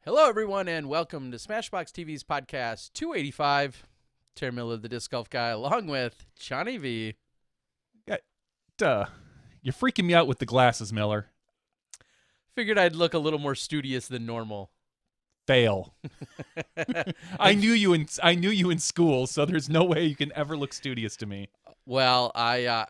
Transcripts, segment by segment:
Hello, everyone, and welcome to SmashBoxxTV's podcast 285. Terry Miller, the Disc Golf Guy, along with Johnny V. You're freaking me out with the glasses, Miller. Figured I'd look a little more studious than normal. Fail. I knew you in school, so there's no way you can ever look studious to me. Well, I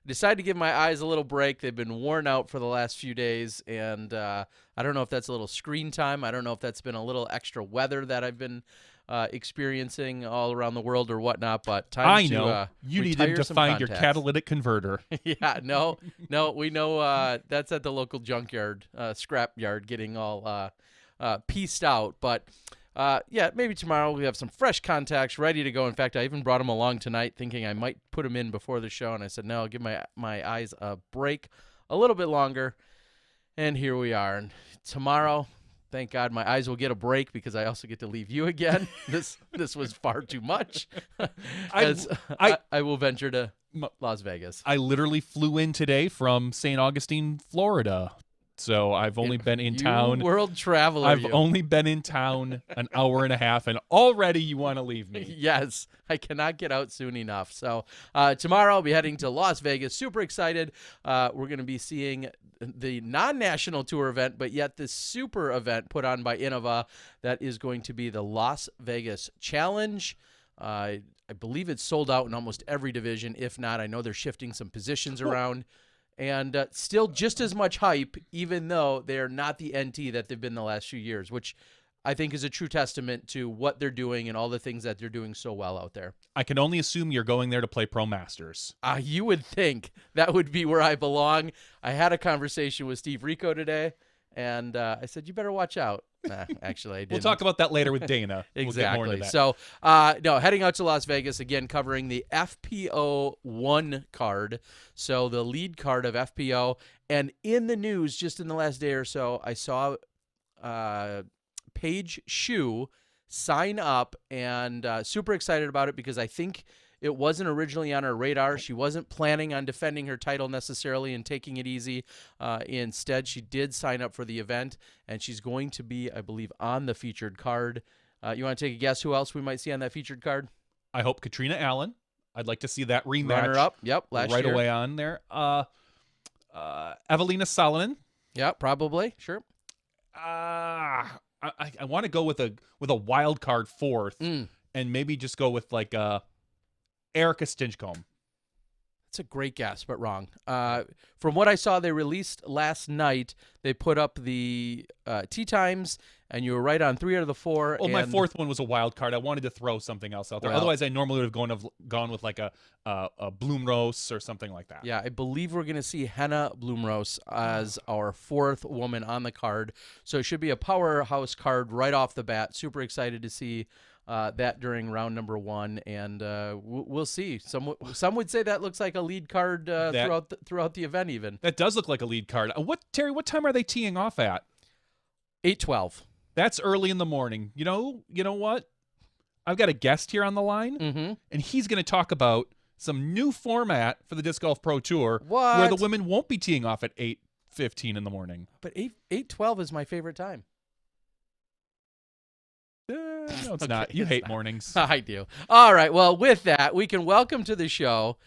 decided to give my eyes a little break. They've been worn out for the last few days, and I don't know if that's a little screen time. I don't know if that's been a little extra weather that I've been experiencing all around the world or whatnot, but time you need him to find your catalytic converter. Yeah, no, we know that's at the local junkyard, scrap yard, getting all pieced out. But yeah, maybe tomorrow we have some fresh contacts ready to go. In fact, I even brought them along tonight, thinking I might put them in before the show, and I said no, I'll give my eyes a break a little bit longer. And here we are. And tomorrow, thank God, my eyes will get a break because I also get to leave you again. This was far too much. I will venture to Las Vegas. I literally flew in today from St. Augustine, Florida. So I've only been in town. World traveler. I've only been in town an hour and a half, and already you want to leave me. Yes, I cannot get out soon enough. So tomorrow I'll be heading to Las Vegas. Super excited. We're going to be seeing the non-national tour event, but yet this super event put on by Innova that is going to be the Las Vegas Challenge. I believe it's sold out in almost every division. If not, I know they're shifting some positions around. And still just as much hype, even though they're not the NT that they've been the last few years, which I think is a true testament to what they're doing and all the things that they're doing so well out there. I can only assume you're going there to play Pro Masters. You would think that would be where I belong. I had a conversation with Steve Rico today, and I said, you better watch out. Actually, I didn't. We'll talk about that later with Dana. Exactly. We'll get more into that. So, no, heading out to Las Vegas, again, covering the FPO 1 card, so the lead card of FPO. And in the news, just in the last day or so, I saw Paige Shue sign up, and super excited about it because I think it wasn't originally on her radar. She wasn't planning on defending her title necessarily and taking it easy. Instead, she did sign up for the event, and she's going to be, I believe, on the featured card. You want to take a guess who else we might see on that featured card? I hope Katrina Allen. I'd like to see that rematch. Runner up, yep, last right year. Away on there. Evelina Salonen. Yeah, probably, sure. I want to go with a wild card fourth, and maybe just go with like Erica Stinchcomb. That's a great guess, but wrong. From what I saw, they released last night. They put up the tee times, and you were right on 3 out of the 4. Well, my fourth one was a wild card. I wanted to throw something else out there. Well, otherwise, I normally would have gone with like a Bloomrose or something like that. Yeah, I believe we're going to see Henna Bloomrose as our 4th woman on the card. So it should be a powerhouse card right off the bat. Super excited to see that during round number 1, and we'll see. Some would say that looks like a lead card throughout the event. Even that does look like a lead card. Terry? What time are they teeing off at? 8:12. That's early in the morning. You know what? I've got a guest here on the line, and he's going to talk about some new format for the Disc Golf Pro Tour, where the women won't be teeing off at 8:15 in the morning. But 8:12 is my favorite time. No, it's not. You hate mornings. I do. All right. Well, with that, we can welcome to the show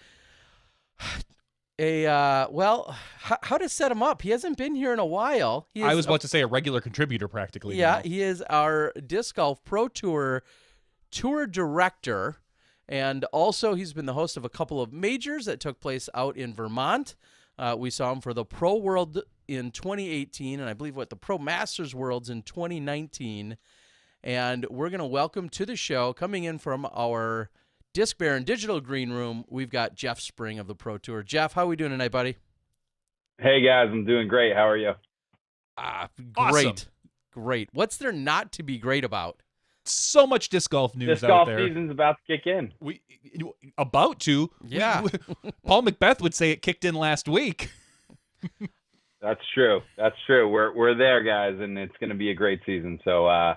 how to set him up. He hasn't been here in a while. I was about to say a regular contributor practically. Yeah, now. He is our Disc Golf Pro Tour director, and also he's been the host of a couple of majors that took place out in Vermont. We saw him for the Pro World in 2018, and I believe the Pro Masters Worlds in 2019. And we're going to welcome to the show, coming in from our Disc Baron Digital Green Room, we've got Jeff Spring of the Pro Tour. Jeff, how are we doing tonight, buddy? Hey, guys. I'm doing great. How are you? Great. Awesome. Great. What's there not to be great about? So much disc golf news out there. Disc golf season's about to kick in. About to. Yeah. Paul Macbeth would say it kicked in last week. That's true. We're there, guys, and it's going to be a great season. So,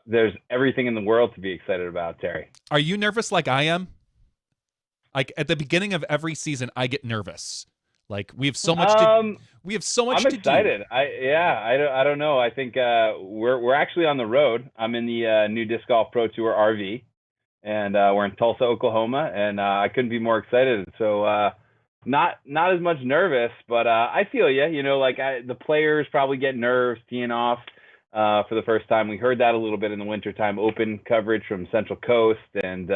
there's everything in the world to be excited about, Terry. Are you nervous like I am? Like at the beginning of every season, I get nervous. Like we have so much we have so much I'm to excited. do. I don't know. I think we're actually on the road. I'm in the new Disc Golf Pro Tour RV, and we're in Tulsa, Oklahoma, and I couldn't be more excited. So not as much nervous, but I feel you. You know, like the players probably get nerves teeing off for the first time. We heard that a little bit in the wintertime open coverage from Central Coast, and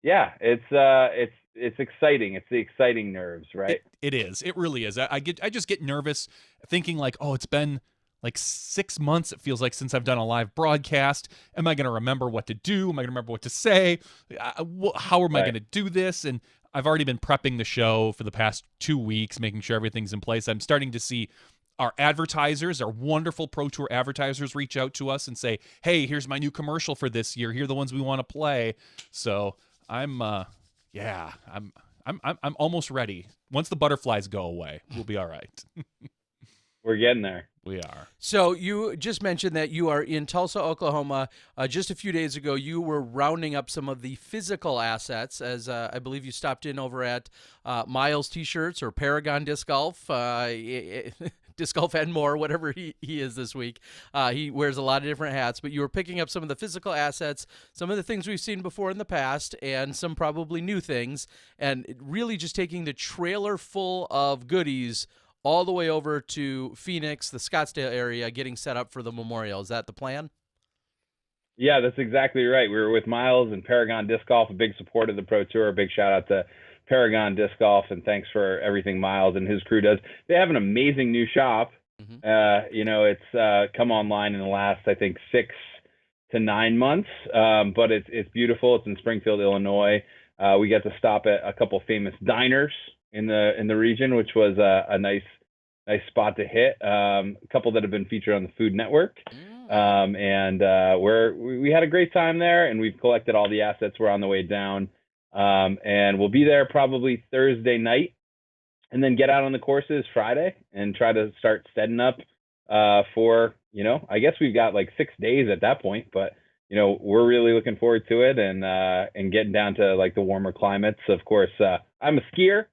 yeah, it's exciting. It's the exciting nerves, right? It is. It really is. I just get nervous thinking like, oh, it's been like 6 months, it feels like, since I've done a live broadcast. Am I going to remember what to do? Am I going to remember what to say? How am I going to do this? And I've already been prepping the show for the past 2 weeks, making sure everything's in place. I'm starting to see our advertisers, our wonderful Pro Tour advertisers, reach out to us and say, hey, here's my new commercial for this year. Here are the ones we want to play. So I'm almost ready. Once the butterflies go away, we'll be all right. We're getting there. We are. So you just mentioned that you are in Tulsa, Oklahoma. Just a few days ago, you were rounding up some of the physical assets, as I believe you stopped in over at Miles T-Shirts or Paragon Disc Golf. Disc Golf and more, whatever he is this week. He wears a lot of different hats, but you were picking up some of the physical assets, some of the things we've seen before in the past, and some probably new things, and really just taking the trailer full of goodies all the way over to Phoenix, the Scottsdale area, getting set up for the Memorial. Is that the plan? Yeah, that's exactly right. We were with Miles and Paragon Disc Golf, a big support of the Pro Tour. A big shout out to Paragon Disc Golf, and thanks for everything Miles and his crew does. They have an amazing new shop. You know, it's come online in the last, I think, 6 to 9 months, but it's beautiful. It's in Springfield, Illinois. We got to stop at a couple famous diners in the region, which was a nice spot to hit. A couple that have been featured on the Food Network. And we had a great time there, and we've collected all the assets. We're on the way down. And we'll be there probably Thursday night, and then get out on the courses Friday and try to start setting up for, you know, I guess we've got like 6 days at that point, but you know, we're really looking forward to it, and getting down to like the warmer climates. Of course, I'm a skier,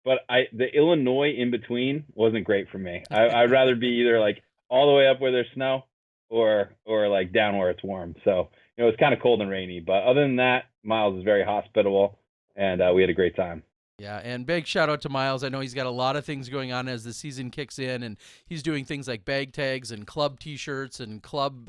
but the Illinois in between wasn't great for me. I'd rather be either like all the way up where there's snow or like down where it's warm. So, you know, it's kind of cold and rainy, but other than that, Miles is very hospitable, and we had a great time. Yeah, and big shout out to Miles. I know he's got a lot of things going on as the season kicks in, and he's doing things like bag tags and club T-shirts and club,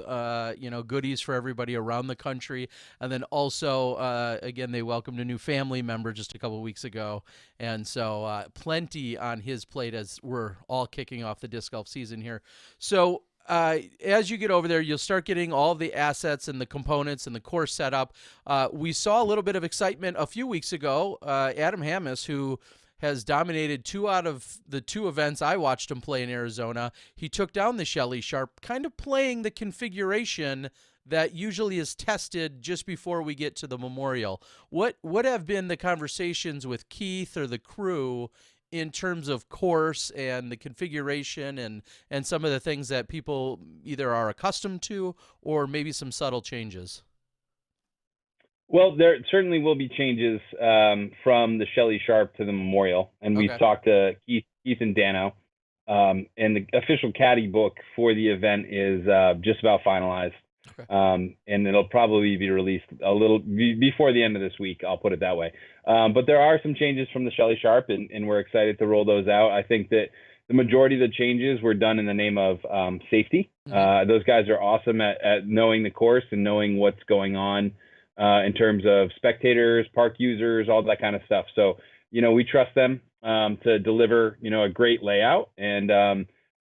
goodies for everybody around the country. And then also, again, they welcomed a new family member just a couple of weeks ago, and so plenty on his plate as we're all kicking off the disc golf season here. So as you get over there, you'll start getting all the assets and the components and the course set up. We saw a little bit of excitement a few weeks ago. Adam Hammis, who has dominated 2 out of the 2 events I watched him play in Arizona, he took down the Shelly Sharpe, kind of playing the configuration that usually is tested just before we get to the Memorial. What have been the conversations with Keith or the crew in terms of course and the configuration and some of the things that people either are accustomed to or maybe some subtle changes? Well, there certainly will be changes from the Shelly Sharpe to the Memorial, and we've talked to Keith and Dano, and the official caddy book for the event is just about finalized. And it'll probably be released a little before the end of this week. I'll put it that way. But there are some changes from the Shelly Sharpe, and we're excited to roll those out. I think that the majority of the changes were done in the name of safety. Those guys are awesome at knowing the course and knowing what's going on in terms of spectators, park users, all that kind of stuff. So, you know, we trust them to deliver, you know, a great layout. And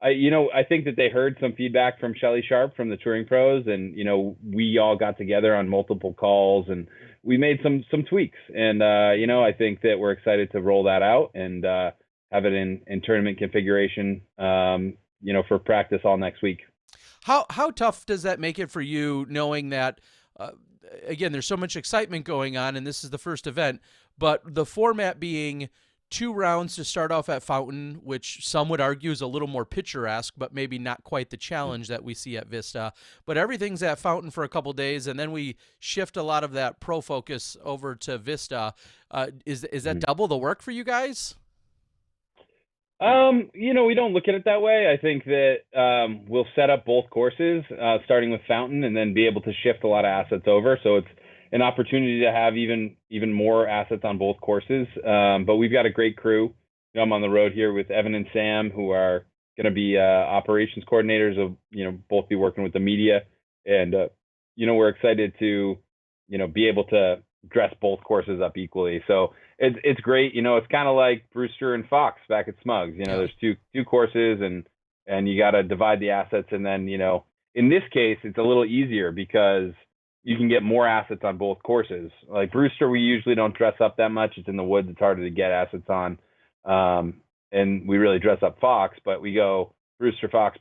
I think that they heard some feedback from Shelly Sharpe from the touring pros, and, you know, we all got together on multiple calls and we made some tweaks. And, I think that we're excited to roll that out and have it in tournament configuration, for practice all next week. How tough does that make it for you, knowing that, again, there's so much excitement going on and this is the first event, but the format being 2 rounds to start off at Fountain, which some would argue is a little more picturesque, but maybe not quite the challenge that we see at Vista. But everything's at Fountain for a couple days, and then we shift a lot of that pro focus over to Vista. Is that double the work for you guys? We don't look at it that way. I think that we'll set up both courses, starting with Fountain, and then be able to shift a lot of assets over. So it's an opportunity to have even more assets on both courses. But we've got a great crew. I'm on the road here with Evan and Sam, who are going to be operations coordinators of, both be working with the media. And, we're excited to, be able to dress both courses up equally. So it's great. It's kind of like Brewster and Fox back at Smugs. There's two courses, and you got to divide the assets. And then, in this case, it's a little easier because you can get more assets on both courses. Like Brewster, we usually don't dress up that much. It's in the woods. It's harder to get assets on. And we really dress up Fox, but we go Brewster, Fox,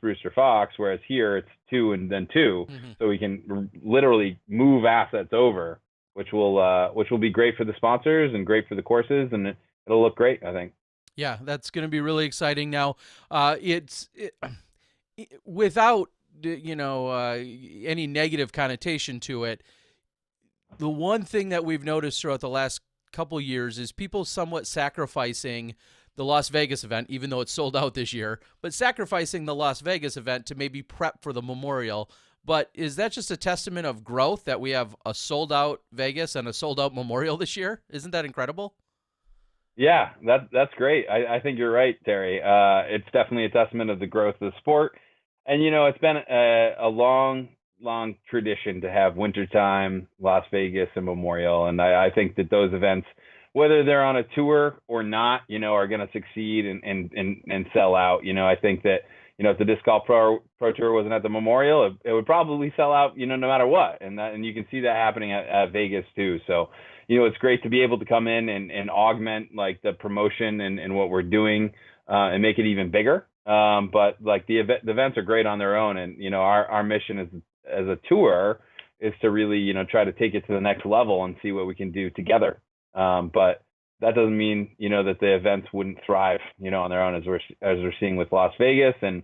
whereas here it's 2 and then 2. Mm-hmm. So we can literally move assets over, which will be great for the sponsors and great for the courses, and it'll look great, I think. Yeah, that's going to be really exciting. Now, without any negative connotation to it, the one thing that we've noticed throughout the last couple years is people somewhat sacrificing the Las Vegas event, even though it's sold out this year, but sacrificing the Las Vegas event to maybe prep for the Memorial. But is that just a testament of growth that we have a sold-out Vegas and a sold-out Memorial this year? Isn't that incredible? Yeah, that's great. I think you're right, Terry. It's definitely a testament of the growth of the sport. And, it's been a long tradition to have wintertime, Las Vegas, and Memorial. And I think that those events, whether they're on a tour or not, are going to succeed and sell out. I think that, if the Disc Golf Pro Tour wasn't at the Memorial, it would probably sell out, no matter what. And you can see that happening at Vegas too. So, it's great to be able to come in and augment like the promotion and what we're doing and make it even bigger. But like the events are great on their own. And, our mission as a tour is to really, try to take it to the next level and see what we can do together. But that doesn't mean, that the events wouldn't thrive, on their own as we're seeing with Las Vegas. And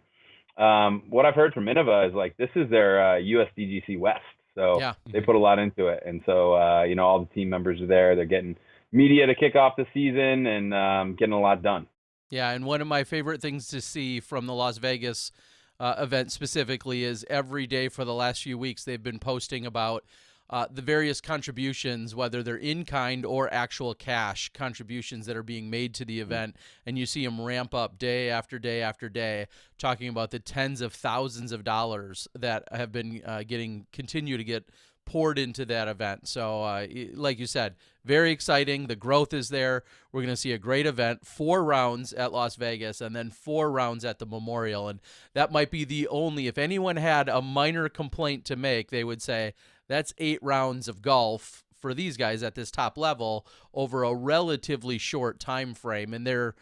what I've heard from Innova is like, this is their US DGC West. So yeah. They put a lot into it. And so, all the team members are there. They're getting media to kick off the season and getting a lot done. Yeah, and one of my favorite things to see from the Las Vegas event specifically is every day for the last few weeks they've been posting about the various contributions, whether they're in-kind or actual cash contributions that are being made to the event, and you see them ramp up day after day after day, talking about the tens of thousands of dollars that have been continue to get poured into that event. So like you said, very exciting. The growth is there. We're going to see a great event, 4 rounds at Las Vegas and then 4 rounds at the Memorial. And that might be the only, if anyone had a minor complaint to make, they would say that's 8 rounds of golf for these guys at this top level over a relatively short time frame. And they're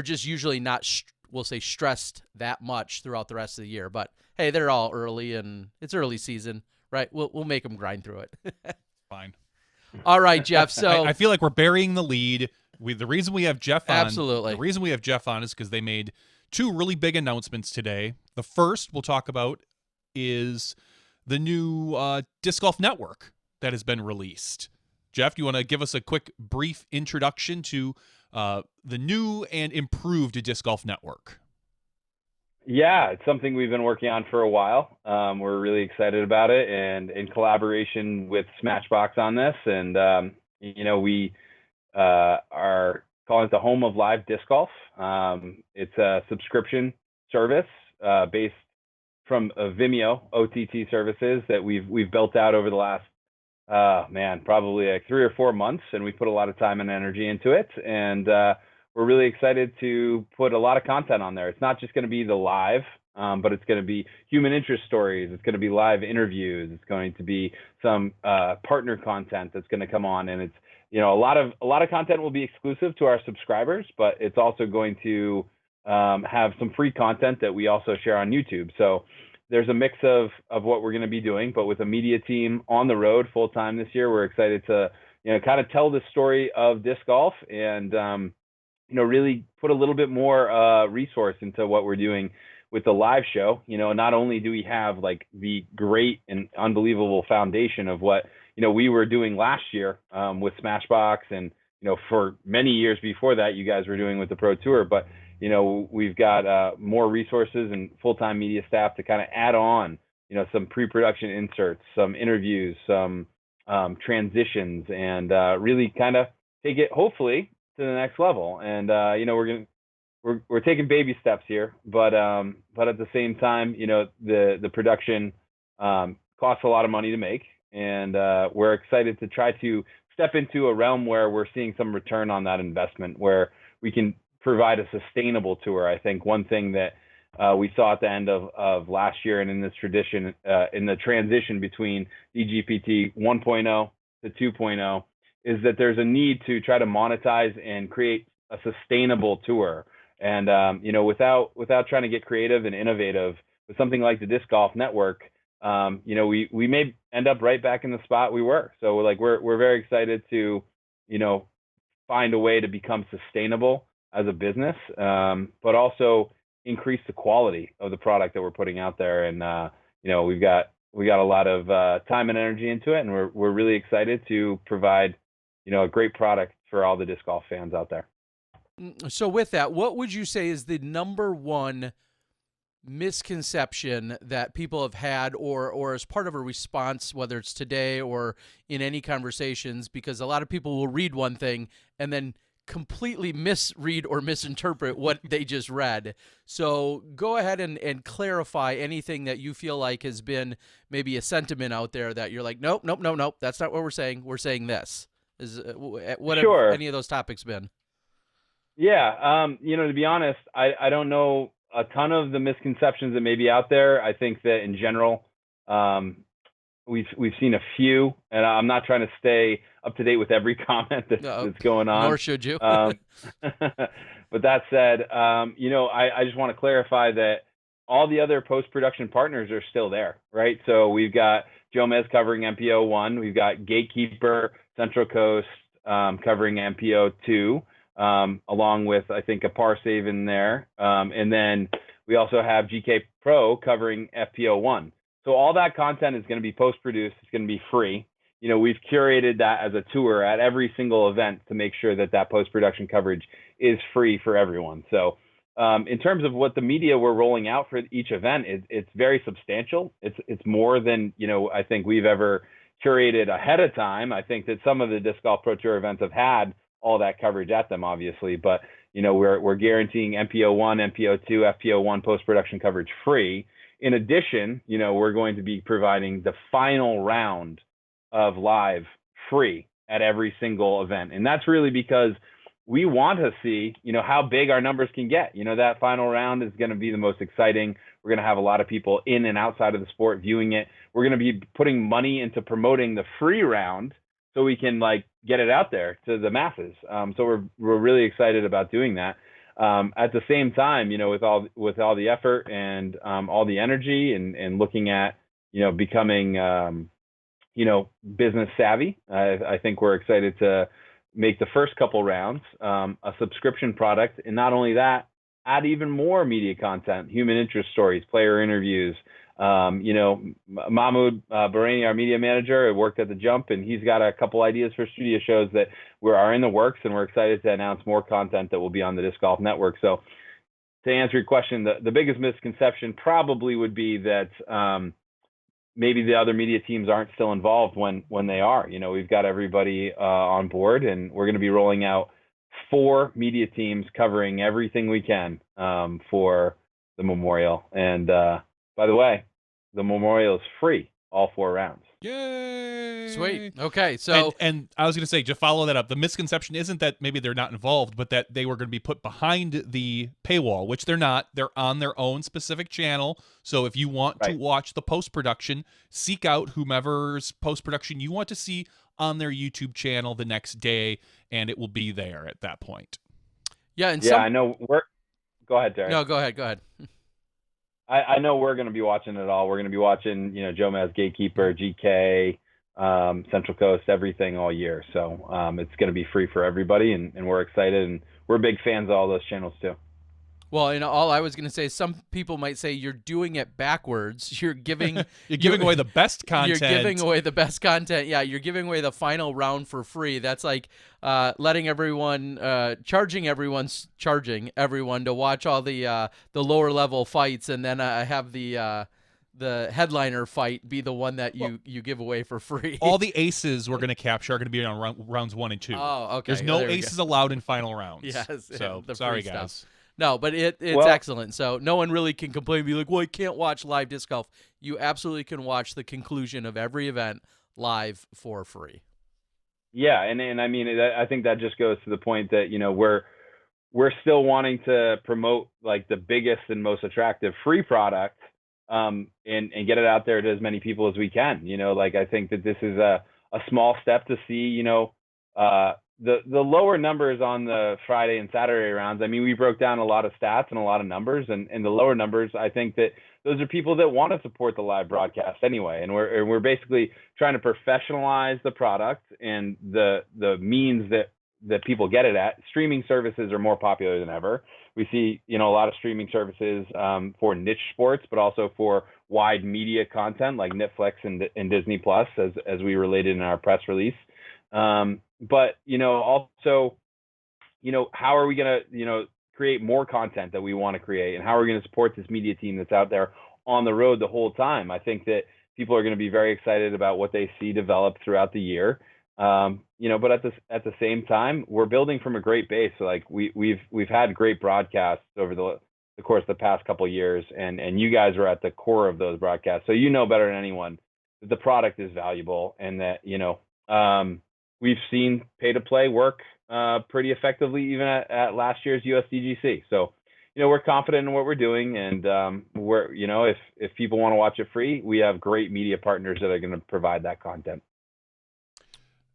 just usually not, we'll say, stressed that much throughout the rest of the year. But hey, they're all early and it's early season. Right, we'll make them grind through it. Fine. All right, Jeff. So I feel like we're burying the lead. The reason we have Jeff on, absolutely. The reason we have Jeff on is because they made 2 really big announcements today. The first we'll talk about is the new Disc Golf Network that has been released. Jeff, you want to give us a quick, brief introduction to the new and improved Disc Golf Network? Yeah, it's something we've been working on for a while. We're really excited about it, and in collaboration with SmashBoxx on this. And, we are calling it the home of live disc golf. It's a subscription service based from Vimeo OTT services that we've built out over the last, probably like 3 or 4 months. And we put a lot of time and energy into it. And, we're really excited to put a lot of content on there. It's not just going to be the live, but it's going to be human interest stories. It's going to be live interviews. It's going to be some partner content that's going to come on. And it's, a lot of content will be exclusive to our subscribers, but it's also going to have some free content that we also share on YouTube. So there's a mix of what we're going to be doing, but with a media team on the road full time this year, we're excited to, kind of tell the story of disc golf and, really put a little bit more resource into what we're doing with the live show. Not only do we have like the great and unbelievable foundation of what, we were doing last year with SmashBoxx and, for many years before that, you guys were doing with the Pro Tour, but, we've got more resources and full-time media staff to kind of add on, some pre-production inserts, some interviews, some transitions, and really kind of take it hopefully to the next level. And we're taking baby steps here, but at the same time, the production costs a lot of money to make, and we're excited to try to step into a realm where we're seeing some return on that investment, where we can provide a sustainable tour. I think one thing that we saw at the end of last year and in this tradition, in the transition between DGPT 1.0 to 2.0, is that there's a need to try to monetize and create a sustainable tour. And, without trying to get creative and innovative with something like the Disc Golf Network, we may end up right back in the spot we were. So we're very excited to, find a way to become sustainable as a business, but also increase the quality of the product that we're putting out there. And, we got a lot of time and energy into it, and we're really excited to provide, a great product for all the disc golf fans out there. So with that, what would you say is the number one misconception that people have had, or as part of a response, whether it's today or in any conversations? Because a lot of people will read one thing and then completely misread or misinterpret what they just read. So go ahead and clarify anything that you feel like has been maybe a sentiment out there that you're like, nope, that's not what we're saying. We're saying this. What Sure. have any of those topics been? Yeah. To be honest, I don't know a ton of the misconceptions that may be out there. I think that in general, we've seen a few, and I'm not trying to stay up to date with every comment that's going on. Nor should you. But that said, I just want to clarify that all the other post-production partners are still there, right? So we've got Jomez covering MPO 1. We've got Gatekeeper, Central Coast covering MPO 2, along with, I think, a par save in there. And then we also have GK Pro covering FPO 1. So all that content is going to be post-produced. It's going to be free. We've curated that as a tour at every single event to make sure that post-production coverage is free for everyone. So in terms of what the media we're rolling out for each event, it's very substantial. It's more than, I think we've ever curated ahead of time. I think that some of the Disc Golf Pro Tour events have had all that coverage at them, obviously, but we're guaranteeing MPO 1, MPO 2, FPO 1 post-production coverage free. In addition, we're going to be providing the final round of live free at every single event. And that's really because we want to see, how big our numbers can get. That final round is going to be the most exciting. We're going to have a lot of people in and outside of the sport viewing it. We're going to be putting money into promoting the free round so we can get it out there to the masses. So we're really excited about doing that. At the same time, with all the effort and all the energy and looking at, becoming, business savvy, I think we're excited to make the first couple rounds a subscription product. And not only that, add even more media content, human interest stories, player interviews. Mahmoud Bahraini, our media manager, worked at the Jump, and he's got a couple ideas for studio shows that are in the works, and we're excited to announce more content that will be on the Disc Golf Network. So to answer your question, the biggest misconception probably would be that maybe the other media teams aren't still involved when they are. We've got everybody on board, and we're going to be rolling out 4 media teams covering everything we can for the Memorial. And by the way, the Memorial is free, all 4 rounds. Yay! Sweet. Okay, so and I was going to say, to follow that up, the misconception isn't that maybe they're not involved, but that they were going to be put behind the paywall, which they're not. They're on their own specific channel. So if you want to watch the post-production, seek out whomever's post-production you want to see on their YouTube channel the next day, and it will be there at that point. Yeah, and I know. Go ahead, Terry. No, go ahead. I know we're going to be watching it all. We're going to be watching, Jomez, Gatekeeper, GK, Central Coast, everything all year. So it's going to be free for everybody, and we're excited, and we're big fans of all those channels too. Well, and all I was going to say, some people might say you're doing it backwards. You're giving you're giving away the best content. You're giving away the best content. Yeah, you're giving away the final round for free. That's like letting everyone, charging everyone to watch all the lower level fights, and then have the headliner fight be the one that you give away for free. All the aces we're going to capture are going to be on rounds 1 and 2. Oh, okay. There's no aces allowed in final rounds. Yes. So the sorry, free guys. Stuff. No, but it's excellent. So no one really can complain and be like, well, I can't watch live disc golf. You absolutely can watch the conclusion of every event live for free. Yeah, and I mean, I think that just goes to the point that, we're still wanting to promote like the biggest and most attractive free product, and get it out there to as many people as we can. Like, I think that this is a small step to see, the lower numbers on the Friday and Saturday rounds. I mean, we broke down a lot of stats and a lot of numbers, and the lower numbers, I think that those are people that want to support the live broadcast anyway. And we're basically trying to professionalize the product and the means that people get it at. Streaming services are more popular than ever. We see, a lot of streaming services for niche sports, but also for wide media content like Netflix and Disney Plus, as we related in our press release. But, also, how are we going to, create more content that we want to create, and how are we going to support this media team that's out there on the road the whole time? I think that people are going to be very excited about what they see develop throughout the year. But at the same time, we're building from a great base. So like we've had great broadcasts over the course of the past couple of years, and you guys are at the core of those broadcasts. So better than anyone that the product is valuable, and that we've seen pay to play work pretty effectively even at last year's USDGC. So we're confident in what we're doing, and we're if people want to watch it free, we have great media partners that are going to provide that content.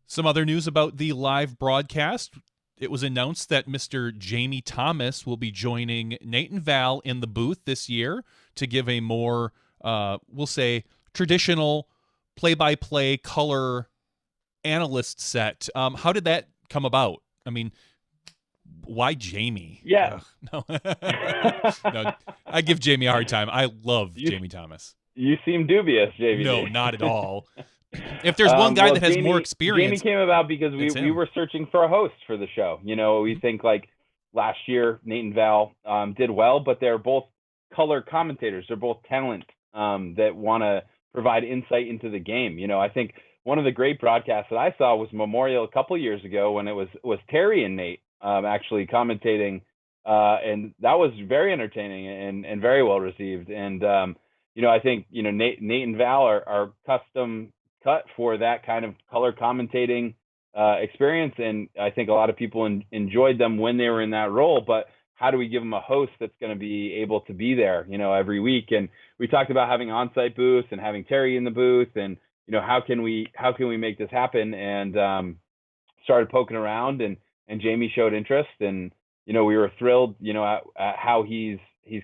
Some other news about the live broadcast. It was announced that Mr. Jamie Thomas will be joining Nate and Val in the booth this year to give a more, we'll say, traditional play-by-play color analyst set. How did that come about? I mean, why Jamie? Yeah. No, I give Jamie a hard time. I love Jamie Thomas. You seem dubious, Jamie. No, not at all. If there's one guy that has more experience, Jamie came about because we were searching for a host for the show. We think like last year Nate and Val did well, but they're both color commentators. They're both talent that want to provide insight into the game. I think one of the great broadcasts that I saw was Memorial a couple years ago when it was Terry and Nate actually commentating, and that was very entertaining and very well received. And I think Nate and Val are custom cut for that kind of color commentating experience, and I think a lot of people enjoyed them when they were in that role. But how do we give them a host that's going to be able to be there every week? And we talked about having on-site booths and having Terry in the booth, and how can we make this happen? And started poking around, and Jamie showed interest, and we were thrilled at how he's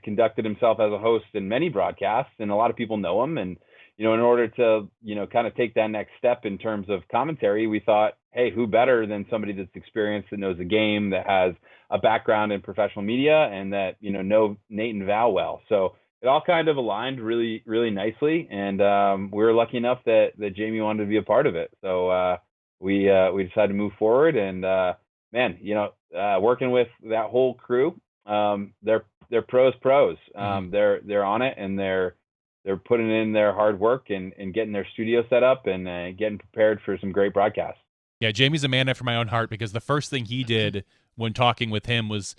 conducted himself as a host in many broadcasts, and a lot of people know him. And in order to, kind of take that next step in terms of commentary, we thought, hey, who better than somebody that's experienced, that knows the game, that has a background in professional media, and that, know Nate and Val well. So it all kind of aligned really, really nicely. And we were lucky enough that Jamie wanted to be a part of it. So we decided to move forward, and working with that whole crew, they're pros. They're on it, and they're putting in their hard work and getting their studio set up and getting prepared for some great broadcasts. Yeah, Jamie's a man after my own heart, because the first thing he did when talking with him was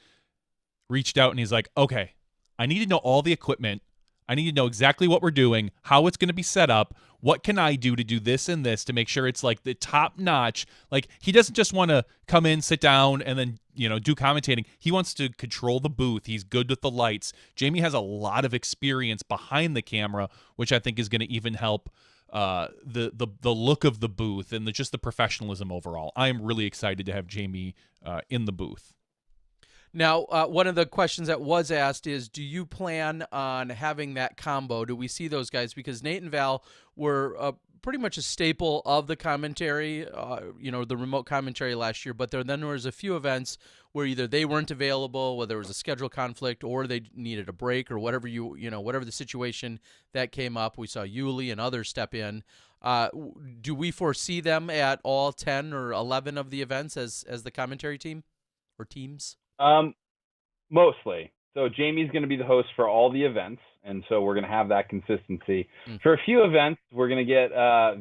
reached out and he's like, okay, I need to know all the equipment. I need to know exactly what we're doing, how it's going to be set up. What can I do to do this and this to make sure it's like the top notch? Like, he doesn't just want to come in, sit down, and then, do commentating. He wants to control the booth. He's good with the lights. Jamie has a lot of experience behind the camera, which I think is going to even help the look of the booth and just the professionalism overall. I am really excited to have Jamie in the booth. Now, one of the questions that was asked is, do you plan on having that combo? Do we see those guys? Because Nate and Val were pretty much a staple of the commentary, the remote commentary last year. But then there was a few events where either they weren't available, whether it was a schedule conflict, or they needed a break, or whatever whatever the situation that came up. We saw Yuli and others step in. Do we foresee them at all 10 or 11 of the events as the commentary team or teams? Mostly. So Jamie's going to be the host for all the events, and so we're going to have that consistency. For a few events, we're going to get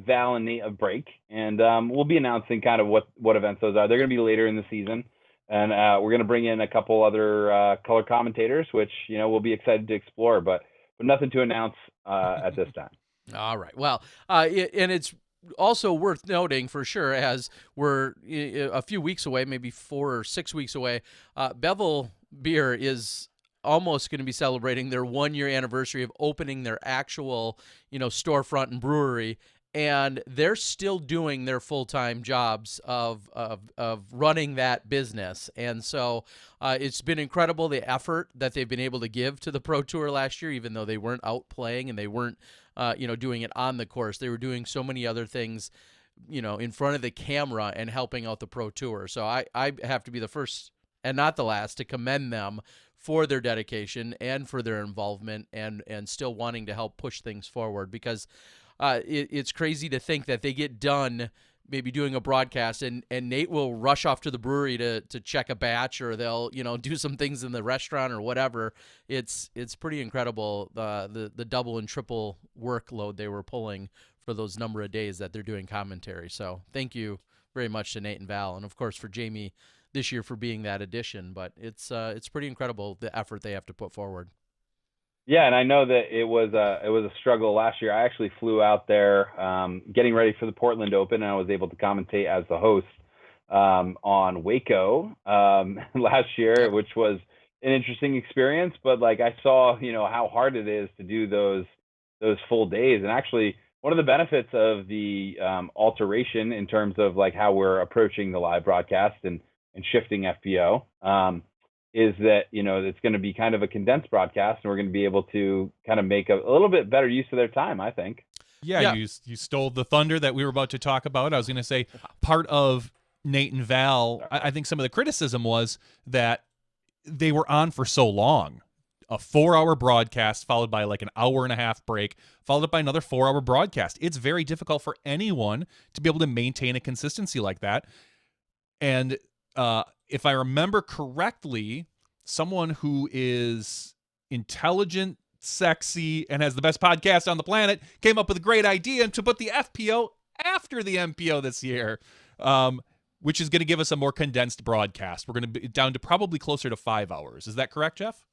Val and Nate a break, and we'll be announcing kind of what events those are. They're going to be later in the season, and we're going to bring in a couple other color commentators, which we'll be excited to explore, but nothing to announce at this time. All right. Well, and it's also worth noting for sure, as we're a few weeks away, maybe 4 or 6 weeks away, Bevell Beer is almost going to be celebrating their 1-year anniversary of opening their actual, storefront and brewery, and they're still doing their full-time jobs of running that business. And so it's been incredible, the effort that they've been able to give to the Pro Tour last year, even though they weren't out playing and they weren't doing it on the course. They were doing so many other things, in front of the camera and helping out the Pro Tour. So I have to be the first and not the last to commend them for their dedication and for their involvement and still wanting to help push things forward, because it's crazy to think that they get done maybe doing a broadcast and Nate will rush off to the brewery to check a batch, or they'll do some things in the restaurant or whatever. It's pretty incredible, the double and triple workload they were pulling for those number of days that they're doing commentary. So thank you very much to Nate and Val, and of course for Jamie this year for being that addition. But it's pretty incredible the effort they have to put forward. Yeah, and I know that it was a struggle last year. I actually flew out there getting ready for the Portland Open, and I was able to commentate as the host on Waco last year, which was an interesting experience. But I saw how hard it is to do those full days, and actually one of the benefits of the alteration in terms of how we're approaching the live broadcast and shifting FPO is that it's going to be kind of a condensed broadcast, and we're going to be able to kind of make a little bit better use of their time, I think. Yeah. You stole the thunder that we were about to talk about. I was going to say part of Nate and Val, I think some of the criticism was that they were on for so long. A 4-hour broadcast followed by an hour-and-a-half break, followed up by another 4-hour broadcast. It's very difficult for anyone to be able to maintain a consistency like that. And if I remember correctly, someone who is intelligent, sexy, and has the best podcast on the planet came up with a great idea to put the FPO after the MPO this year, which is going to give us a more condensed broadcast. We're going to be down to probably closer to 5 hours. Is that correct, Jeff?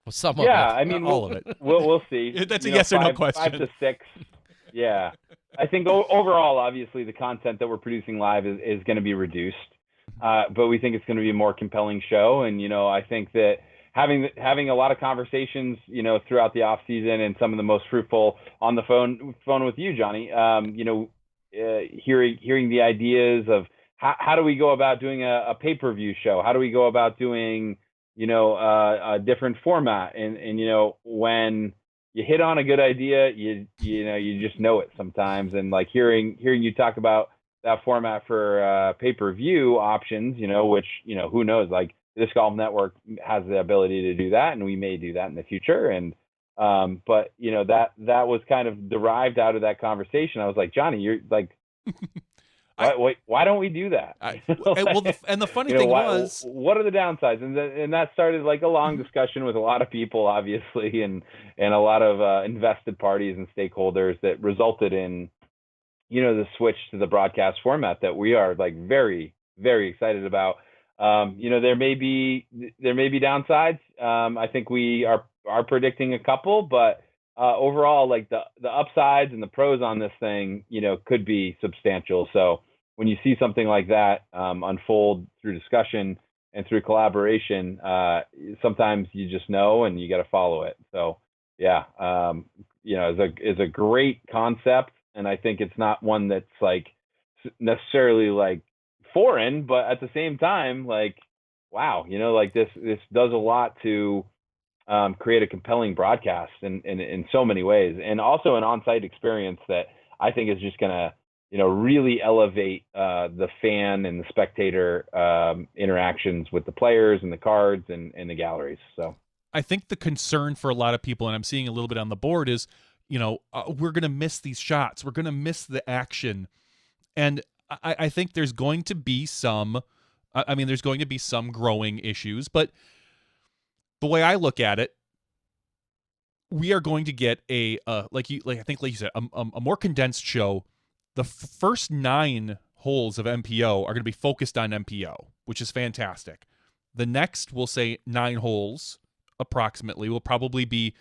Well, some of it. I mean, all of it. We'll see. That's a yes or no question. 5 to 6. Yeah. I think overall, obviously, the content that we're producing live is going to be reduced. But we think it's going to be a more compelling show. And, I think that having a lot of conversations, throughout the off season, and some of the most fruitful on the phone with you, Johnny, hearing the ideas of how do we go about doing a pay-per-view show? How do we go about doing, a different format? And when you hit on a good idea, you just know it sometimes. And hearing you talk about that format for pay-per-view options, which, who knows, Disc Golf Network has the ability to do that, and we may do that in the future. And but that was kind of derived out of that conversation. I was like, Johnny, you're why don't we do that? And the funny thing was, what are the downsides? And that started a long discussion with a lot of people, obviously, and a lot of invested parties and stakeholders that resulted in the switch to the broadcast format that we are very, very excited about. There may be downsides. I think we are predicting a couple, but overall, the upsides and the pros on this thing, could be substantial. So when you see something like that unfold through discussion and through collaboration, sometimes you just know and you got to follow it. So yeah, is a great concept. And I think it's not one that's necessarily foreign, but at the same time, wow, this does a lot to create a compelling broadcast in so many ways, and also an on-site experience that I think is just going to, really elevate the fan and the spectator interactions with the players and the cards and the galleries. So I think the concern for a lot of people, and I'm seeing a little bit on the board, is, we're going to miss these shots. We're going to miss the action. And I think there's going to be some, there's going to be some growing issues, but the way I look at it, we are going to get a like you said, a more condensed show. The first 9 holes of MPO are going to be focused on MPO, which is fantastic. The next, we'll say 9 holes approximately, will probably be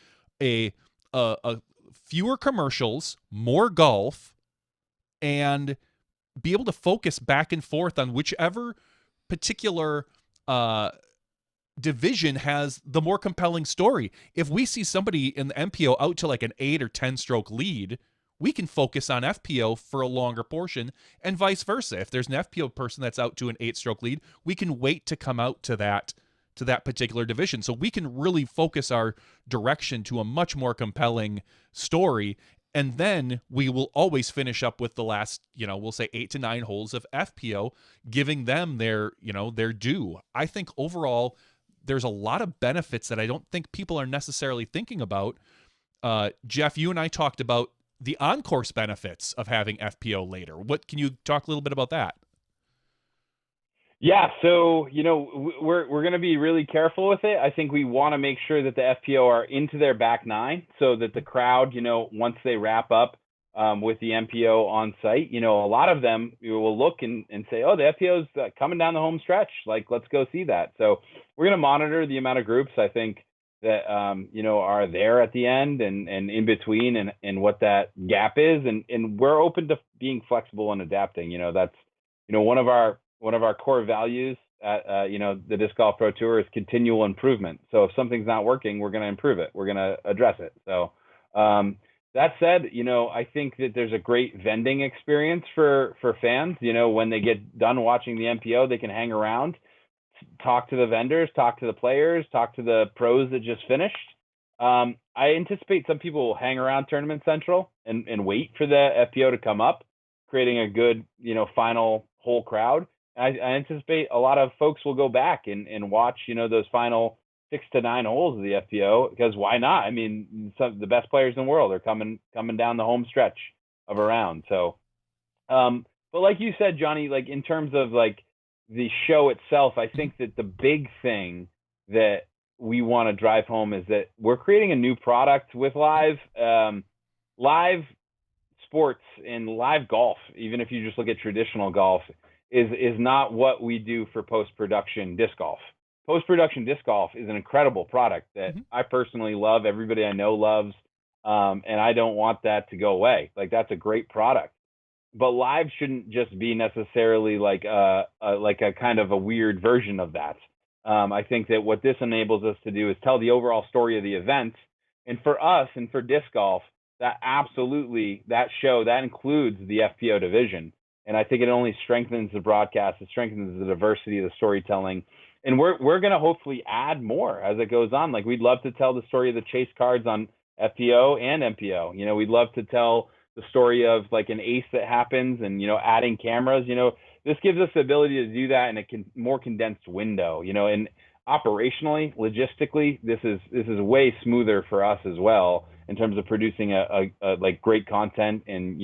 a fewer commercials, more golf, and be able to focus back and forth on whichever particular division has the more compelling story. If we see somebody in the MPO out to like an 8 or 10 stroke lead, we can focus on FPO for a longer portion, and vice versa. If there's an FPO person that's out to an 8 stroke lead, we can wait to come out to that particular division. So we can really focus our direction to a much more compelling story. And then we will always finish up with the last, we'll say 8 to 9 holes of FPO, giving them their due. I think overall, there's a lot of benefits that I don't think people are necessarily thinking about. Jeff, you and I talked about the on-course benefits of having FPO later. What can you talk a little bit about that? Yeah, so we're going to be really careful with it. I think we want to make sure that the FPO are into their back 9, so that the crowd, once they wrap up with the MPO on site, a lot of them will look and say, oh, the FPO's coming down the home stretch. Like, let's go see that. So we're going to monitor the amount of groups, I think, that are there at the end and in between, and what that gap is, and we're open to being flexible and adapting. That's one of our core values at the Disc Golf Pro Tour is continual improvement. So if something's not working, we're going to improve it. We're going to address it. So that said, I think that there's a great vending experience for fans. When they get done watching the MPO, they can hang around, talk to the vendors, talk to the players, talk to the pros that just finished. I anticipate some people will hang around Tournament Central and wait for the FPO to come up, creating a good, final whole crowd. I anticipate a lot of folks will go back and watch, those final 6 to 9 holes of the FPO, because why not? I mean, some of the best players in the world are coming down the home stretch of a round. So, but like you said, Johnny, like in terms of like the show itself, I think that the big thing that we want to drive home is that we're creating a new product with live sports and live golf. Even if you just look at traditional golf, is not what we do for post-production disc golf. Post-production disc golf is an incredible product that I personally love. Everybody I know loves, and I don't want that to go away. Like, that's a great product. But live shouldn't just be necessarily like a kind of a weird version of that. I think that what this enables us to do is tell the overall story of the event. And for us and for disc golf, that show that includes the FPO division. And I think it only strengthens the broadcast. It strengthens the diversity of the storytelling. And we're going to hopefully add more as it goes on. Like, we'd love to tell the story of the chase cards on FPO and MPO. We'd love to tell the story of like an ace that happens and, adding cameras. This gives us the ability to do that in a more condensed window, and operationally, logistically, this is way smoother for us as well in terms of producing a like great content and,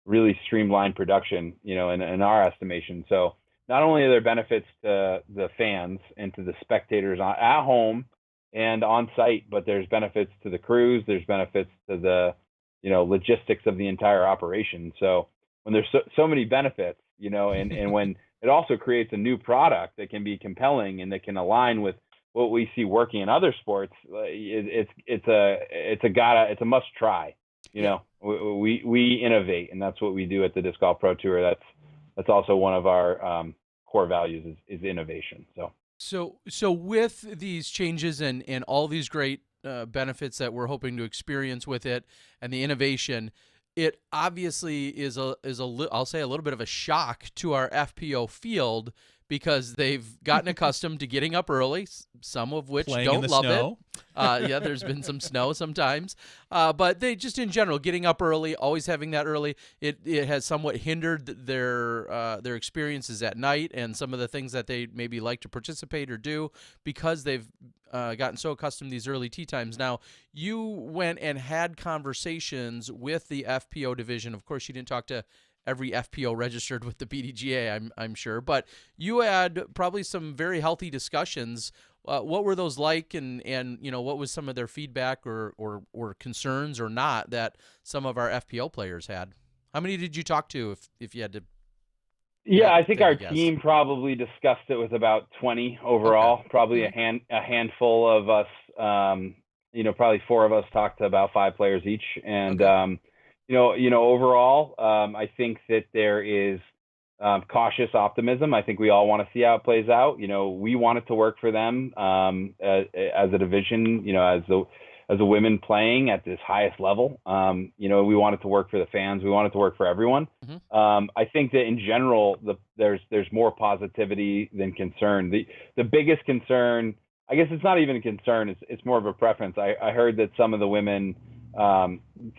really streamlined production, in our estimation. So not only are there benefits to the fans and to the spectators at home and on site, but there's benefits to the crews, there's benefits to the, logistics of the entire operation. So when there's so many benefits, and when it also creates a new product that can be compelling and that can align with what we see working in other sports, it's a must try. We innovate, and that's what we do at the Disc Golf Pro Tour. That's also one of our core values is innovation. So with these changes and all these great benefits that we're hoping to experience with it and the innovation, it obviously is I'll say a little bit of a shock to our FPO field, because they've gotten accustomed to getting up early, some of which playing don't love snow. it. Yeah, there's been some snow sometimes. But they just in general, getting up early, always having that early, it has somewhat hindered their experiences at night and some of the things that they maybe like to participate or do because they've gotten so accustomed to these early tee times. Now, you went and had conversations with the FPO division. Of course, you didn't talk to every FPO registered with the BDGA, I'm sure, but you had probably some very healthy discussions. What were those like, and what was some of their feedback or concerns or not that some of our FPO players had? How many did you talk to if you had to? Yeah, I think our team probably discussed it with about 20 overall. Okay. Probably a handful of us. Probably 4 of us talked to about 5 players each, and okay. Overall, I think that there is cautious optimism. I think we all want to see how it plays out. We want it to work for them as a division. As a women playing at this highest level. We want it to work for the fans. We want it to work for everyone. Mm-hmm. I think that in general, there's more positivity than concern. The biggest concern, I guess it's not even a concern, it's more of a preference. I heard that some of the women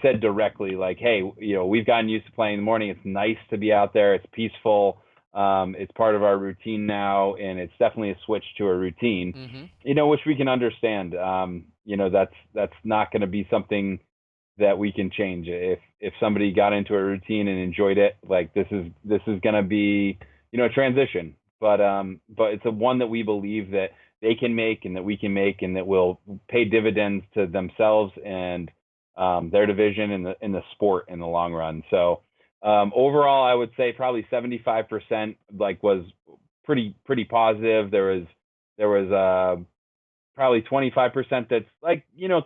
said directly, like, hey, we've gotten used to playing in the morning. It's nice to be out there. It's peaceful. It's part of our routine now, and it's definitely a switch to a routine, mm-hmm. Which we can understand. That's not going to be something that we can change. If somebody got into a routine and enjoyed it, like this is going to be, a transition, but it's a one that we believe that they can make and that we can make and that will pay dividends to themselves and their division in the sport in the long run. So overall, I would say probably 75% was pretty positive. There was probably 25% that's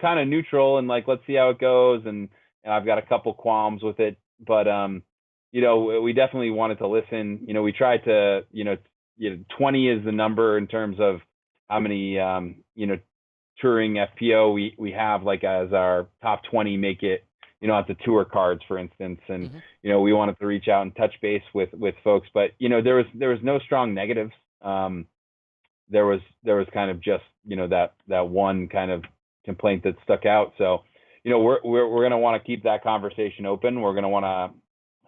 kind of neutral and let's see how it goes. And I've got a couple qualms with it, but we definitely wanted to listen. We tried to 20 is the number in terms of how many touring FPO we have as our top 20 make it at the tour cards, for instance. And mm-hmm. We wanted to reach out and touch base with folks, but there was no strong negatives. There was kind of just that one kind of complaint that stuck out. So we're going to want to keep that conversation open. We're going to want to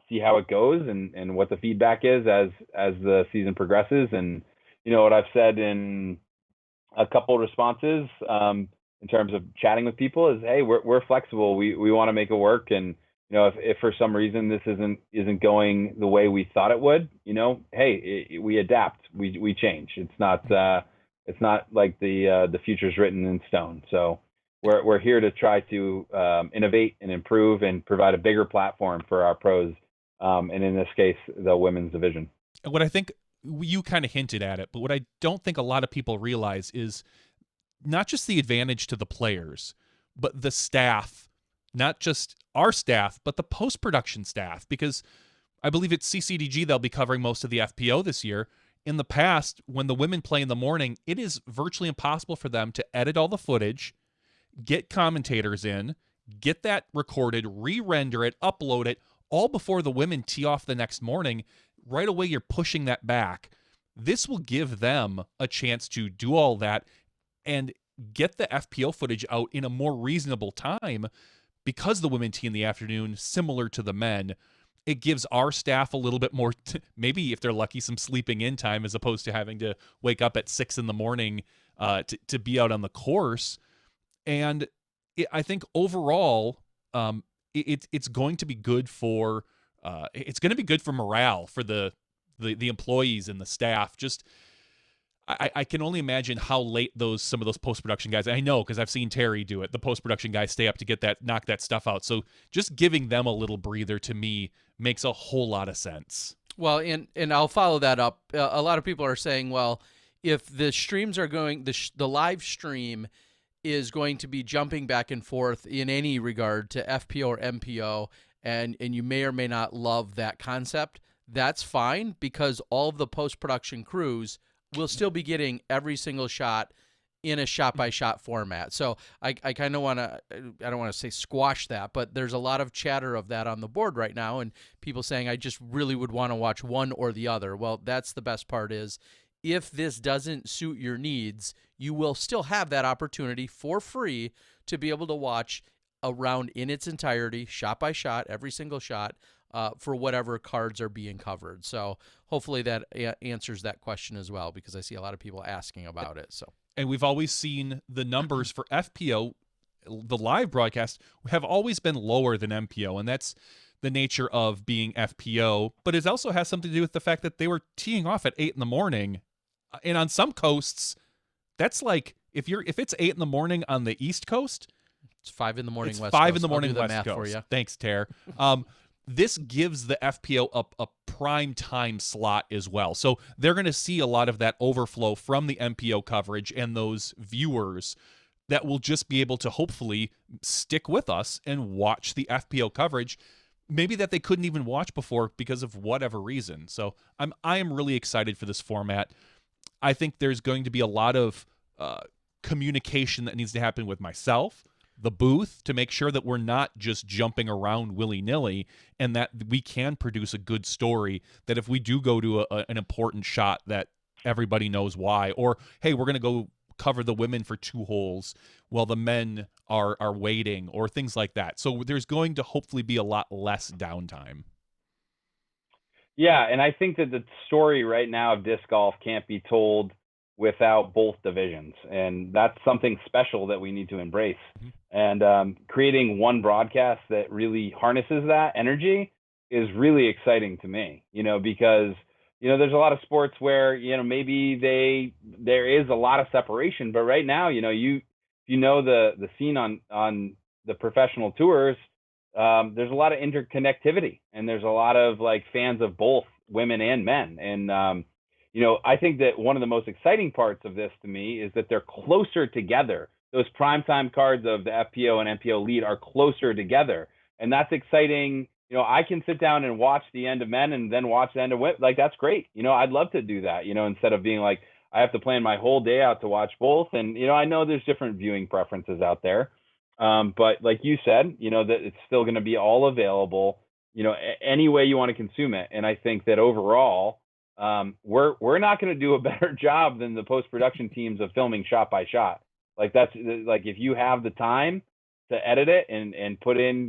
see how it goes and what the feedback is as the season progresses. And what I've said in a couple of responses in terms of chatting with people is, hey, we're flexible. We want to make it work. And if for some reason this isn't going the way we thought it would, hey, we adapt, we change. It's not like the future's written in stone. So we're here to try to innovate and improve and provide a bigger platform for our pros, and in this case, the women's division. What I think you kind of hinted at it, but what I don't think a lot of people realize is not just the advantage to the players, but the staff, not just our staff, but the post-production staff, because I believe it's CCDG they'll be covering most of the FPO this year. In the past, when the women play in the morning, it is virtually impossible for them to edit all the footage, get commentators in, get that recorded, re-render it, upload it, all before the women tee off the next morning. Right away, you're pushing that back. This will give them a chance to do all that and get the FPO footage out in a more reasonable time, because the women tee in the afternoon, similar to the men. It gives our staff a little bit more, maybe if they're lucky, some sleeping in time, as opposed to having to wake up at 6 a.m. To be out on the course. And I think overall, it's going to be good for morale for the employees and the staff. Just I can only imagine how late some of those post-production guys, I know because I've seen Terry do it, the post-production guys stay up to knock that stuff out. So just giving them a little breather, to me, makes a whole lot of sense. Well, and I'll follow that up. A lot of people are saying, well, if the streams are going, the live stream is going to be jumping back and forth in any regard to FPO or MPO, and you may or may not love that concept, that's fine, because all of the post-production crews will still be getting every single shot in a shot-by-shot format. So I kind of want to, I don't want to say squash that, but there's a lot of chatter of that on the board right now, and people saying, I just really would want to watch one or the other. Well, that's the best part is if this doesn't suit your needs, you will still have that opportunity for free to be able to watch a round in its entirety, shot by shot, every single shot, for whatever cards are being covered. So hopefully that answers that question as well, because I see a lot of people asking about it. So, and we've always seen the numbers for FPO, the live broadcast, have always been lower than MPO, and that's the nature of being FPO. But it also has something to do with the fact that they were teeing off at 8 in the morning, and on some coasts, that's like if it's 8 in the morning on the East Coast, it's 5 in the morning. It's West 5 Coast. in the morning I'll do the West math Coast. for you. Thanks, Tara. This gives the FPO a prime time slot as well. So they're going to see a lot of that overflow from the MPO coverage and those viewers that will just be able to hopefully stick with us and watch the FPO coverage, maybe that they couldn't even watch before because of whatever reason. So I am really excited for this format. I think there's going to be a lot of communication that needs to happen with myself, the booth, to make sure that we're not just jumping around willy-nilly, and that we can produce a good story, that if we do go to an important shot that everybody knows why, or hey, we're going to go cover the women for 2 holes while the men are waiting, or things like that. So there's going to hopefully be a lot less downtime. Yeah, and I think that the story right now of disc golf can't be told without both divisions, and that's something special that we need to embrace. And creating one broadcast that really harnesses that energy is really exciting to me, because there's a lot of sports where maybe there is a lot of separation, but right now the scene on the professional tours, there's a lot of interconnectivity, and there's a lot of like fans of both women and men. And I think that one of the most exciting parts of this to me is that they're closer together. Those primetime cards of the FPO and MPO lead are closer together, and that's exciting. I can sit down and watch the end of men and then watch the end of women. Like, that's great. I'd love to do that, instead of being like, I have to plan my whole day out to watch both. And, I know there's different viewing preferences out there. But like you said, that it's still going to be all available, any way you want to consume it. And I think that overall, we're not going to do a better job than the post-production teams of filming shot by shot. Like, that's like, if you have the time to edit it and put in,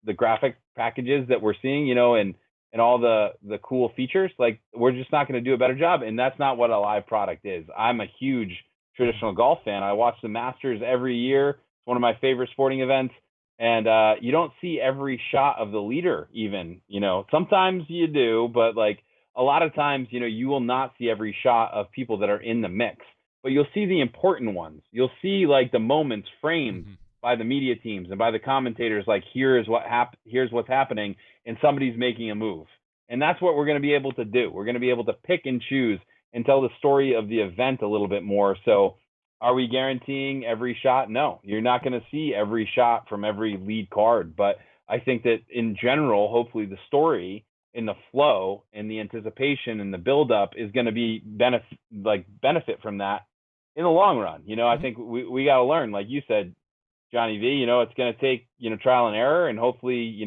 the graphic packages that we're seeing, and all the cool features, like, we're just not going to do a better job. And that's not what a live product is. I'm a huge traditional golf fan. I watch the Masters every year. It's one of my favorite sporting events. And you don't see every shot of the leader even, sometimes you do, but like a lot of times, you will not see every shot of people that are in the mix, but you'll see the important ones. You'll see like the moments framed by the media teams and by the commentators, like, here's what's happening, and somebody's making a move. And that's what we're going to be able to do. We're going to be able to pick and choose and tell the story of the event a little bit more. So are we guaranteeing every shot? No, you're not going to see every shot from every lead card. But I think that in general, hopefully the story and the flow and the anticipation and the buildup is going to be benefit from that in the long run. I think we got to learn, like you said, Johnny V, it's going to take, trial and error, and hopefully,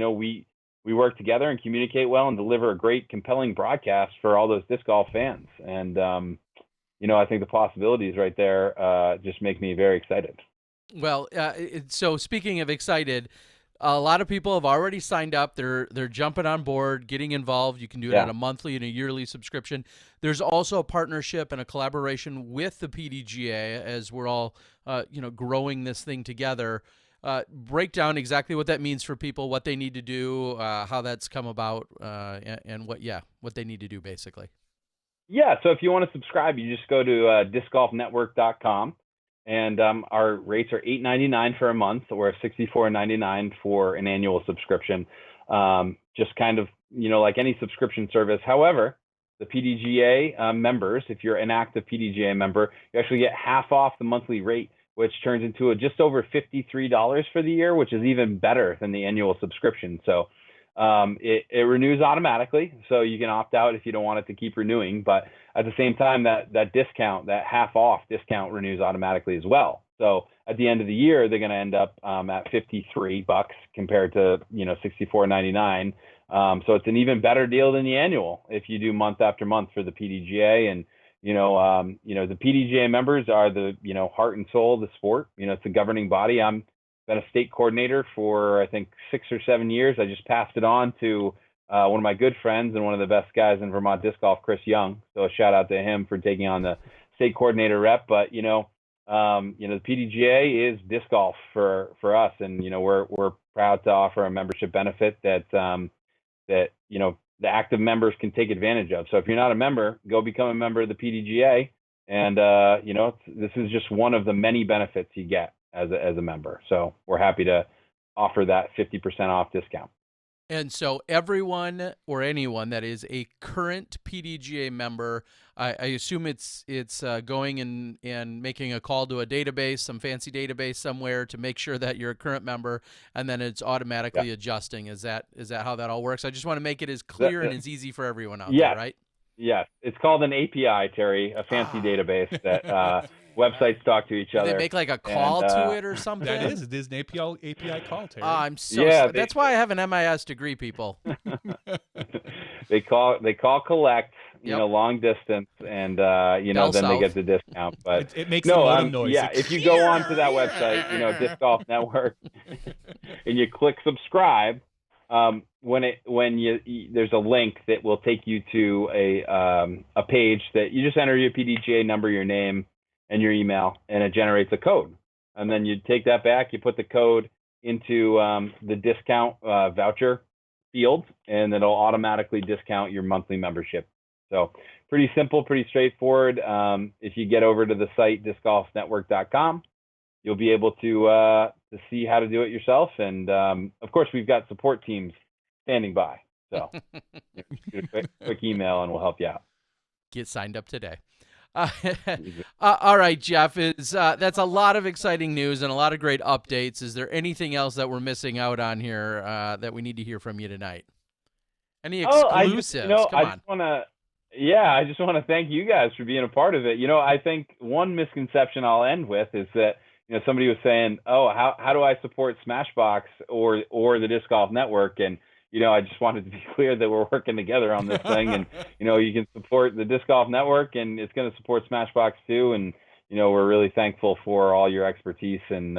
we work together and communicate well and deliver a great, compelling broadcast for all those disc golf fans. And, I think the possibilities right there just make me very excited. Well, so speaking of excited, a lot of people have already signed up. They're jumping on board, getting involved. You can do it on a monthly and a yearly subscription. There's also a partnership and a collaboration with the PDGA as we're all, growing this thing together. Break down exactly what that means for people, what they need to do, how that's come about, and what they need to do basically. Yeah. So if you want to subscribe, you just go to discgolfnetwork.com. And our rates are $8.99 for a month, or $64.99 for an annual subscription. Just kind of, like any subscription service. However, the PDGA members, if you're an active PDGA member, you actually get half off the monthly rate, which turns into just over $53 for the year, which is even better than the annual subscription. So it renews automatically, so you can opt out if you don't want it to keep renewing. But at the same time, that discount, that half off discount, renews automatically as well. So at the end of the year, they're going to end up at $53 compared to $64.99. So it's an even better deal than the annual if you do month after month for the PDGA. And The PDGA members are the, heart and soul of the sport. It's a governing body. I'm been a state coordinator for, I think, 6 or 7 years. I just passed it on to one of my good friends and one of the best guys in Vermont disc golf, Chris Young. So a shout out to him for taking on the state coordinator rep. But, the PDGA is disc golf for us. And, we're proud to offer a membership benefit that the active members can take advantage of. So if you're not a member, go become a member of the PDGA. And, this is just one of the many benefits you get as a member. So we're happy to offer that 50% off discount. And so everyone or anyone that is a current PDGA member, I assume it's going and making a call to a database, some fancy database somewhere to make sure that you're a current member, and then it's automatically adjusting. Is that how that all works? I just want to make it as clear and as easy for everyone out there, right? Yes. It's called an API, Terry, a fancy database that websites talk to each other. They make like a call to it or something? That is. It is an API call, Terry. I'm so that's why I have an MIS degree, people. They call collect, long distance, and then they get the discount. But it makes a modem noise. Yeah, if you go onto that website, Disc Golf Network, and you click subscribe, there's a link that will take you to a page that you just enter your PDGA number, your name, and your email, and it generates a code. And then you take that back, you put the code into the discount voucher field, and it'll automatically discount your monthly membership. So pretty simple, pretty straightforward. If you get over to the site discgolfnetwork.com, you'll be able to see how to do it yourself. And of course, we've got support teams standing by. So shoot a quick email and we'll help you out. Get signed up today. All right, Jeff, that's a lot of exciting news and a lot of great updates. Is there anything else that we're missing out on here that we need to hear from you tonight? Any exclusives? I just want to thank you guys for being a part of it. I think one misconception I'll end with is that, somebody was saying, oh, how do I support SmashBoxx or the Disc Golf Network? And, I just wanted to be clear that we're working together on this thing. And, you can support the Disc Golf Network, and it's going to support SmashBoxx too. And, we're really thankful for all your expertise and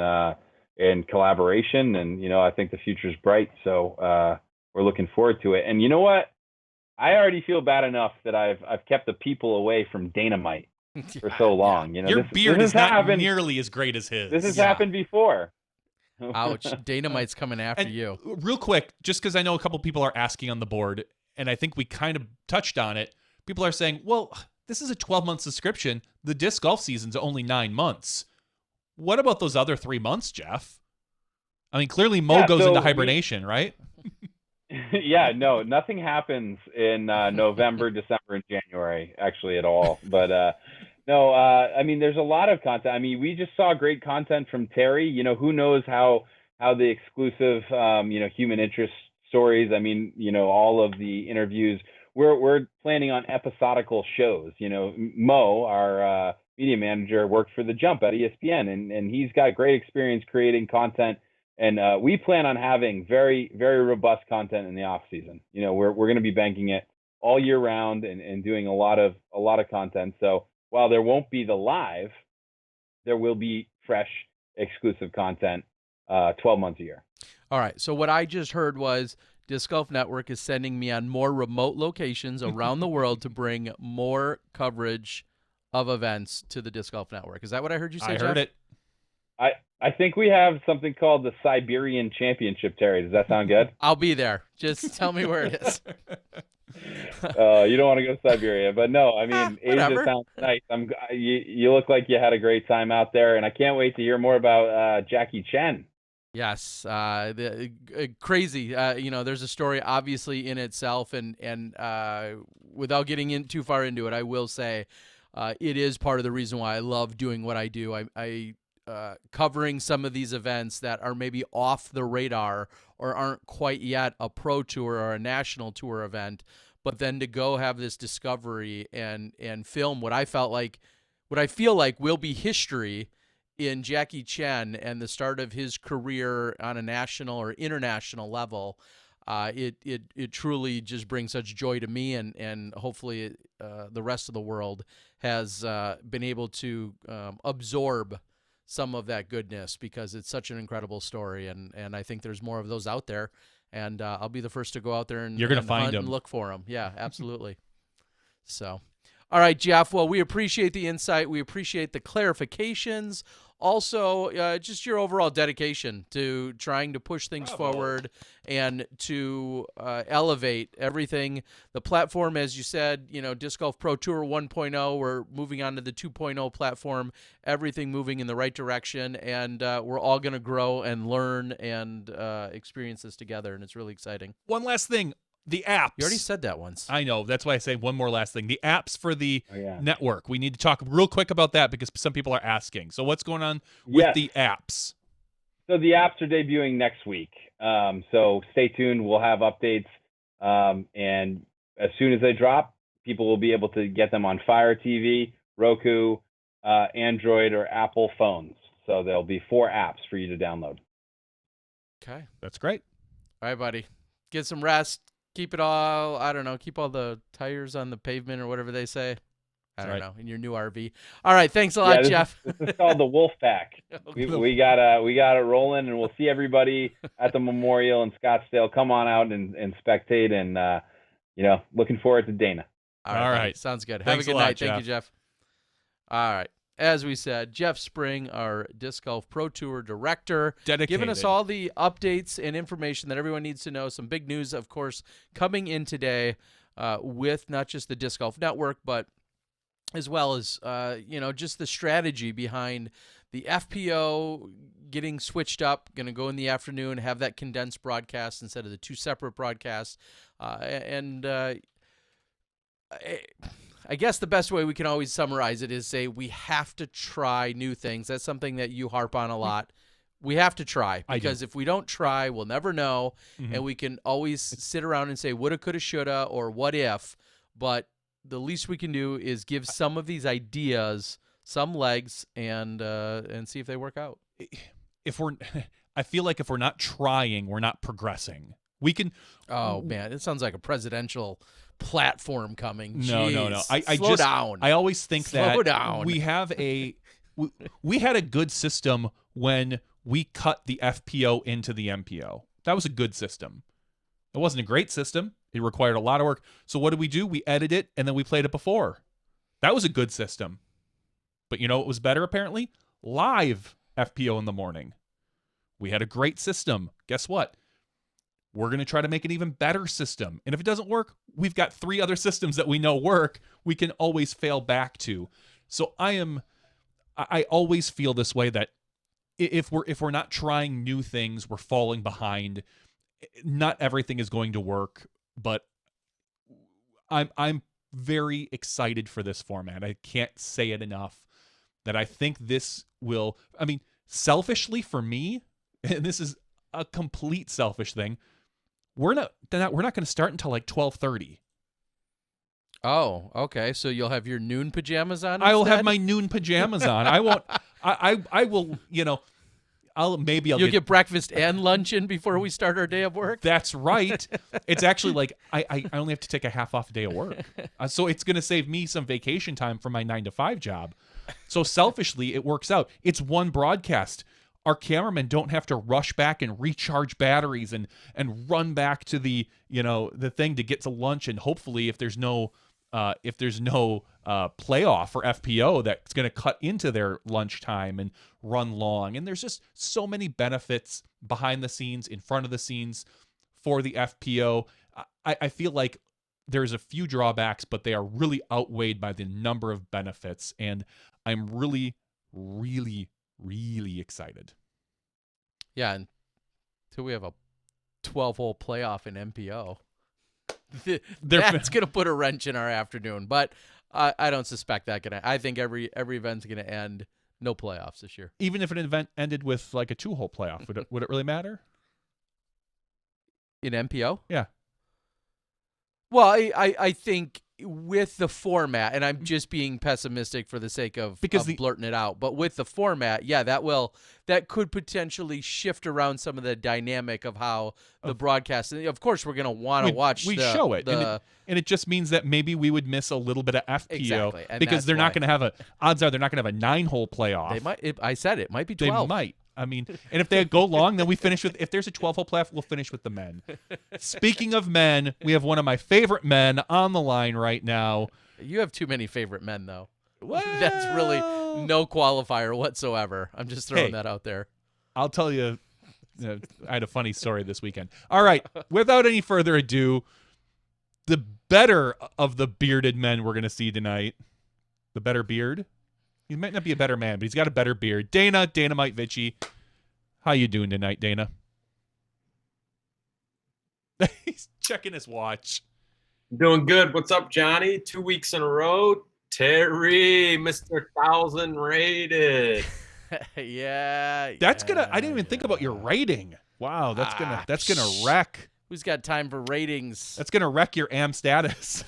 collaboration. And, I think the future's bright. So we're looking forward to it. And you know what? I already feel bad enough that I've kept the people away from Dynamite for so long. Your beard is not nearly as great as his. This has happened before. Ouch. Dynamite's coming after you. Real quick, just because I know a couple people are asking on the board, and I think we kind of touched on it. People are saying, well, this is a 12-month subscription. The disc golf season's only 9 months. What about those other 3 months, Jeff? I mean, clearly Mo goes into hibernation, right? Yeah, no, nothing happens in November, December, and January, actually, at all. But no, I mean, there's a lot of content. I mean, we just saw great content from Terry. Who knows how the exclusive, human interest stories. I mean, all of the interviews. We're planning on episodical shows. Mo, our media manager, worked for The Jump at ESPN, and he's got great experience creating content. And we plan on having very, very robust content in the off season. We're going to be banking it all year round and doing a lot of content. So while there won't be the live, there will be fresh, exclusive content 12 months a year. All right. So what I just heard was Disc Golf Network is sending me on more remote locations around the world to bring more coverage of events to the Disc Golf Network. Is that what I heard you say, Jeff? I heard it. I think we have something called the Siberian Championship, Terry. Does that sound good? I'll be there. Just tell me where it is. You don't want to go to Siberia, but no, I mean, Asia sounds nice. You look like you had a great time out there, and I can't wait to hear more about Jackie Chen. Yes, crazy. There's a story obviously in itself, and without getting too far into it, I will say it is part of the reason why I love doing what I do. I covering some of these events that are maybe off the radar or aren't quite yet a pro tour or a national tour event, but then to go have this discovery and film what I feel like will be history in Jackie Chen and the start of his career on a national or international level. it truly just brings such joy to me, and hopefully the rest of the world has been able to absorb some of that goodness, because it's such an incredible story, and I think there's more of those out there, and I'll be the first to go out there and you're gonna find hunt them and look for them. Yeah, absolutely. So, all right, Jeff. Well, we appreciate the insight. We appreciate the clarifications. Also, just your overall dedication to trying to push things forward and to elevate everything. The platform, as you said, Disc Golf Pro Tour 1.0, we're moving on to the 2.0 platform, everything moving in the right direction, and we're all going to grow and learn and experience this together, and it's really exciting. One last thing. The apps. You already said that once. I know. That's why I say one more last thing. The apps for the network. We need to talk real quick about that because some people are asking. So what's going on with the apps? So the apps are debuting next week. So stay tuned. We'll have updates. And as soon as they drop, people will be able to get them on Fire TV, Roku, Android, or Apple phones. So there'll be 4 apps for you to download. Okay. That's great. All right, buddy. Get some rest. Keep it all, I don't know, keep all the tires on the pavement or whatever they say. I don't know, in your new RV. All right, thanks a lot, Jeff. This is called the Wolf Pack. We got it rolling, and we'll see everybody at the memorial in Scottsdale. Come on out and spectate, and looking forward to Dana. All right. Sounds good. Have a good night. Thank you, Jeff. All right. As we said, Jeff Spring, our Disc Golf Pro Tour director, giving us all the updates and information that everyone needs to know. Some big news, of course, coming in today with not just the Disc Golf Network, but as well as, just the strategy behind the FPO getting switched up, going to go in the afternoon, have that condensed broadcast instead of the 2 separate broadcasts. I guess the best way we can always summarize it is say we have to try new things. That's something that you harp on a lot. We have to try, because if we don't try, we'll never know, and we can always sit around and say woulda, coulda, shoulda, or what if, but the least we can do is give some of these ideas some legs and see if they work out. I feel like if we're not trying, we're not progressing. We can. Oh man, it sounds like a presidential platform coming. No, Jeez. no. Slow down. I always think Slow down. We have we had a good system when we cut the FPO into the MPO. That was a good system. It wasn't a great system. It required a lot of work. So what did we do? We edited it, and then we played it before. That was a good system. But you know what was better, apparently? Live FPO in the morning. We had a great system. Guess what? We're going to try to make an even better system. And if it doesn't work, we've got 3 other systems that we know work. We can always fail back to. So I always feel this way, that if we're not trying new things, we're falling behind. Not everything is going to work, but I'm very excited for this format. I can't say it enough that I think this will, selfishly for me, and this is a complete selfish thing, we're not going to start until like 12:30. Oh, okay. So you'll have your noon pajamas on? I will have my noon pajamas on. I won't. I will. You'll get breakfast and lunch in before we start our day of work. That's right. It's actually like I only have to take a half off a day of work, so it's going to save me some vacation time from my 9-to-5 job. So selfishly, it works out. It's one broadcast. Our cameramen don't have to rush back and recharge batteries and run back to the thing to get to lunch, and hopefully if there's no playoff or FPO that's going to cut into their lunchtime and run long. And there's just so many benefits behind the scenes, in front of the scenes for the FPO. I feel like there's a few drawbacks, but they are really outweighed by the number of benefits, and I'm really, really, really excited. Yeah, until we have a 12-hole playoff in MPO. That's going to put a wrench in our afternoon, but I don't suspect that I think every event's going to end no playoffs this year. Even if an event ended with like a 2-hole playoff, would it really matter? In MPO? Yeah. Well, I think with the format, and I'm just being pessimistic for the sake of blurting it out, but with the format, yeah, that could potentially shift around some of the dynamic of how the broadcast. Of course, we're going to want to watch. We show it, and it just means that maybe we would miss a little bit of FPO exactly, because they're not going to have odds are they're not going to have a 9-hole playoff. They might. I said it might be 12. They might. I mean, and if they go long, then we finish with. If there's a 12-hole playoff, we'll finish with the men. Speaking of men, we have one of my favorite men on the line right now. You have too many favorite men, though. Well, that's really no qualifier whatsoever. I'm just throwing that out there. I'll tell you, I had a funny story this weekend. All right, without any further ado, the better of the bearded men we're going to see tonight, the better beard. He might not be a better man, but he's got a better beard. Dynamite Vitchie. How you doing tonight, Dana? He's checking his watch. Doing good. What's up, Johnny? 2 weeks in a row. Terry, Mr. 1,000 rated. Yeah. That's gonna. I didn't even think about your rating. Wow, that's gonna wreck. Who's got time for ratings? That's gonna wreck your AM status.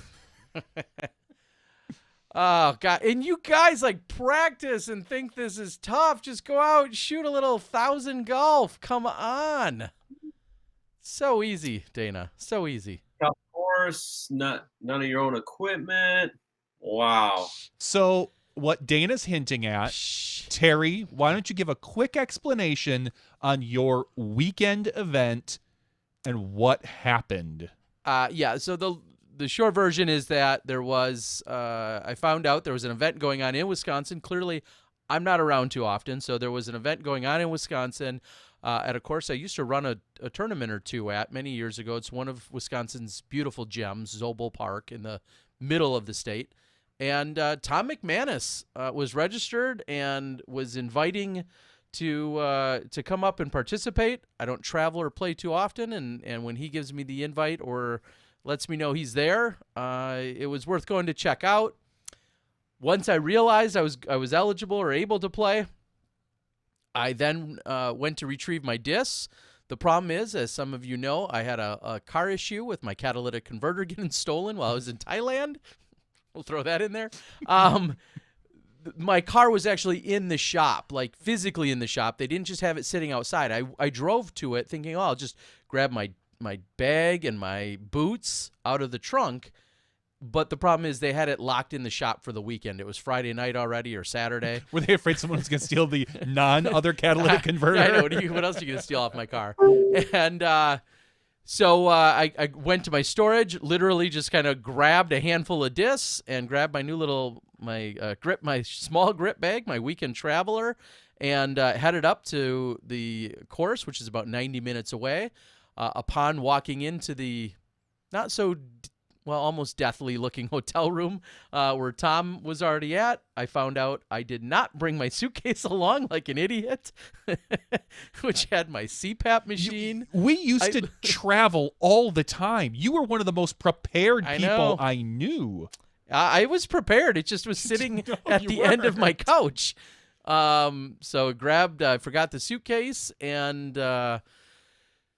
Oh, God. And you guys like practice and think this is tough. Just go out and shoot a little 1,000 golf. Come on. So easy, Dana. So easy. Of course, none of your own equipment. Wow. So what Dana's hinting at, Terry, why don't you give a quick explanation on your weekend event and what happened? Yeah, so the short version is that there was, I found out there was an event going on in Wisconsin. Clearly, I'm not around too often, so there was an event going on in Wisconsin at a course I used to run a tournament or two at many years ago. It's one of Wisconsin's beautiful gems, Zobel Park, in the middle of the state. And Tom McManus was registered and was inviting to come up and participate. I don't travel or play too often, and when he gives me the invite or lets me know he's there, it was worth going to check out. Once I realized I was eligible or able to play, I then went to retrieve my discs. The problem is, as some of you know, I had a car issue with my catalytic converter getting stolen while I was in Thailand. We'll throw that in there. My car was actually in the shop, like physically in the shop. They didn't just have it sitting outside. I drove to it thinking, oh, I'll just grab my bag and my boots out of the trunk. But the problem is they had it locked in the shop for the weekend. It was Friday night already or Saturday. Were they afraid someone was going to steal the non-other catalytic converter? I know. What else are you going to steal off my car? And so I went to my storage, literally just kind of grabbed a handful of discs and grabbed my new little, my small grip bag, my weekend traveler, and headed up to the course, which is about 90 minutes away. Upon walking into the not so almost deathly looking hotel room where Tom was already at, I found out I did not bring my suitcase along like an idiot, which had my CPAP machine. We used to travel all the time. You were one of the most prepared people I knew. I was prepared. It just was sitting at the end of my couch. So I forgot the suitcase, and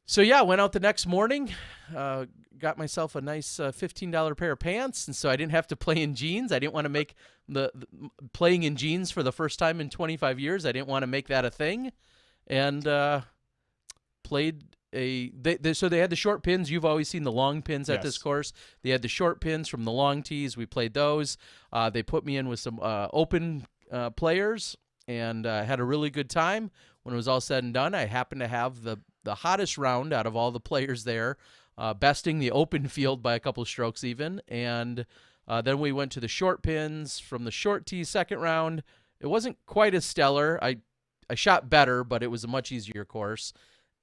so yeah, went out the next morning, got myself a nice $15 pair of pants, and so I didn't have to play in jeans. I didn't want to make the playing in jeans for the first time in 25 years. I didn't want to make that a thing, and played so they had the short pins. You've always seen the long pins at this course. They had the short pins from the long tees. We played those. They put me in with some open players, and had a really good time. When it was all said and done, I happened to have the hottest round out of all the players there, besting the open field by a couple of strokes even. And then we went to the short pins from the short tee second round. It wasn't quite as stellar. I shot better, but it was a much easier course.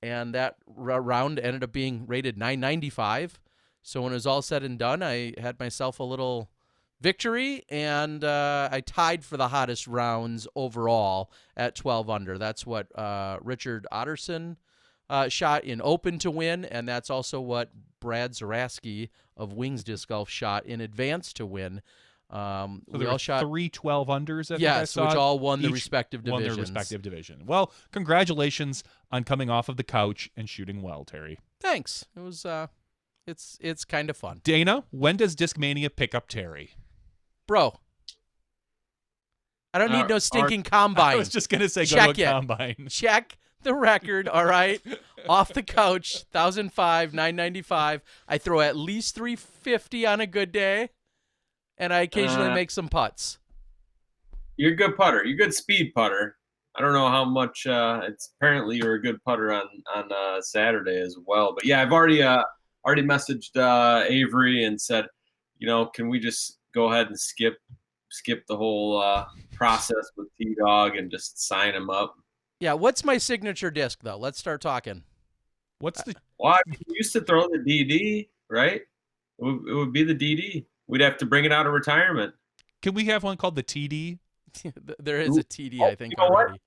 And that round ended up being rated 995. So when it was all said and done, I had myself a little victory, and I tied for the hottest rounds overall at 12 under. That's what Richard Otterson shot in open to win, and that's also what Brad Zaraski of Wings Disc Golf shot in advance to win. So we all shot 3 12 unders. Yes, which all won the respective divisions. Won their respective division. Well, congratulations on coming off of the couch and shooting well, Terry. Thanks. It was It's kind of fun. Dana, when does Discmania pick up Terry? Bro, I don't need no stinking combine. I was just going to say Check go to a it. combine. Check the record, all right? Off the couch, 1,005, 995. I throw at least 350 on a good day, and I occasionally make some putts. You're a good putter. You're a good speed putter. I don't know how much. It's apparently you're a good putter on Saturday as well. But yeah, I've already messaged Avery and said, can we just go ahead and skip the whole process with T-Dog and just sign him up. Yeah, what's my signature disc, though? Let's start talking. What's the... Well, we used to throw the DD, right? It would be the DD. We'd have to bring it out of retirement. Can we have one called the TD? There is a TD, I think, already.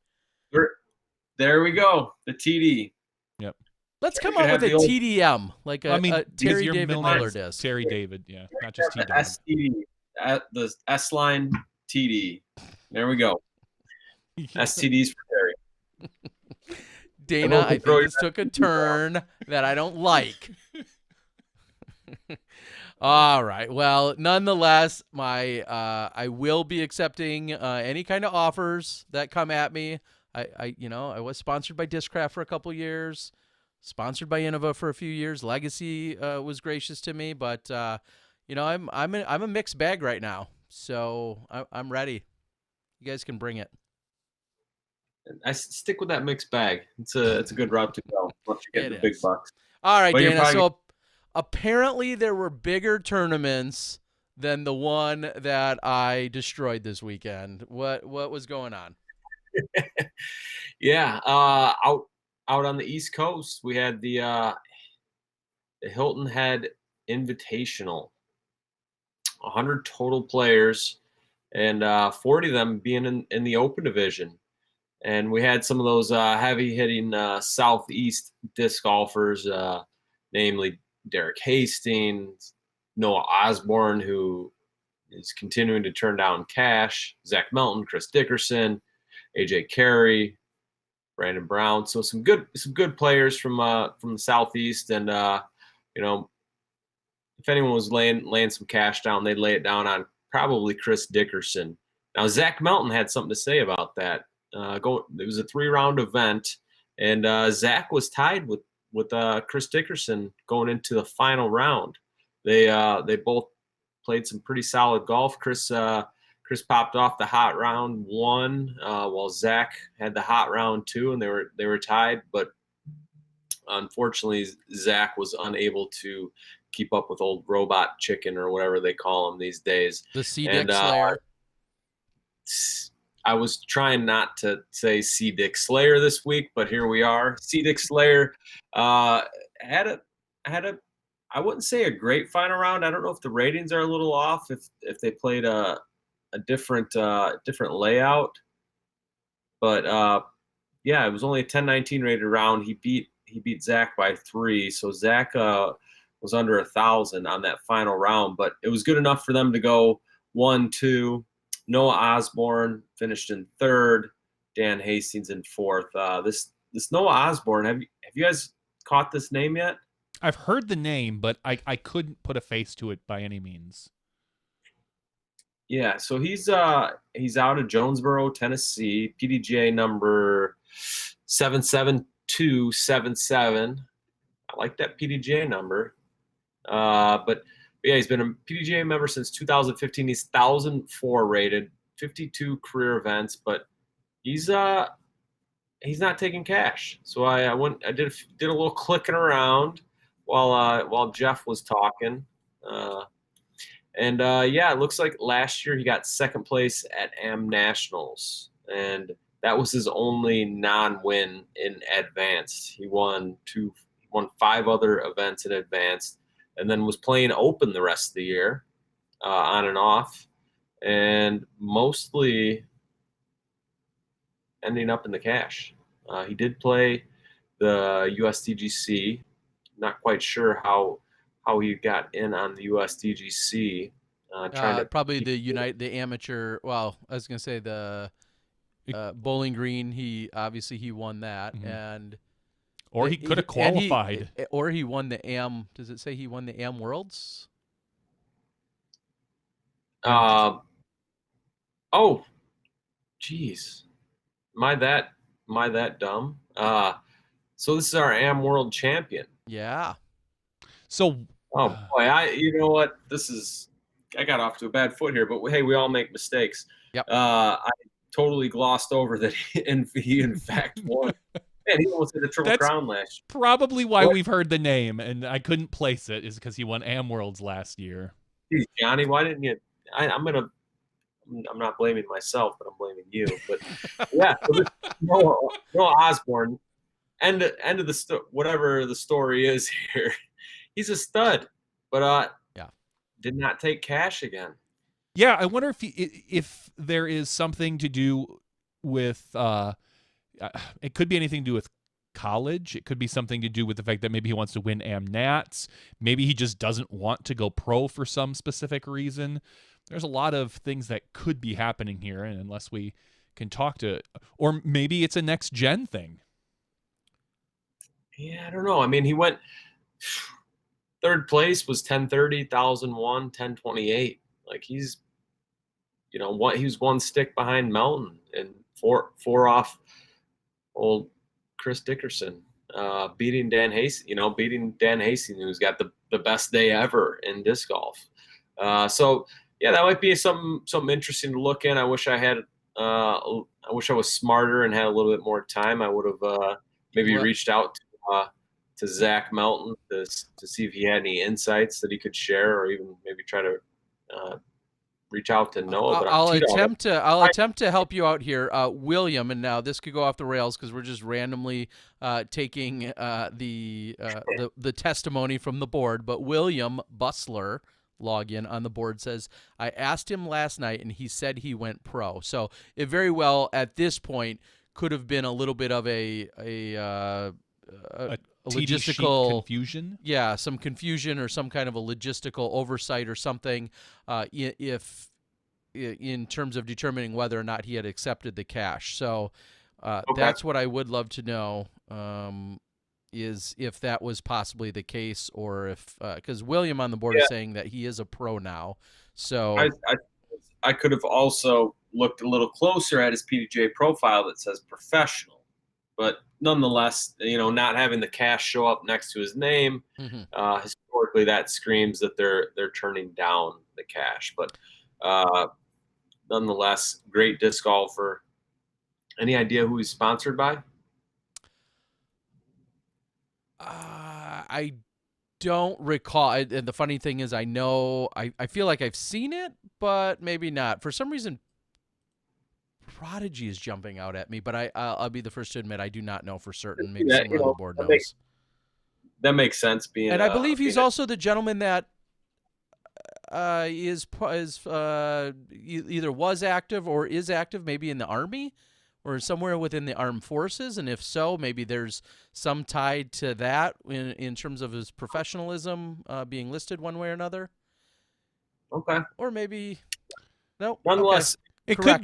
There we go, the TD. Yep. Let's come up with a TDM, like a Terry David Miller disc. Terry David, yeah, not just TD. The S-line TD. There we go. STDs for Terry. Dana, I think this took a turn that I don't like. All right. Well, nonetheless, I will be accepting any kind of offers that come at me. I was sponsored by Discraft for a couple years, sponsored by Innova for a few years. Legacy was gracious to me, but I'm a mixed bag right now, so I'm ready. You guys can bring it. I stick with that mixed bag. It's a good route to go once you get the big bucks. All right, Dana. So apparently there were bigger tournaments than the one that I destroyed this weekend. What was going on? Yeah, out on the East Coast, we had the Hilton Head Invitational. 100 total players, and 40 of them being in the open division. And we had some of those heavy-hitting Southeast disc golfers, namely Derek Hastings, Noah Osborne, who is continuing to turn down cash, Zach Melton, Chris Dickerson, AJ Carey, Brandon Brown. So some good players from the Southeast, and if anyone was laying some cash down, they'd lay it down on probably Chris Dickerson. Now Zach Melton had something to say about that. It was a 3-round event, and Zach was tied with Chris Dickerson going into the final round. They both played some pretty solid golf. Chris popped off the hot round 1, while Zach had the hot round 2, and they were tied. But unfortunately, Zach was unable to keep up with old Robot Chicken, or whatever they call him these days. The C-Dick Slayer. I was trying not to say C-Dick Slayer this week, but here we are. C-Dick Slayer had a I wouldn't say a great final round. I don't know if the ratings are a little off, if they played a different layout. But yeah, it was only a 10-19 rated round. He beat Zach by 3, so Zach was under 1,000 on that final round. But it was good enough for them to go 1-2. Noah Osborne finished in 3rd. Dan Hastings in 4th. This Noah Osborne, have you guys caught this name yet? I've heard the name, but I couldn't put a face to it by any means. Yeah, so he's out of Jonesboro, Tennessee, PDGA number 77277. I like that PDGA number. But yeah, he's been a PDGA member since 2015. He's 1,004 rated, 52 career events, but he's not taking cash. So I did a little clicking around while Jeff was talking. Yeah, it looks like last year he got 2nd place at Am Nationals, and that was his only non-win in Advanced. He won 5 other events in Advanced, and then was playing Open the rest of the year, on and off, and mostly ending up in the cash. He did play the USDGC. Not quite sure how he got in on the USDGC. Probably the amateur. Well, I was gonna say the Bowling Green. He won that, and Or he could have qualified. Or he won the AM. Does it say he won the AM Worlds? Oh, geez. Am I that dumb? So this is our AM World Champion. Yeah. So, oh boy, you know what? I got off to a bad foot here, but hey, we all make mistakes. Yep. I totally glossed over that he in fact won. Man, he almost hit a triple crown last year. Probably why we've heard the name, and I couldn't place it, is because he won AM Worlds last year. Geez, Johnny, why didn't you? I'm not blaming myself, but I'm blaming you. But yeah, Noah Osborne, end of the whatever the story is here, he's a stud, but did not take cash again. Yeah, I wonder if there is something to do with it could be anything to do with college. It could be something to do with the fact that maybe he wants to win AM Nats. Maybe he just doesn't want to go pro for some specific reason. There's a lot of things that could be happening here, and unless we can talk to, or maybe it's a next gen thing. Yeah, I don't know. I mean, he went third place was 1030, 1001, 1028. Like he's, he was one stick behind Melton and four off old Chris Dickerson, beating Dan Hastings, who's got the best day ever in disc golf. So yeah, that might be something interesting to look in. I wish I was smarter and had a little bit more time. I would have maybe reached out to Zach Melton to see if he had any insights that he could share, or even maybe try to reach out to Noah. But I'll attempt to help you out here, William. And now this could go off the rails because we're just randomly taking the testimony from the board. But William Bustler, login on the board, says, I asked him last night and he said he went pro. So it very well at this point could have been a little bit of a logistical confusion. Yeah, some confusion or some kind of a logistical oversight or something, if in terms of determining whether or not he had accepted the cash. So that's what I would love to know, is if that was possibly the case, or if because William on the board is saying that he is a pro now. So I could have also looked a little closer at his PDGA profile that says professional, but nonetheless, not having the cash show up next to his name, historically that screams that they're turning down the cash. But nonetheless, great disc golfer. Any idea who he's sponsored by? I don't recall. And the funny thing is, I know, I feel like I've seen it, but maybe not. For some reason, Prodigy is jumping out at me, but I'll be the first to admit I do not know for certain. Maybe someone on the board knows. That makes sense. And I believe he's also the gentleman that is either was active or is active, maybe in the Army or somewhere within the armed forces. And if so, maybe there's some tied to that in terms of his professionalism being listed one way or another. Okay. Or maybe no. Nonetheless, okay.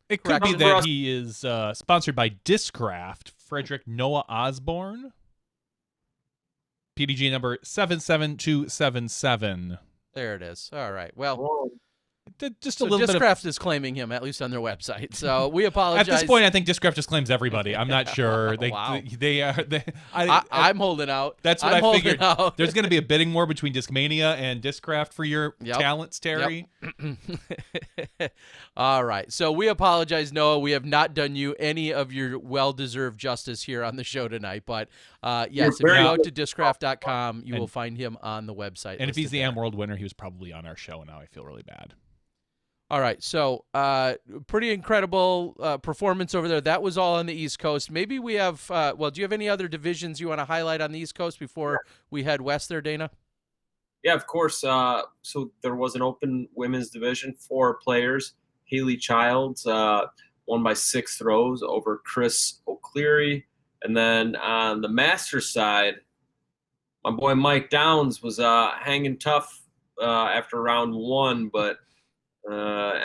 It could be that he is sponsored by Discraft, Frederick Noah Osborne, PDG number 77277. There it is. All right. Well, just a little bit. Discraft is claiming him, at least on their website. So we apologize. At this point, I think Discraft just claims everybody. I'm not sure. Wow. I'm holding out. That's what I figured. There's going to be a bidding war between Discmania and Discraft for your talents, Terry. Yep. All right. So we apologize, Noah. We have not done you any of your well-deserved justice here on the show tonight. But yes, if you go to discraft.com, you will find him on the website. And if he's the AM World winner, he was probably on our show, and now I feel really bad. All right, so pretty incredible performance over there. That was all on the East Coast. Maybe we have, do you have any other divisions you want to highlight on the East Coast before we head west there, Dana? Yeah, of course. So there was an open women's division, 4 players. Haley Childs won by 6 throws over Chris O'Cleary. And then on the Masters side, my boy Mike Downs was hanging tough after round 1, but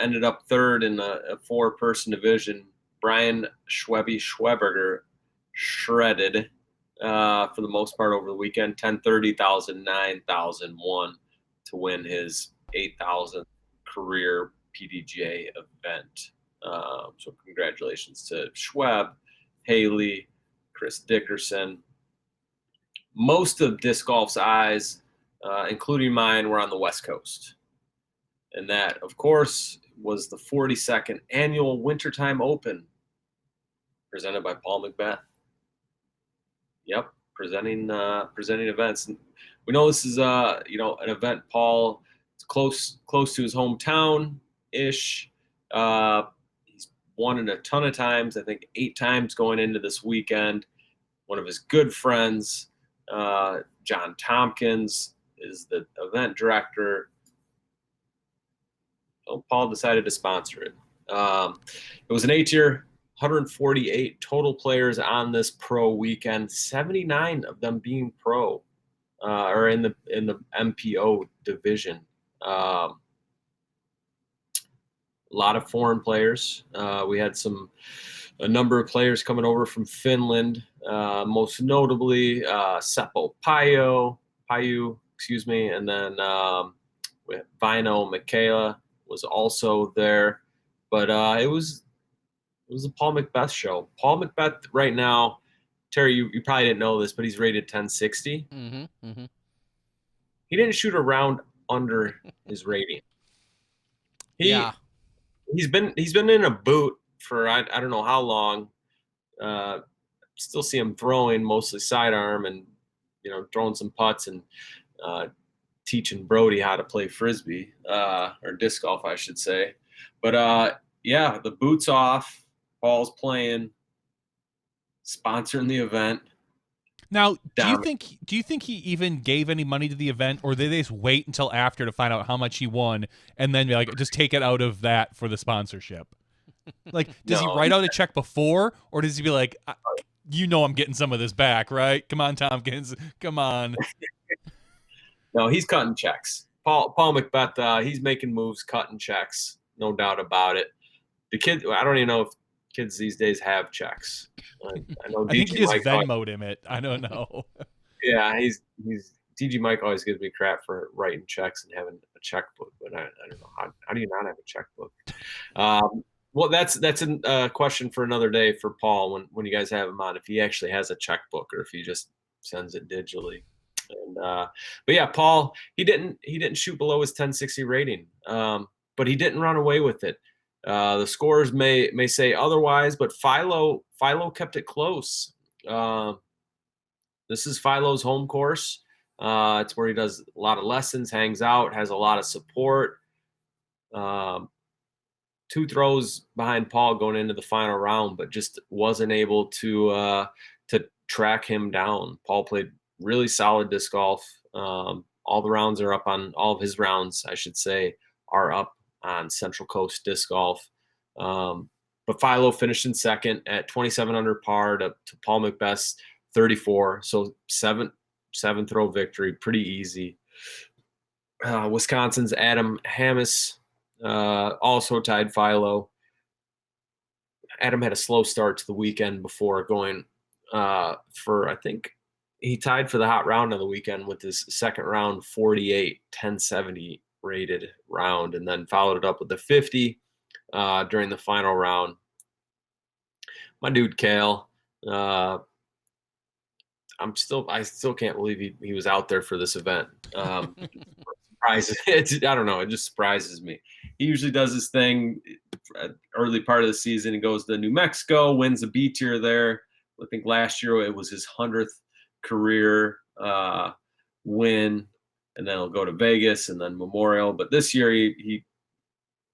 ended up 3rd in a 4-person division. Brian Schweberger shredded for the most part over the weekend. 1030, 1000, 9001 to win his 8,000th career PDGA event. So congratulations to Schweb, Haley, Chris Dickerson. Most of disc golf's eyes, including mine, were on the West Coast. And that, of course, was the 42nd annual Wintertime Open presented by Paul McBeth. Yep, presenting events. And we know this is an event Paul is close to his hometown ish. He's won it a ton of times. I think 8 times going into this weekend. One of his good friends, John Tompkins, is the event director. So Paul decided to sponsor it. It was an 8-year, 148 total players on this pro weekend, 79 of them being pro, or in the MPO division. A lot of foreign players. We had a number of players coming over from Finland, most notably Seppo Paju, and then Vino Michaela was also there. But it was a Paul McBeth show. Paul McBeth right now, Terry, you probably didn't know this, but he's rated 1060. Mm-hmm, mm-hmm. He didn't shoot a round under his rating. He's been in a boot for I don't know how long. Still see him throwing mostly sidearm and throwing some putts and teaching Brody how to play frisbee or disc golf, I should say. But yeah, the boot's off. Paul's playing, sponsoring the event. Now, do you think he even gave any money to the event, or did they just wait until after to find out how much he won and then be like, just take it out of that for the sponsorship? Like, does he write out a check before, or does he be like, I'm getting some of this back, right? Come on, Tompkins, come on. No, he's cutting checks. Paul McBeth, he's making moves, cutting checks, no doubt about it. The kid, I don't even know if kids these days have checks. I know. I think he just Venmo'd him it. I don't know. Yeah, he's DG Mike always gives me crap for writing checks and having a checkbook, but I don't know how do you not have a checkbook? Well, that's a question for another day for Paul when you guys have him on, if he actually has a checkbook or if he just sends it digitally. And but yeah, Paul, he didn't shoot below his 1060 rating, but he didn't run away with it. The scores may say otherwise, but Philo kept it close. This is Philo's home course. It's where he does a lot of lessons, hangs out, has a lot of support. 2 throws behind Paul going into the final round, but just wasn't able to track him down. Paul played really solid disc golf. All the rounds are up on all of his rounds, I should say, are up on Central Coast Disc Golf. But Philo finished in second at 27 under par to Paul McBeth's 34. So 7 throw victory, pretty easy. Wisconsin's Adam Hammes also tied Philo. Adam had a slow start to the weekend before going I think he tied for the hot round on the weekend with his second round 48, 1070 rated round, and then followed it up with the 50 during the final round. My dude Kale, I still can't believe he was out there for this event. I don't know, it just surprises me. He usually does this thing early part of the season. He goes to New Mexico, wins a B tier there. I think last year it was his 100th career win, and then he'll go to Vegas and then Memorial. But this year he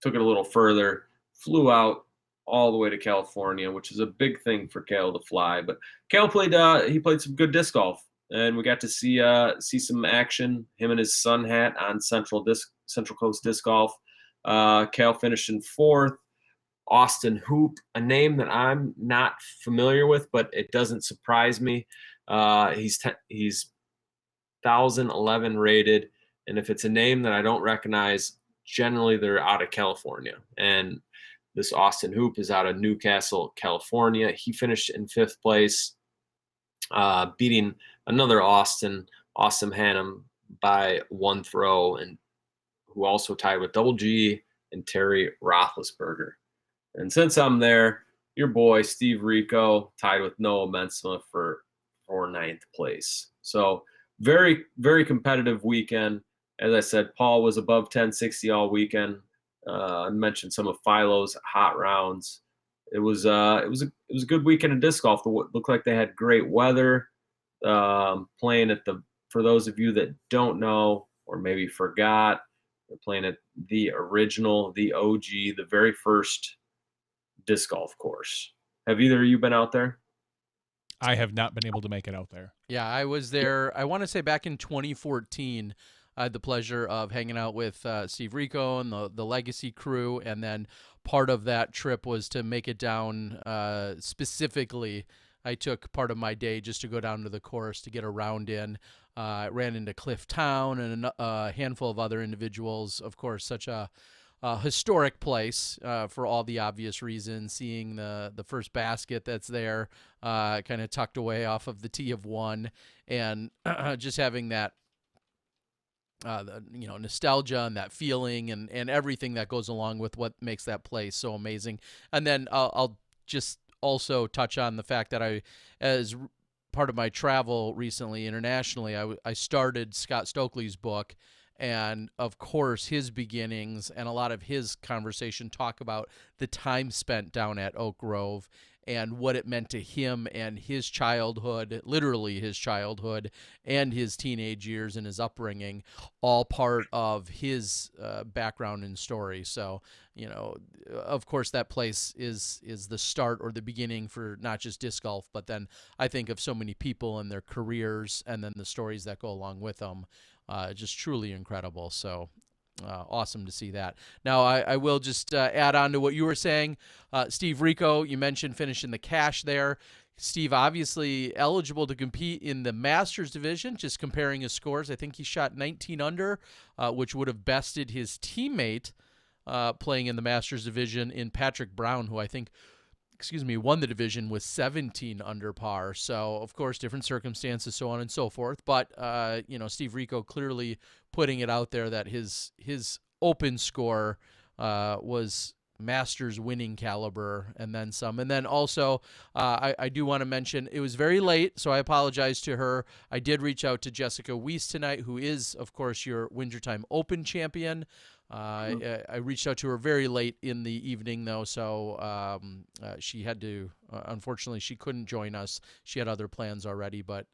took it a little further, flew out all the way to California, which is a big thing for Kale to fly. But Kale played some good disc golf, and we got to see some action. Him and his sun hat on Central Coast Disc Golf. Kale finished in 4th. Austin Hoop, a name that I'm not familiar with, but it doesn't surprise me. He's 1011 rated, and if it's a name that I don't recognize, generally they're out of California. And this Austin Hoop is out of Newcastle, California. He finished in 5th place. beating another Austin Hannum by 1 throw, and who also tied with Double G and Terry Roethlisberger. And since I'm there, your boy Steve Rico tied with Noah Mensma for 9th place. So very, very competitive weekend. As I said, Paul was above 1060 all weekend. I mentioned some of Philo's hot rounds. It was a good weekend of disc golf. It looked like they had great weather. Playing at for those of you that don't know or maybe forgot, they're playing at the original, the OG, the very first disc golf course. Have either of you been out there? I have not been able to make it out there. Yeah, I was there. I want to say back in 2014. I had the pleasure of hanging out with Steve Rico and the Legacy crew, and then part of that trip was to make it down. Specifically, I took part of my day just to go down to the course to get a round in. I ran into Cliff Town and a handful of other individuals. Of course, such a historic place for all the obvious reasons. Seeing the first basket that's there, kind of tucked away off of the tee of one, and just having that nostalgia and that feeling and everything that goes along with what makes that place so amazing. And then I'll just also touch on the fact that as part of my travel recently internationally, I started Scott Stokely's book. And, of course, his beginnings and a lot of his conversation talk about the time spent down at Oak Grove and what it meant to him and his childhood, literally his childhood, and his teenage years and his upbringing, all part of his background and story. So, of course, that place is the start or the beginning for not just disc golf, but then I think of so many people and their careers and then the stories that go along with them. Just truly incredible. So awesome to see that. Now, I will just add on to what you were saying. Steve Rico, you mentioned finishing the cash there. Steve, obviously eligible to compete in the Masters division, just comparing his scores. I think he shot 19 under, which would have bested his teammate playing in the Masters division in Patrick Brown, who I think won the division with 17 under par. So, of course, different circumstances, so on and so forth. But, Steve Rico clearly putting it out there that his open score was Masters winning caliber and then some. And then also, I do want to mention, it was very late, so I apologize to her. I did reach out to Jessica West tonight, who is, of course, your Wintertime Open champion. I reached out to her very late in the evening, though, so she had to, unfortunately, she couldn't join us. She had other plans already, but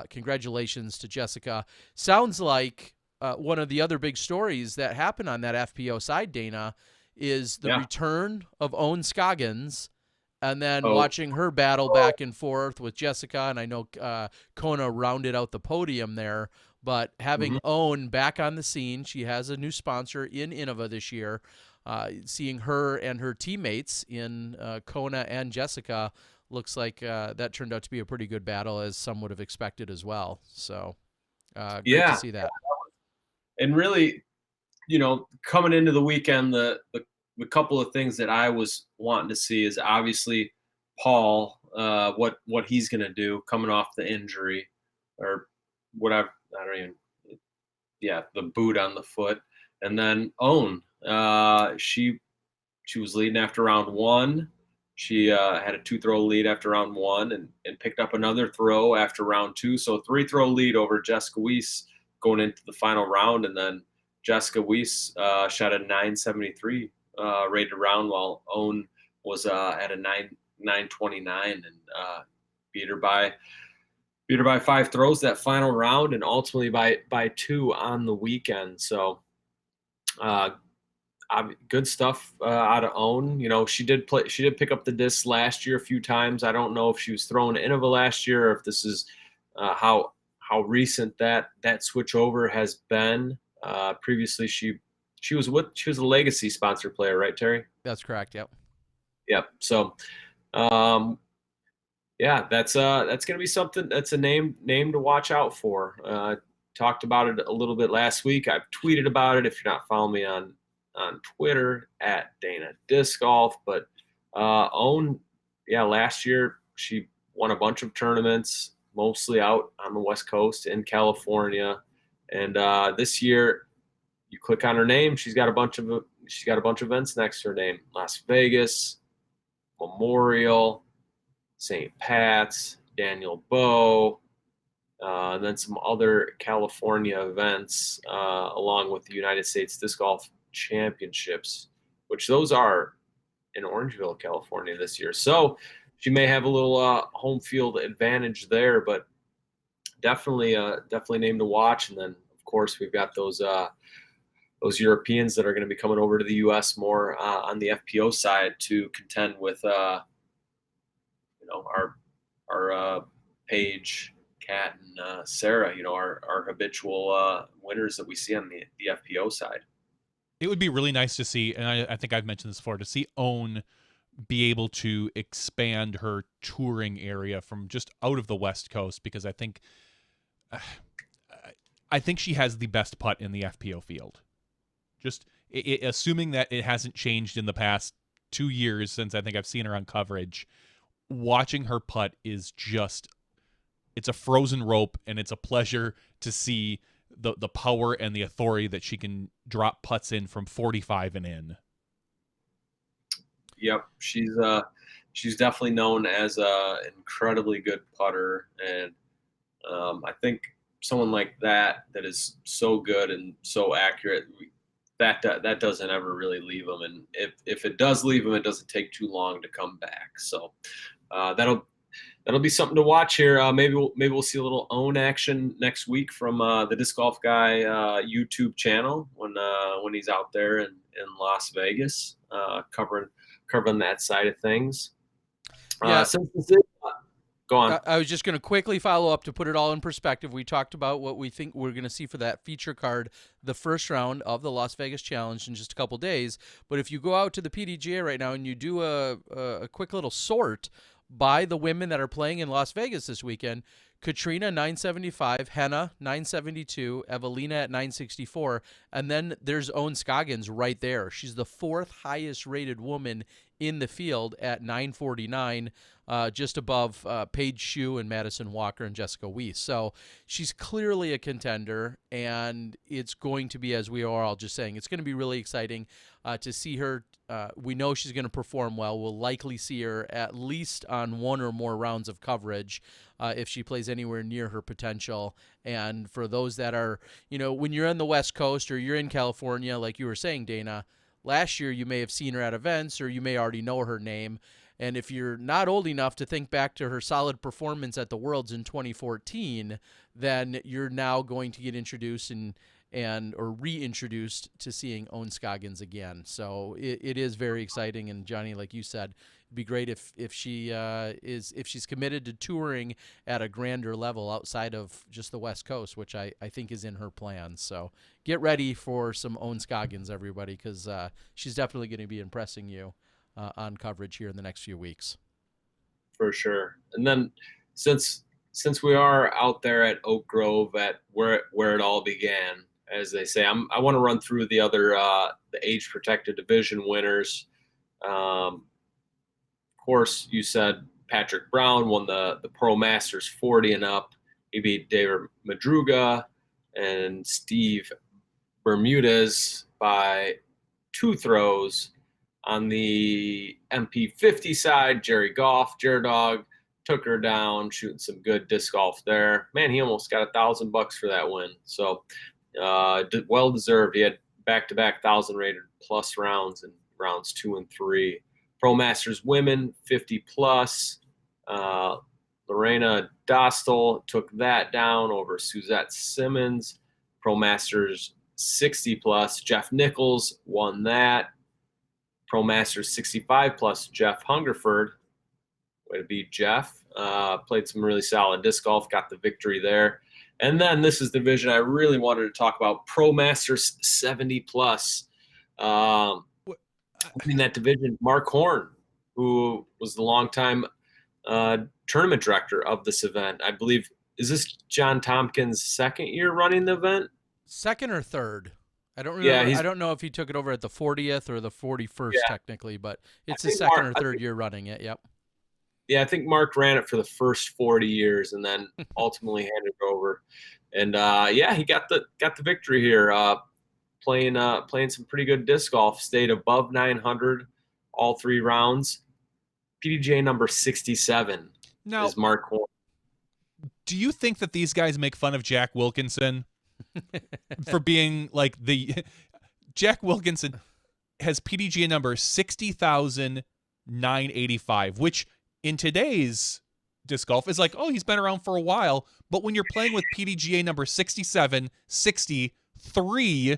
congratulations to Jessica. Sounds like one of the other big stories that happened on that FPO side, Dana, is the return of Owen Scoggins, and then watching her battle back and forth with Jessica, and I know Kona rounded out the podium there. But having Owen back on the scene, she has a new sponsor in Innova this year. Seeing her and her teammates in Kona and Jessica looks like that turned out to be a pretty good battle, as some would have expected as well. So great to see that. And really, coming into the weekend, the couple of things that I was wanting to see is obviously Paul, what he's going to do coming off the injury or whatever. The boot on the foot. And then Owen, she was leading after round one. She had a 2-throw lead after round one and picked up another throw after round two. So 3-throw lead over Jessica West going into the final round. And then Jessica West shot a 973 rated round, while Owen was at a 929 and beat her by 5 throws that final round, and ultimately by 2 on the weekend. So good stuff out of Owen. She did pick up the disc last year a few times. I don't know if she was throwing Innova last year, or if this is how recent that switch over has been. Previously she was a legacy sponsor player, right, Terry? That's correct. Yep. So that's going to be something. That's a name to watch out for. Talked about it a little bit last week. I've tweeted about it. If you're not following me on Twitter at Dana Disc Golf, but Owen, last year she won a bunch of tournaments. mostly out on the West Coast in California. And this year, you click on her name, she's got a bunch of events next to her name: Las Vegas, Memorial, St. Pat's, Daniel Bowe, and then some other California events, along with the United States Disc Golf Championships, which those are in Orangeville, California this year. So she may have a little home field advantage there, but definitely a name to watch. And then, of course, we've got those Europeans that are going to be coming over to the U.S. more on the FPO side to contend with, our Paige, Kat, and Sarah. Our habitual winners that we see on the FPO side. It would be really nice to see, and I think I've mentioned this before, to see Own be able to expand her touring area from just out of the West Coast, because I think she has the best putt in the FPO field. Just assuming that it hasn't changed in the past 2 years since I think I've seen her on coverage, watching her putt is just, it's a frozen rope, and it's a pleasure to see the power and the authority that she can drop putts in from 45 and in. Yep, she's definitely known as a incredibly good putter, and I think someone like that is so good and so accurate, that doesn't ever really leave them. And if it does leave them, it doesn't take too long to come back. So that'll be something to watch here. Maybe we'll see a little Own action next week from the Disc Golf Guy YouTube channel when he's out there in Las Vegas, covering that side of things. Yeah. Go on. I was just going to quickly follow up to put it all in perspective. We talked about what we think we're going to see for that feature card, the first round of the Las Vegas Challenge in just a couple days. But if you go out to the PDGA right now and you do a quick little sort by the women that are playing in Las Vegas this weekend, Katrina 975, Henna 972, Evelina at 964, and then there's Own Scoggins right there. She's the fourth highest rated woman in the field at 949, just above Paige Shue and Madison Walker and Jessica Weiss. So she's clearly a contender, and it's going to be, as we are all just saying, it's going to be really exciting to see her. We know she's going to perform well. We'll likely see her at least on one or more rounds of coverage if she plays anywhere near her potential. And for those that are, when you're on the West Coast or you're in California, like you were saying, Dana, last year you may have seen her at events or you may already know her name. And if you're not old enough to think back to her solid performance at the Worlds in 2014, then you're now going to get introduced or reintroduced to seeing Own Scoggins again. So it is very exciting. And Johnny, like you said, it'd be great if she's committed to touring at a grander level outside of just the West Coast, which I think is in her plans. So get ready for some Own Scoggins, everybody, because she's definitely going to be impressing you on coverage here in the next few weeks. For sure. And then since we are out there at Oak Grove, at where it all began, as they say, I want to run through the other the age protected division winners. Of course, you said Patrick Brown won the Pro Masters 40 and up. He beat David Madruga and Steve Bermudez by 2 throws. On the MP50 side, Jerry Goff, Dog, took her down, shooting some good disc golf there. Man, he almost got $1,000 for that win. So well deserved. He had back-to-back 1,000 rated plus rounds in rounds 2 and 3. Pro Masters women 50 plus. Lorena Dostal took that down over Suzette Simmons. Pro Masters 60 plus. Jeff Nichols won that. Pro Masters 65 plus, Jeff Hungerford. Way to beat Jeff. Played some really solid disc golf, got the victory there. And then this is the division I really wanted to talk about, Pro Masters 70 plus. In that division, Mark Horn, who was the longtime tournament director of this event. I believe, is this John Tompkins' second year running the event? Second or third? I don't remember. I don't know if he took it over at the 40th or the 41st technically, but it's his second or third year running it. Yep. Yeah, I think Mark ran it for the first 40 years and then ultimately handed it over. And yeah, he got the victory here. Playing some pretty good disc golf. Stayed above 900 all 3 rounds. PDGA number 67 now, is Mark Horn. Do you think that these guys make fun of Jack Wilkinson for being like Jack Wilkinson has PDGA number 60,985, which in today's disc golf is like, oh, he's been around for a while. But when you're playing with PDGA number 67, 63,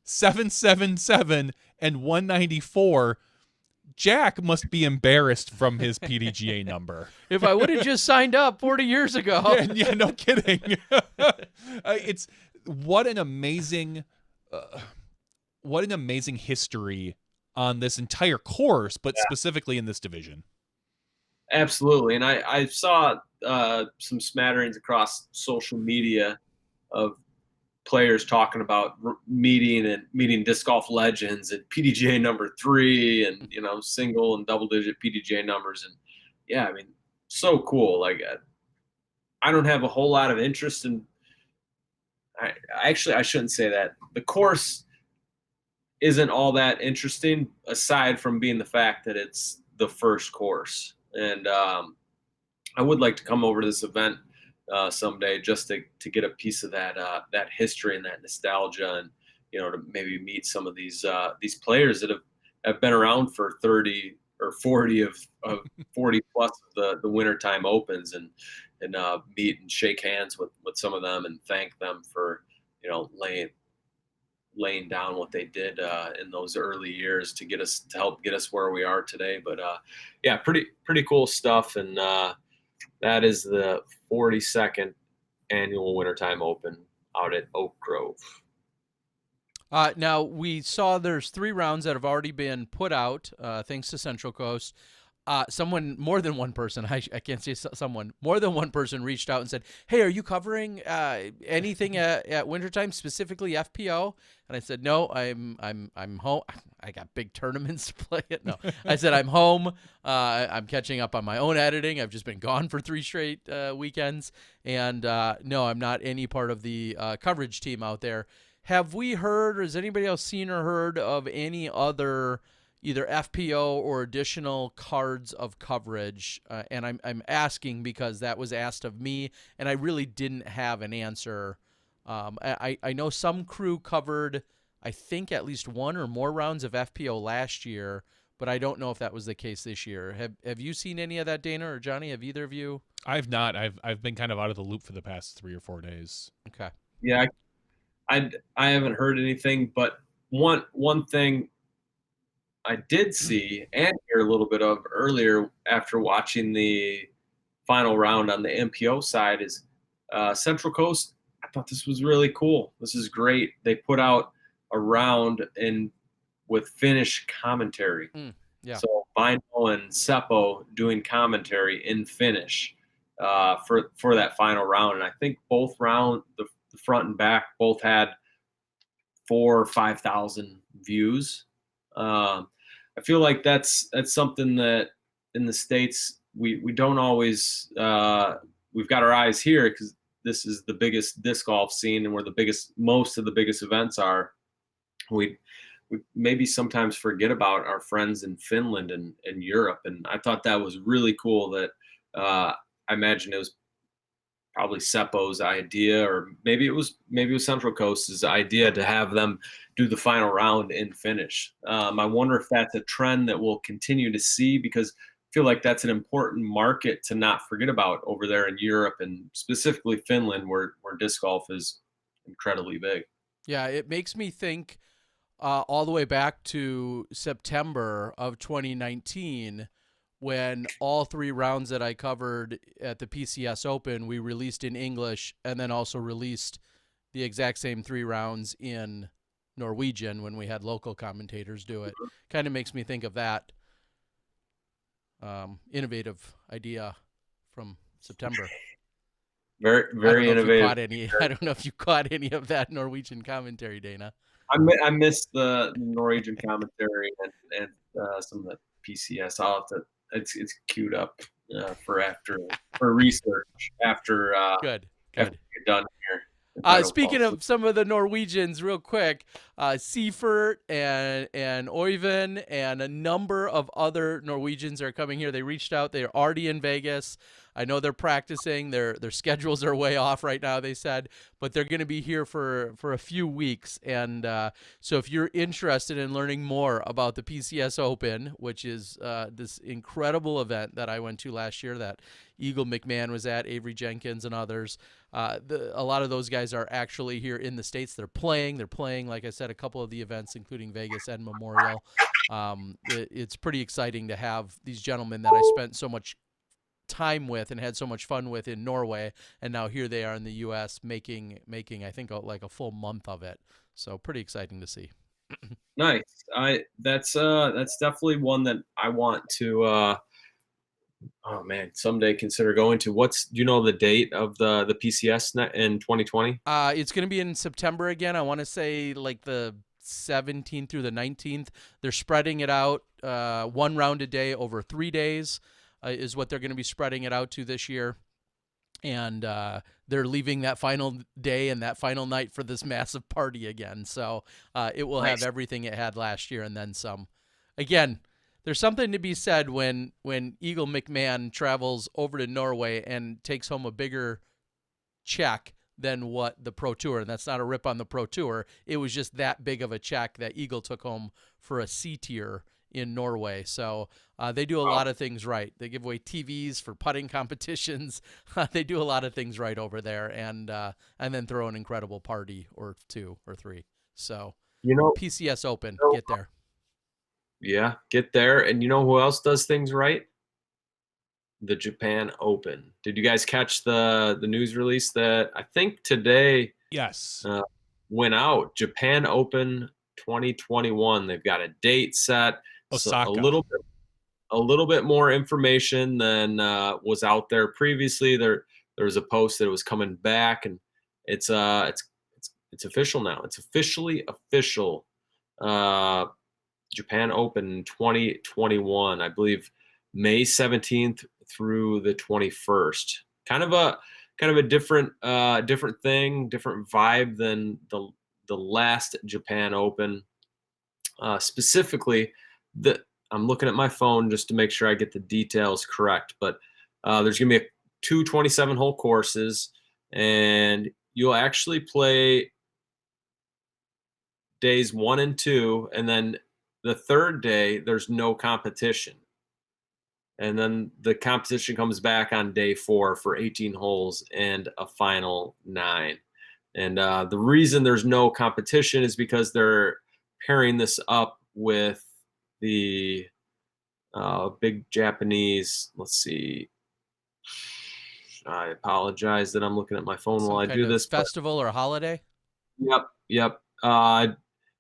777, and 194, Jack must be embarrassed from his PDGA number. If I would have just signed up 40 years ago. Yeah, no kidding. It's what an amazing history on this entire course, but specifically in this division. Absolutely. And I saw some smatterings across social media of players talking about meeting disc golf legends and PDGA number 3 and, you know, single and double digit PDGA numbers. And yeah, I mean, so cool. Like I don't have a whole lot of interest in, I shouldn't say that. The course isn't all that interesting aside from being the fact that it's the first course. And I would like to come over to this event someday just to get a piece of that history and that nostalgia, and, you know, to maybe meet some of these players that have been around for 30 or 40 of 40 plus of the wintertime opens, and meet and shake hands with some of them and thank them for, you know, laying down what they did in those early years to help get us where we are today. But yeah, pretty cool stuff. And that is the 42nd annual Wintertime Open out at Oak Grove. Now, we saw there's 3 rounds that have already been put out, thanks to Central Coast. More than one person, I can't say someone, more than one person reached out and said, hey, are you covering anything at wintertime, specifically FPO? And I said, no, I'm home. I got big tournaments to play it. No, I said, I'm home. I'm catching up on my own editing. I've just been gone for 3 straight weekends. And no, I'm not any part of the coverage team out there. Have we heard, or has anybody else seen or heard of any other either FPO or additional cards of coverage? And I'm asking because that was asked of me, and I really didn't have an answer. I know some crew covered, I think, at least 1 or more rounds of FPO last year, but I don't know if that was the case this year. Have you seen any of that, Dana or Johnny? Have either of you? I've not. I've been kind of out of the loop for the past 3 or 4 days. Okay. Yeah, I haven't heard anything, but one thing I did see and hear a little bit of earlier after watching the final round on the MPO side is Central Coast. I thought this was really cool. This is great. They put out a round with Finnish commentary. Yeah. So Bino and Seppo doing commentary in Finnish for that final round. And I think both round, the front and back, both had 4,000 or 5,000 views. I feel like that's something that in the States we don't always we've got our eyes here because this is the biggest disc golf scene and where most of the biggest events are. We maybe sometimes forget about our friends in Finland and Europe, and I thought that was really cool. That I imagine it was probably Seppo's idea, or maybe it was Central Coast's idea to have them do the final round in Finnish. I wonder if that's a trend that we'll continue to see, because I feel like that's an important market to not forget about over there in Europe, and specifically Finland, where disc golf is incredibly big. Yeah, it makes me think all the way back to September of 2019, when all 3 rounds that I covered at the PCS Open, we released in English, and then also released the exact same 3 rounds in Norwegian when we had local commentators do it. Kind of makes me think of that innovative idea from September. Very innovative. I don't know if you caught any of that Norwegian commentary, Dana. I missed the Norwegian commentary and some of the PCS. I'll have to. It's queued up for research after Good. after we get done here. in Speaking Final of some of the Norwegians, real quick, Seifert and Oyvind and a number of other Norwegians are coming here. They reached out. They're already in Vegas. I know they're practicing. Their schedules are way off right now, they said, but they're going to be here for a few weeks. And so if you're interested in learning more about the PCS Open, which is this incredible event that I went to last year that Eagle McMahon was at, Avery Jenkins and others, a lot of those guys are actually here in the States. They're playing, like I said, a couple of the events, including Vegas and Memorial. It's pretty exciting to have these gentlemen that I spent so much time with and had so much fun with in Norway, and now here they are in the U.S. making I think like a full month of it. So pretty exciting to see. Nice. That's definitely one that I want to someday consider going to. Do you know the date of the PCS in 2020? It's going to be in September again. I want to say like the 17th through the 19th. They're spreading it out one round a day over 3 days. Is what they're going to be spreading it out to this year. And they're leaving that final day and that final night for this massive party again. So it will have everything it had last year and then some. Again, there's something to be said when Eagle McMahon travels over to Norway and takes home a bigger check than what the Pro Tour, and that's not a rip on the Pro Tour. It was just that big of a check that Eagle took home for a C tier in Norway. So they do a lot of things right. They give away TVs for putting competitions. They do a lot of things right over there, and then throw an incredible party or 2 or 3. So PCS Open, get there. Yeah, get there. And you know who else does things right? The Japan Open. Did you guys catch the news release that I think today? Yes. Went out. Japan Open 2021. They've got a date set. Osaka. So a little bit more information than was out there previously. There was a post that it was coming back, and it's official now. It's officially official. Japan Open 2021, I believe, May 17th through the 21st. Kind of a different thing, different vibe than the last Japan Open. Specifically, I'm looking at my phone just to make sure I get the details correct, but there's going to be 2 27-hole courses, and you'll actually play days 1 and 2, and then the third day, there's no competition. And then the competition comes back on day 4 for 18 holes and a final 9. And the reason there's no competition is because they're pairing this up with the big Japanese, let's see. I apologize that I'm looking at my phone while I do this. Festival or holiday? Yep.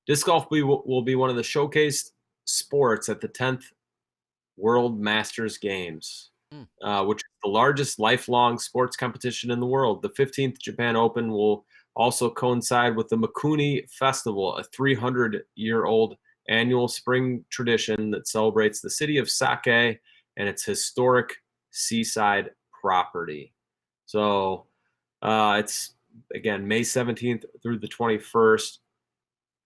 Disc golf will be one of the showcased sports at the 10th World Masters Games, which is the largest lifelong sports competition in the world. The 15th Japan Open will also coincide with the Mikuni Festival, a 300-year-old annual spring tradition that celebrates the city of Sake and its historic seaside property. So it's, again, May 17th through the 21st.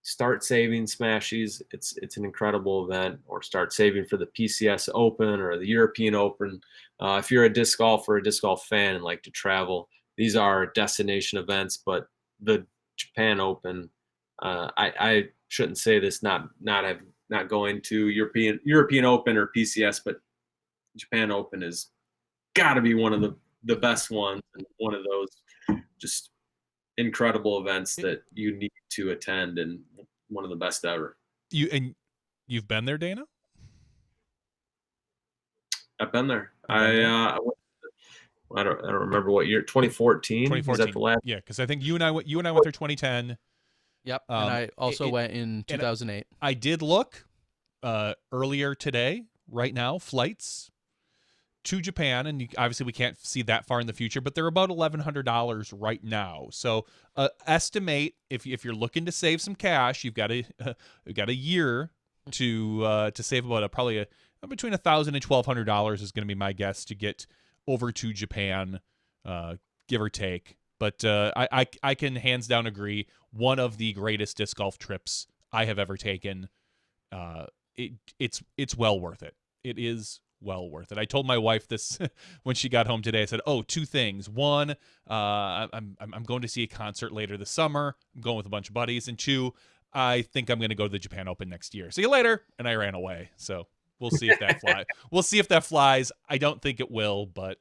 Start saving, Smashies. It's an incredible event. Or start saving for the PCS Open or the European Open. If you're a disc golfer, a disc golf fan, and like to travel, these are destination events. But the Japan Open, I shouldn't say this not going to European Open or PCS, but Japan Open is got to be one of the best ones, and one of those just incredible events that you need to attend, and one of the best ever. You've been there, Dana? I've been there. I don't remember what year. 2014. 2014. Was that the last? Yeah, because I think you and I went there 2010. Yep, and I also went in 2008. I did look earlier today. Right now, flights to Japan, and obviously we can't see that far in the future, but they're about $1,100 right now. So estimate if you're looking to save some cash, you've got a year to save about probably between $1,000 and $1,200 is going to be my guess to get over to Japan, give or take. But I can hands down agree, one of the greatest disc golf trips I have ever taken. It's well worth it. It is well worth it. I told my wife this when she got home today. I said, two things. One, I'm going to see a concert later this summer. I'm going with a bunch of buddies. And two, I think I'm going to go to the Japan Open next year. See you later. And I ran away. So we'll see if that flies. We'll see if that flies. I don't think it will, but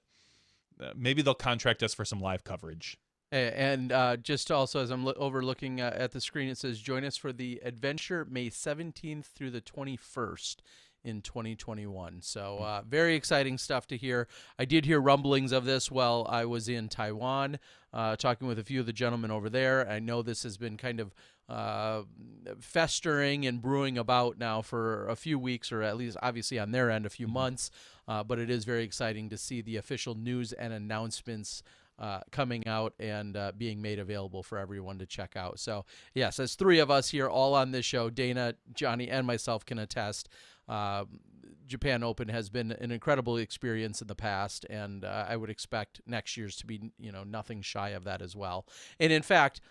maybe they'll contract us for some live coverage. And just also, as I'm overlooking at the screen, it says, join us for the adventure May 17th through the 21st in 2021. So very exciting stuff to hear. I did hear rumblings of this while I was in Taiwan, talking with a few of the gentlemen over there. I know this has been kind of festering and brewing about now for a few weeks, or at least obviously on their end a few months, but it is very exciting to see the official news and announcements coming out and being made available for everyone to check out. So yes, as three of us here all on this show, Dana, Johnny, and myself can attest, Japan Open has been an incredible experience in the past, and I would expect next year's to be, nothing shy of that as well. And in fact,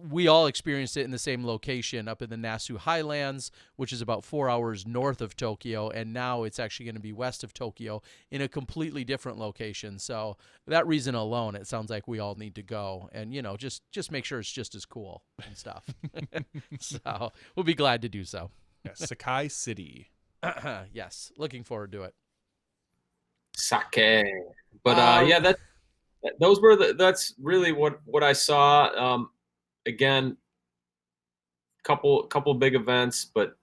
we all experienced it in the same location up in the Nasu Highlands, which is about 4 hours north of Tokyo, and now it's actually going to be west of Tokyo in a completely different location. So that reason alone, it sounds like we all need to go and, just make sure it's just as cool and stuff. So we'll be glad to do so. Yes, Sakai City. Yes, looking forward to it. Sake. But yeah, that's really what I saw. Again, couple big events, but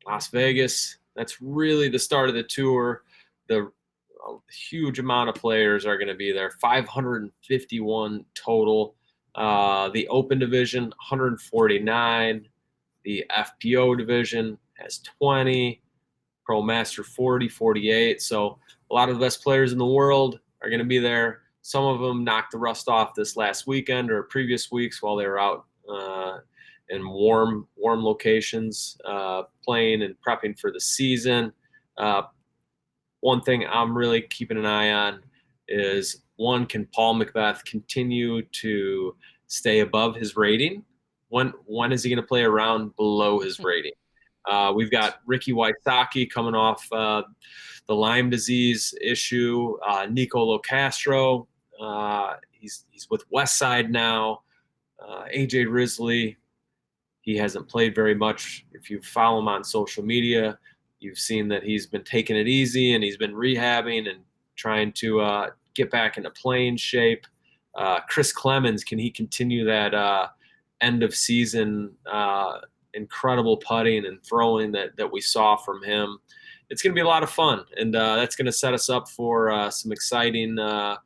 Las Vegas, that's really the start of the tour. The huge amount of players are going to be there. 551 total. The Open division, 149. The FPO division has 20. Pro Master 40, 48. So a lot of the best players in the world are going to be there. Some of them knocked the rust off this last weekend or previous weeks while they were out in warm locations, playing and prepping for the season. One thing I'm really keeping an eye on is, one, can Paul McBeth continue to stay above his rating? When is he going to play around below his rating? We've got Ricky Wysocki coming off the Lyme disease issue. Nico Locastro, he's with Westside now. AJ Risley, he hasn't played very much. If you follow him on social media, you've seen that he's been taking it easy and he's been rehabbing and trying to get back into playing shape. Chris Clemens, can he continue that end of season incredible putting and throwing that we saw from him? It's going to be a lot of fun, and that's going to set us up for some exciting live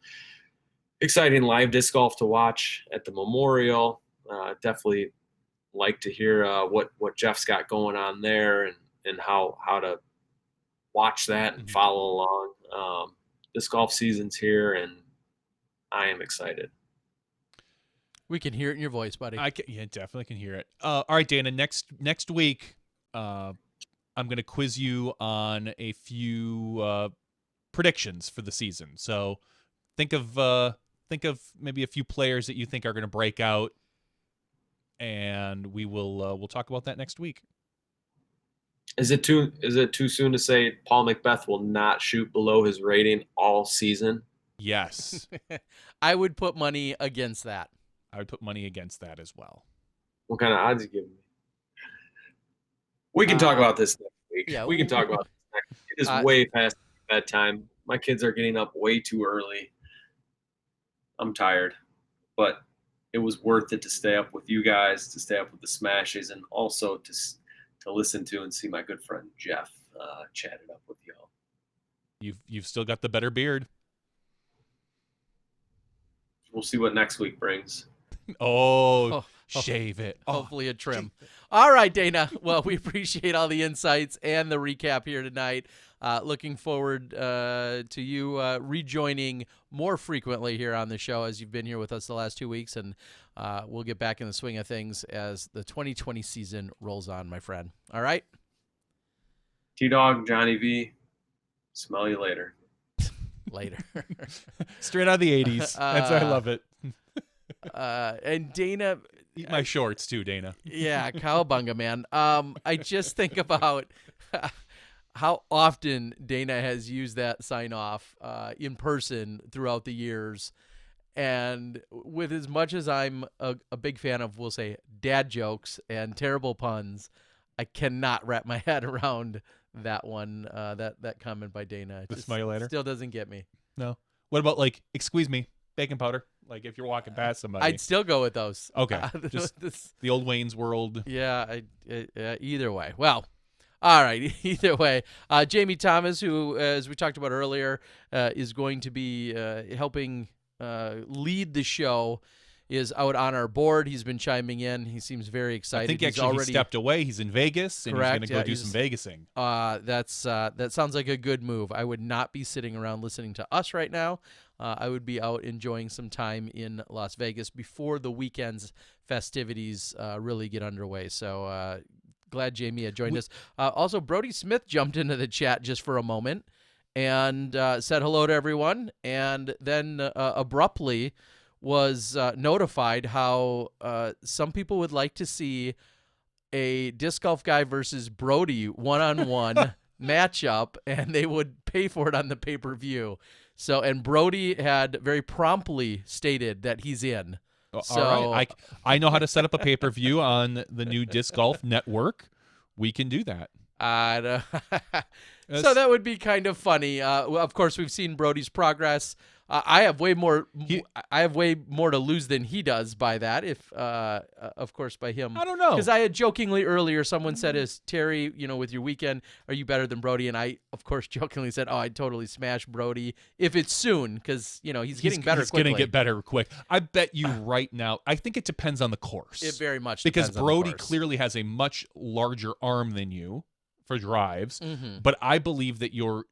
disc golf to watch at the Memorial. Definitely like to hear what Jeff's got going on there and how to watch that and follow along. Disc golf season's here, and I am excited. We can hear it in your voice, buddy. Yeah, definitely can hear it. All right, Dana. Next week, I'm going to quiz you on a few predictions for the season. So think of maybe a few players that you think are going to break out, and we'll talk about that next week. Is it too soon to say Paul McBeth will not shoot below his rating all season? Yes. I would put money against that. I would put money against that as well. What kind of odds are you giving me? We can talk about this next week. Yeah, we can talk about this next week. It is way past bedtime. My kids are getting up way too early. I'm tired. But it was worth it to stay up with you guys, to stay up with the Smashes, and also to listen to and see my good friend Jeff chat it up with y'all. You've still got the better beard. We'll see what next week brings. Shave it. Hopefully a trim. All right, Dana. Well, we appreciate all the insights and the recap here tonight. Looking forward to you rejoining more frequently here on the show, as you've been here with us the last 2 weeks, and we'll get back in the swing of things as the 2020 season rolls on, my friend. All right? T-Dog, Johnny V, smell you later. Later. Straight out of the 80s. I love it. And Dana, eat my shorts too, Dana. Yeah, cowabunga, man. I just think about how often Dana has used that sign off in person throughout the years. And with as much as I'm a big fan of, we'll say, dad jokes and terrible puns, I cannot wrap my head around that one, that comment by Dana. The smell you later? Still doesn't get me. No. What about, like, excuse me, baking powder? Like, if you're walking past somebody. I'd still go with those. Okay. Just the old Wayne's World. Yeah, either way. Well, all right, either way. Jamie Thomas, who, as we talked about earlier, is going to be helping lead the show, is out on our board. He's been chiming in. He seems very excited. I think actually he stepped away. He's in Vegas, and correct, he's going to go do some Vegasing. That sounds like a good move. I would not be sitting around listening to us right now. I would be out enjoying some time in Las Vegas before the weekend's festivities really get underway. So glad Jamie had joined us. Also, Brody Smith jumped into the chat just for a moment and said hello to everyone, and then abruptly was notified how some people would like to see a disc golf guy versus Brody one-on-one matchup, and they would pay for it on the pay-per-view. So, and Brody had very promptly stated that he's in. So, all right. I know how to set up a pay-per-view on the new Disc Golf Network. We can do that. So that would be kind of funny. Of course, we've seen Brody's progress. I have way more. I have way more to lose than he does by that. If, of course, by him. I don't know. Because I had jokingly earlier, someone said, "Is Terry, with your weekend, are you better than Brody?" And I, of course, jokingly said, "Oh, I'd totally smash Brody if it's soon, because he's getting better. He's going to get better quick. I bet you right now. I think it depends on the course. It very much because depends Brody on the course. Clearly has a much larger arm than you for drives, Mm-hmm. but I believe that your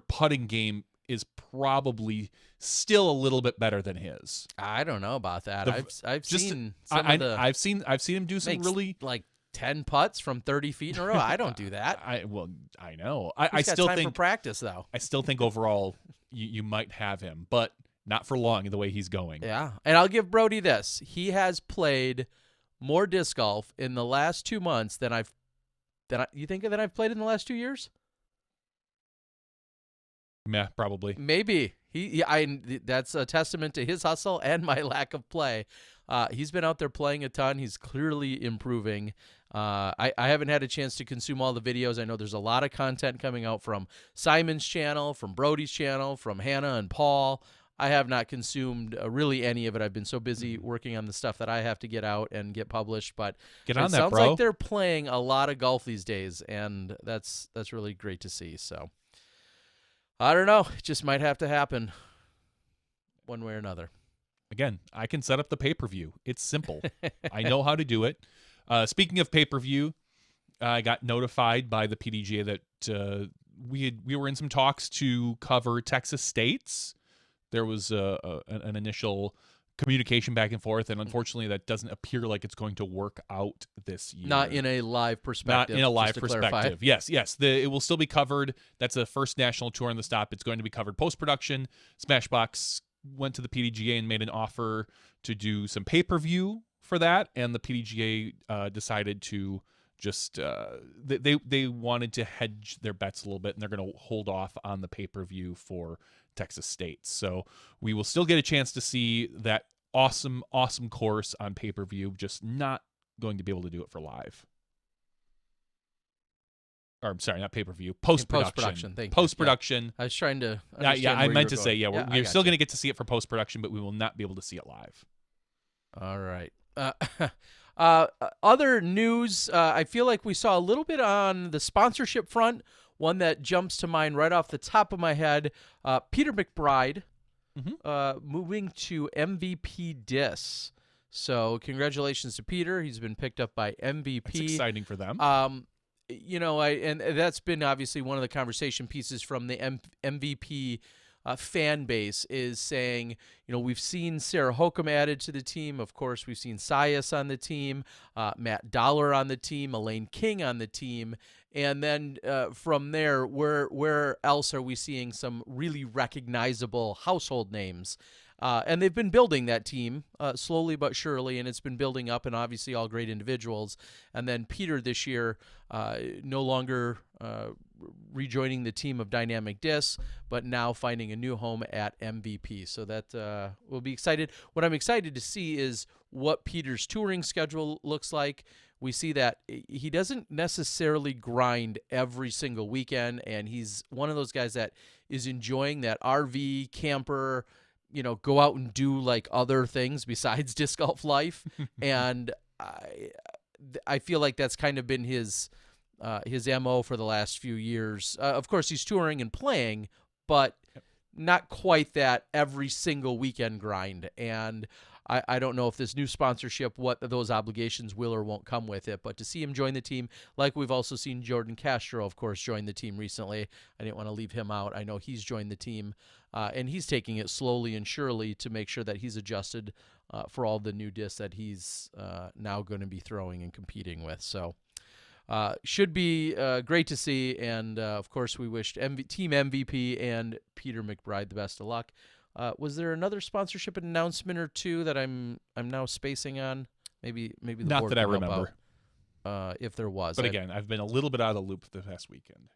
putting game is probably still a little bit better than his. I don't know about that. I've seen I've seen him do some really like 10 putts from 30 feet in a row. I don't do that. I know. I still time think for practice though. I still think overall you might have him, but not for long the way he's going. Yeah, and I'll give Brody this: he has played more disc golf in the last 2 months than I've played in the last 2 years. Yeah, probably. Maybe that's a testament to his hustle and my lack of play. He's been out there playing a ton. He's clearly improving. I haven't had a chance to consume all the videos. I know there's a lot of content coming out from Simon's channel, from Brody's channel, from Hannah and Paul. I have not consumed really any of it. I've been so busy working on the stuff that I have to get out and get published. But get on it that, sounds bro. like they're playing a lot of golf these days, and that's really great to see. So I don't know. It just might have to happen one way or another. Again, I can set up the pay-per-view. It's simple. I know how to do it. Speaking of pay-per-view, I got notified by the PDGA that we were in some talks to cover Texas States. There was an initial communication back and forth, and unfortunately that doesn't appear like it's going to work out this year. Not in a live perspective. Not in a live perspective. Clarify. Yes. It will still be covered. That's the first national tour on the stop. It's going to be covered post-production. Smashbox went to the PDGA and made an offer to do some pay-per-view for that, and the PDGA decided to just they wanted to hedge their bets a little bit, and they're going to hold off on the pay-per-view for Texas State. So we will still get a chance to see that awesome course on pay-per-view, just not going to be able to do it for live. Or I'm sorry, not pay-per-view, post-production. Thank you. Post-production. Yeah. I was trying to I meant to say, we're still going to get to see it for post-production, but we will not be able to see it live. All right. Other news, I feel like we saw a little bit on the sponsorship front. One that jumps to mind right off the top of my head, Peter McBride moving to MVP Discs. So congratulations to Peter. He's been picked up by MVP. That's exciting for them. And that's been obviously one of the conversation pieces from the MVP fan base is saying, we've seen Sarah Hokum added to the team. Of course, we've seen Sias on the team, Matt Dollar on the team, Elaine King on the team. And then from there, where else are we seeing some really recognizable household names? And they've been building that team slowly but surely, and it's been building up, and obviously all great individuals. And then Peter this year no longer rejoining the team of Dynamic Disc, but now finding a new home at MVP. So that we'll be excited. What I'm excited to see is what Peter's touring schedule looks like. We see that he doesn't necessarily grind every single weekend, and he's one of those guys that is enjoying that RV camper, go out and do like other things besides disc golf life. And I feel like that's kind of been his MO for the last few years. Of course, he's touring and playing, but not quite that every single weekend grind. And I don't know if this new sponsorship, what those obligations will or won't come with it, but to see him join the team, like we've also seen Jordan Castro, of course, join the team recently. I didn't want to leave him out. I know he's joined the team, and he's taking it slowly and surely to make sure that he's adjusted for all the new discs that he's now going to be throwing and competing with. So should be great to see, and of course we wished Team MVP and Peter McBride the best of luck. Was there another sponsorship announcement or two that I'm now spacing on? Maybe the not board that I can help remember. Out, if there was, but again, I've been a little bit out of the loop the past weekend.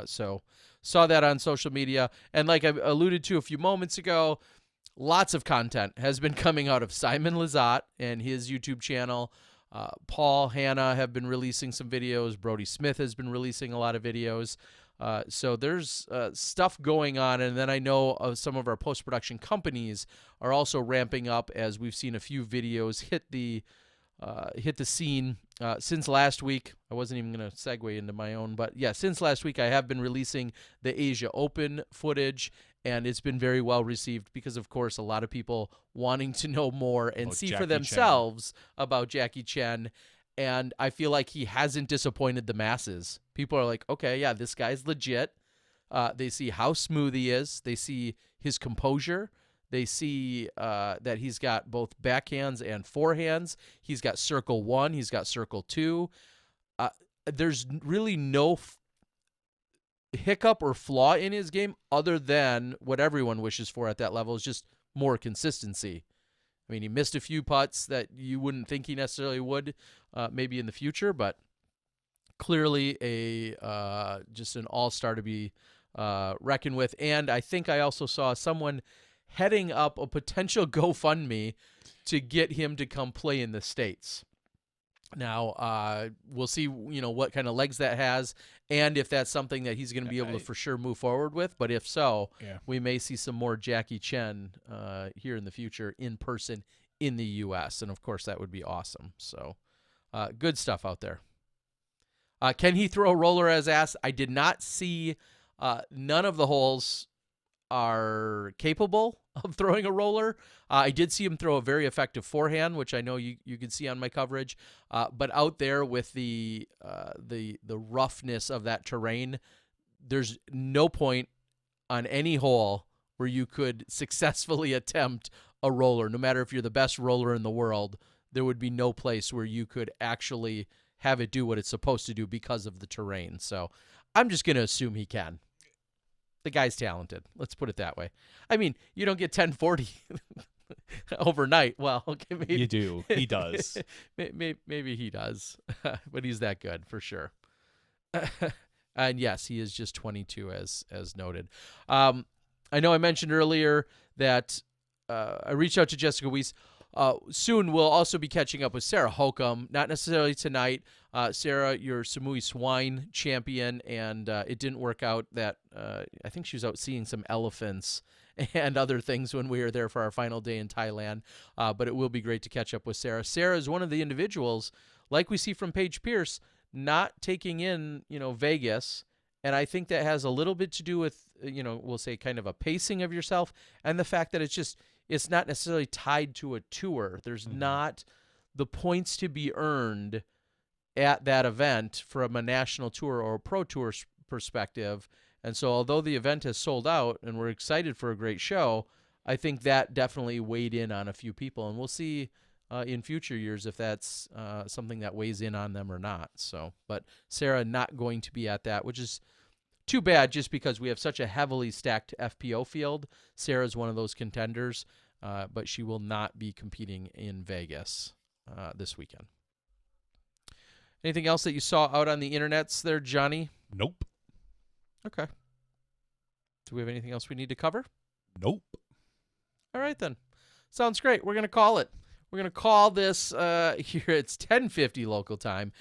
So saw that on social media, and like I alluded to a few moments ago, lots of content has been coming out of Simon Lizotte and his YouTube channel. Paul, Hannah have been releasing some videos. Brody Smith has been releasing a lot of videos. So there's stuff going on, and then I know some of our post-production companies are also ramping up, as we've seen a few videos hit the scene since last week. I wasn't even going to segue into my own, but yeah, since last week I have been releasing the Asia Open footage, and it's been very well received because, of course, a lot of people wanting to know more and see for themselves about Jackie Chen. And I feel like he hasn't disappointed the masses. People are like, okay, yeah, this guy's legit. They see how smooth he is. They see his composure. They see that he's got both backhands and forehands. He's got circle 1. He's got circle 2. There's really no hiccup or flaw in his game other than what everyone wishes for at that level is just more consistency. I mean, he missed a few putts that you wouldn't think he necessarily would, maybe in the future, but clearly just an all-star to be reckoned with. And I think I also saw someone heading up a potential GoFundMe to get him to come play in the States. Now, we'll see, what kind of legs that has, and if that's something that he's going to be able to for sure move forward with. But if so, we may see some more Jackie Chen here in the future in person in the U.S. And, of course, that would be awesome. So good stuff out there. Can he throw a roller as asked? I did not see none of the holes are capable of throwing a roller. I did see him throw a very effective forehand, which I know you could see on my coverage. But out there with the roughness of that terrain, there's no point on any hole where you could successfully attempt a roller. No matter if you're the best roller in the world, there would be no place where you could actually have it do what it's supposed to do because of the terrain. So I'm just going to assume he can. The guy's talented. Let's put it that way. I mean, you don't get 1040 overnight. Well, okay, maybe you do. He does. maybe he does, but he's that good for sure. And yes, he is just 22, as noted. I know I mentioned earlier that I reached out to Jessica Weiss. Soon we'll also be catching up with Sarah Hokum, not necessarily tonight. Sarah, your Samui Swine champion, and it didn't work out that I think she was out seeing some elephants and other things when we were there for our final day in Thailand. But it will be great to catch up with Sarah. Sarah is one of the individuals, like we see from Paige Pierce, not taking in, Vegas. And I think that has a little bit to do with, we'll say kind of a pacing of yourself and the fact that it's not necessarily tied to a tour. There's not the points to be earned at that event from a national tour or a pro tour perspective And so although the event has sold out and we're excited for a great show, I think that definitely weighed in on a few people. And we'll see in future years if that's something that weighs in on them or not. So, but Sarah not going to be at that, which is too bad just because we have such a heavily stacked FPO field. Sarah's one of those contenders, but she will not be competing in Vegas this weekend. Anything else that you saw out on the internets there, Johnny? Nope. Okay. Do we have anything else we need to cover? Nope. All right, then. Sounds great. We're going to call it. We're going to call this here. It's 10:50 local time.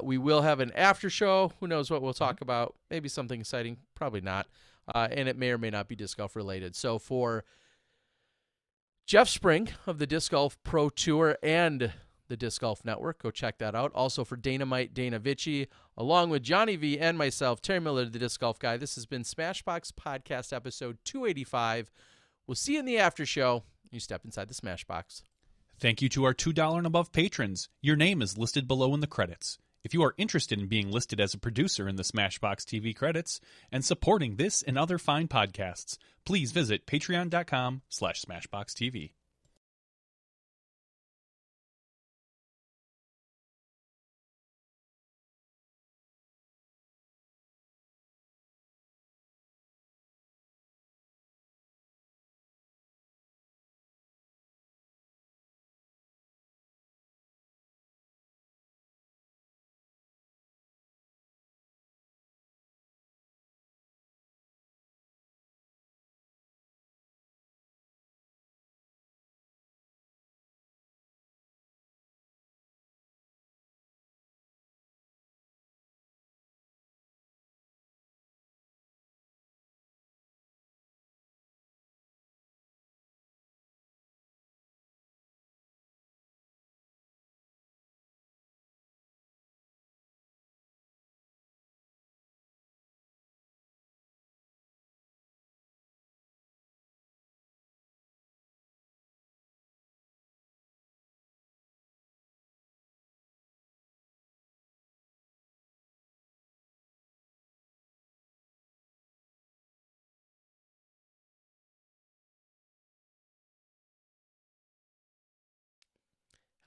We will have an after show. Who knows what we'll talk about? Maybe something exciting. Probably not. And it may or may not be disc golf related. So for Jeff Spring of the Disc Golf Pro Tour and the Disc Golf Network, go check that out. Also for Dynamite Dana Vici, along with Johnny V and myself, Terry Miller, the Disc Golf Guy. This has been Smashbox Podcast episode 285. We'll see you in the after show. You step inside the Smashbox. Thank you to our $2 and above patrons. Your name is listed below in the credits. If you are interested in being listed as a producer in the Smashbox TV credits and supporting this and other fine podcasts, please visit patreon.com/SmashBoxxTV.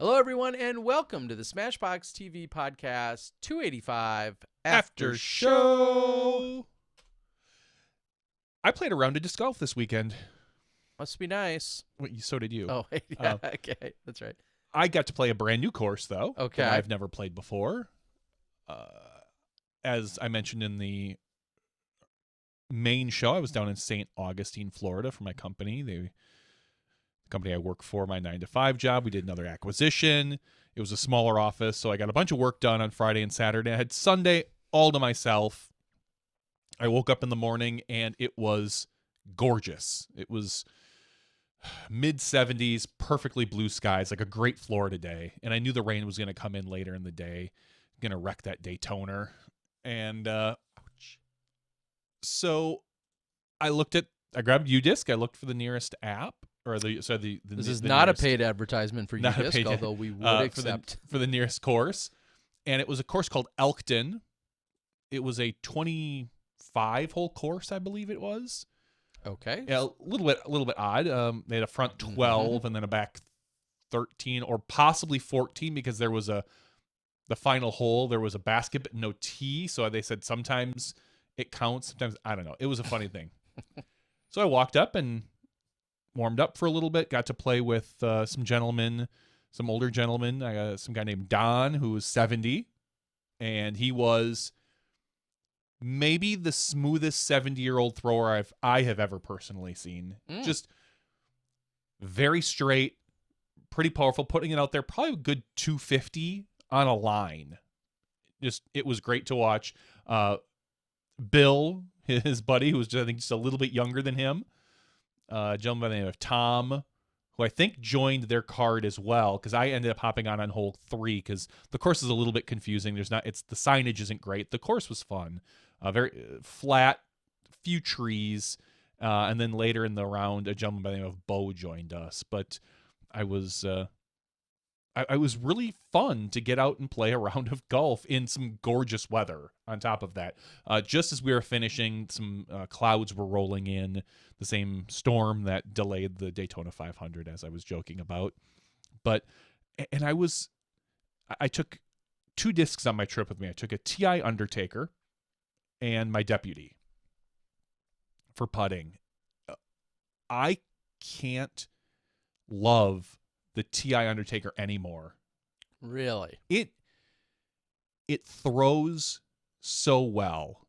Hello, everyone, and welcome to the Smashbox TV Podcast 285 After Show. I played a round of disc golf this weekend. Must be nice. Well, so did you. Oh, yeah, okay, that's right. I got to play a brand new course, though. Okay. That I've never played before. As I mentioned in the main show, I was down in St. Augustine, Florida for my company. The company I work for, my 9-to-5 job. We did another acquisition. It was a smaller office, so I got a bunch of work done on Friday and Saturday. I had Sunday all to myself. I woke up in the morning, and it was gorgeous. It was mid-70s, perfectly blue skies, like a great Florida day. And I knew the rain was going to come in later in the day. Going to wreck that Daytoner. And so I grabbed UDisc. I looked for the nearest app. This is not a paid advertisement for UDisc, although we would accept. For the nearest course. And it was a course called Elkton. It was a 25-hole course, I believe it was. Okay. Yeah, a little bit odd. They had a front 12 and then a back 13 or possibly 14 because there was the final hole, there was a basket but no tee. So they said sometimes it counts, sometimes I don't know. It was a funny thing. So I walked up and warmed up for a little bit, got to play with some older gentlemen. I got some guy named Don who was 70, and he was maybe the smoothest 70-year-old thrower I have ever personally seen. Just very straight, pretty powerful, putting it out there, probably a good 250 on a line. It was great to watch. Bill, his buddy, who was I think just a little bit younger than him, a gentleman by the name of Tom, who I think joined their card as well, because I ended up hopping on hole 3 because the course is a little bit confusing. The signage isn't great. The course was fun, very flat, few trees, and then later in the round, a gentleman by the name of Bo joined us. But I was I was really fun to get out and play a round of golf in some gorgeous weather on top of that. Just as we were finishing, some clouds were rolling in, the same storm that delayed the Daytona 500, as I was joking about. But, and I took 2 discs on my trip with me. I took a TI Undertaker and my Deputy for putting. I can't love the TI Undertaker anymore. Really? It throws so well.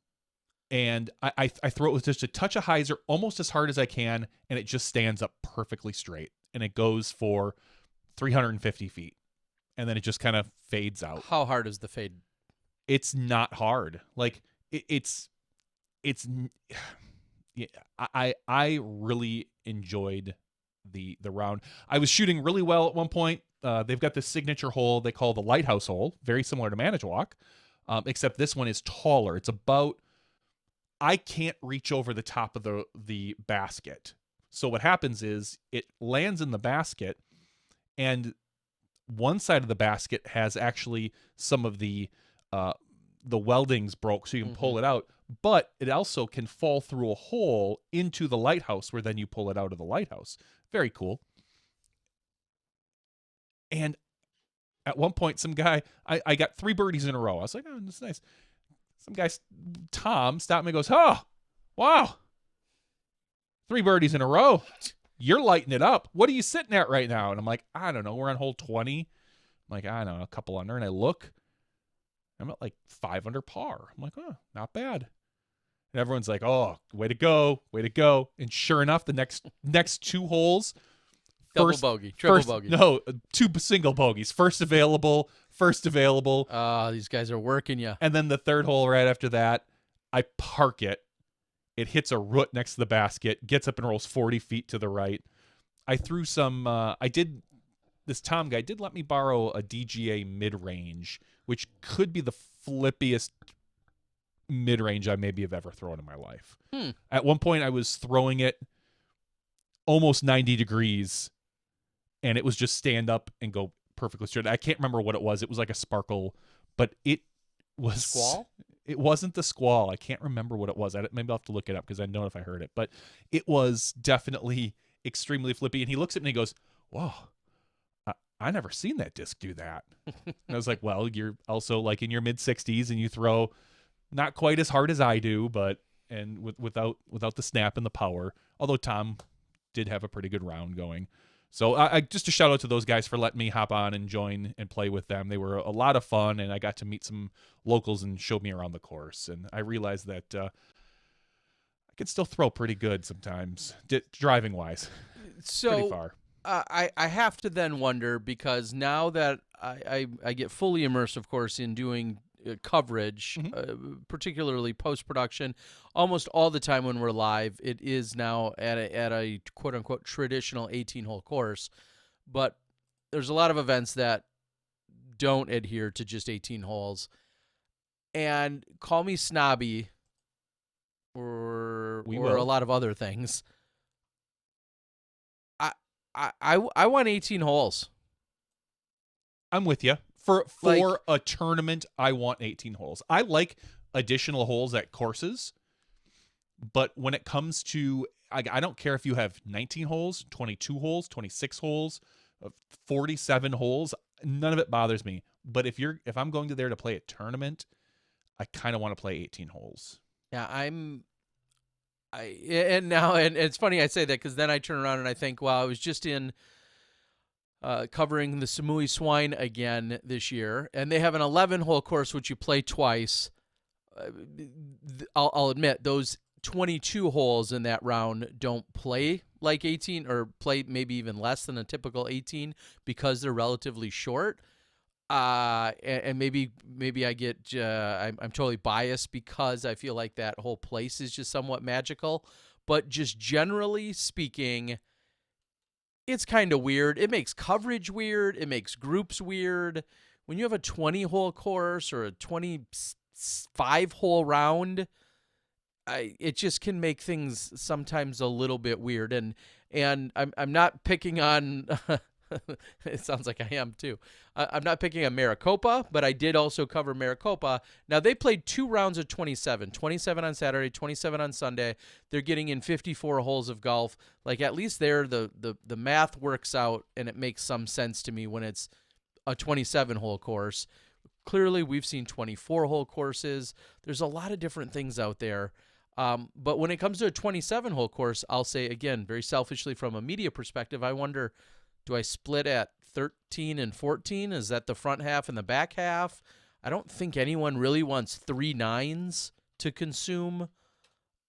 And I throw it with just a touch of hyzer, almost as hard as I can, and it just stands up perfectly straight. And it goes for 350 feet. And then it just kind of fades out. How hard is the fade? It's not hard. Like yeah, I really enjoyed the round. I was shooting really well at one point. They've got this signature hole they call the lighthouse hole, very similar to Manitowoc, except this one is taller. It's about, I can't reach over the top of the basket. So what happens is it lands in the basket, and one side of the basket has actually some of the weldings broke, so you can pull it out, but it also can fall through a hole into the lighthouse where then you pull it out of the lighthouse. Very cool. And at one point, some guy, I got 3 birdies in a row. I was like, oh, that's nice. Some guy, Tom, stopped me and goes, oh, wow, 3 birdies in a row. You're lighting it up. What are you sitting at right now? And I'm like, I don't know. We're on hole 20. I'm like, I don't know, a couple under. And I look, I'm at like 5 under par. I'm like, oh, not bad. And everyone's like, oh, way to go, way to go. And sure enough, the next 2 holes, double bogey, triple bogey. No, 2 single bogeys. First available. These guys are working you. And then the 3rd hole right after that, I park it. It hits a root next to the basket, gets up and rolls 40 feet to the right. I threw some, this Tom guy did let me borrow a DGA mid-range, which could be the flippiest mid-range I maybe have ever thrown in my life. At one point, I was throwing it almost 90 degrees, and it was just stand up and go perfectly straight. I can't remember what it was. It was like a sparkle, but it was... Squall? It wasn't the squall. I can't remember what it was. Maybe I'll have to look it up because I know if I heard it. But it was definitely extremely flippy. And he looks at me and he goes, whoa, I never seen that disc do that. And I was like, well, you're also like in your mid-60s and you throw not quite as hard as I do, but without the snap and the power. Although Tom did have a pretty good round going. So I just a shout out to those guys for letting me hop on and join and play with them. They were a lot of fun, and I got to meet some locals and showed me around the course. And I realized that I could still throw pretty good sometimes, driving wise. So pretty far. I have to then wonder, because now that I get fully immersed, of course, in doing coverage, particularly post-production, almost all the time when we're live, it is now at a quote-unquote traditional 18-hole course, but there's a lot of events that don't adhere to just 18 holes, and call me snobby or a lot of other things. I want 18 holes. I'm with you. For a tournament, I want 18 holes. I like additional holes at courses, but when it comes to, I don't care if you have 19 holes, 22 holes, 26 holes, 47 holes, none of it bothers me. But if I'm going to there to play a tournament, I kind of want to play 18 holes. Yeah, and it's funny I say that, because then I turn around and I think, wow, I was just in covering the Samui Swine again this year, and they have an 11-hole course which you play twice. I'll admit those 22 holes in that round don't play like 18, or play maybe even less than a typical 18, because they're relatively short. And maybe I get I'm totally biased because I feel like that whole place is just somewhat magical, but just generally speaking, it's kind of weird. It makes coverage weird. It makes groups weird. When you have a 20-hole course or a 25-hole round, it just can make things sometimes a little bit weird. And I'm not picking on It sounds like I am too. I'm not picking a Maricopa, but I did also cover Maricopa. Now, they played 2 rounds of 27 on Saturday, 27 on Sunday. They're getting in 54 holes of golf. Like, at least there, the math works out, and it makes some sense to me when it's a 27-hole course. Clearly, we've seen 24-hole courses. There's a lot of different things out there. But when it comes to a 27-hole course, I'll say, again, very selfishly from a media perspective, I wonder, do I split at 13 and 14? Is that the front half and the back half? I don't think anyone really wants 3 9s to consume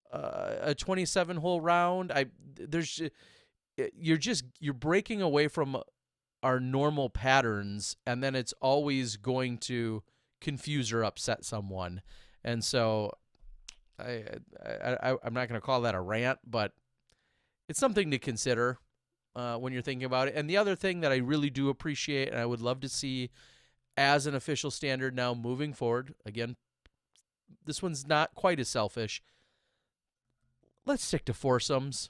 a 27-hole round. You're breaking away from our normal patterns, and then it's always going to confuse or upset someone. And so I'm not going to call that a rant, but it's something to consider when you're thinking about it. And the other thing that I really do appreciate, and I would love to see as an official standard now moving forward, again, this one's not quite as selfish. Let's stick to foursomes.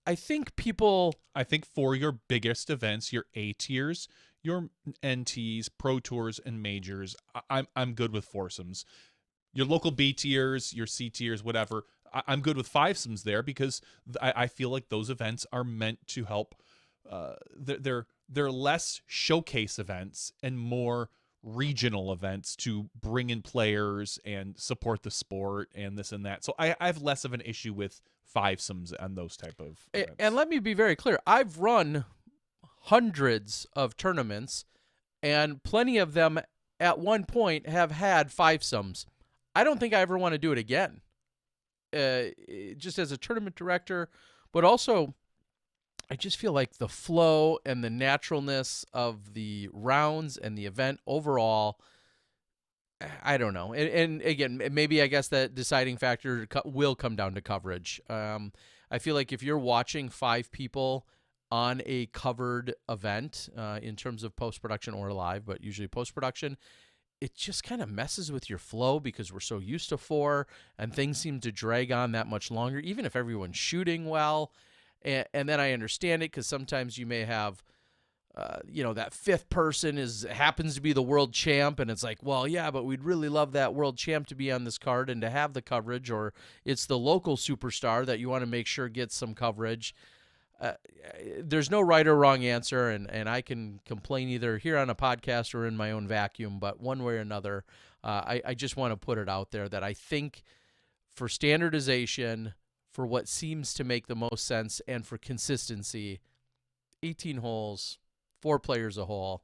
I think for your biggest events, your A tiers, your NTs, Pro Tours, and Majors, I'm good with foursomes. Your local B tiers, your C tiers, whatever, I'm good with fivesomes there, because I feel like those events are meant to help. They're less showcase events and more regional events to bring in players and support the sport and this and that. So I have less of an issue with fivesomes and those type of events. And let me be very clear. I've run hundreds of tournaments, and plenty of them at one point have had fivesomes. I don't think I ever want to do it again. Just as a tournament director, but also I just feel like the flow and the naturalness of the rounds and the event overall, I don't know. And again, maybe I guess that deciding factor will come down to coverage. I feel like if you're watching 5 people on a covered event in terms of post-production or live, but usually post-production, it just kind of messes with your flow because we're so used to 4, and things seem to drag on that much longer, even if everyone's shooting well. And then I understand it because sometimes you may have, that 5th person happens to be the world champ, and it's like, well, yeah, but we'd really love that world champ to be on this card and to have the coverage, or it's the local superstar that you want to make sure gets some coverage. There's no right or wrong answer, and I can complain either here on a podcast or in my own vacuum, but one way or another, I just want to put it out there that I think for standardization, for what seems to make the most sense, and for consistency, 18 holes, 4 players a hole.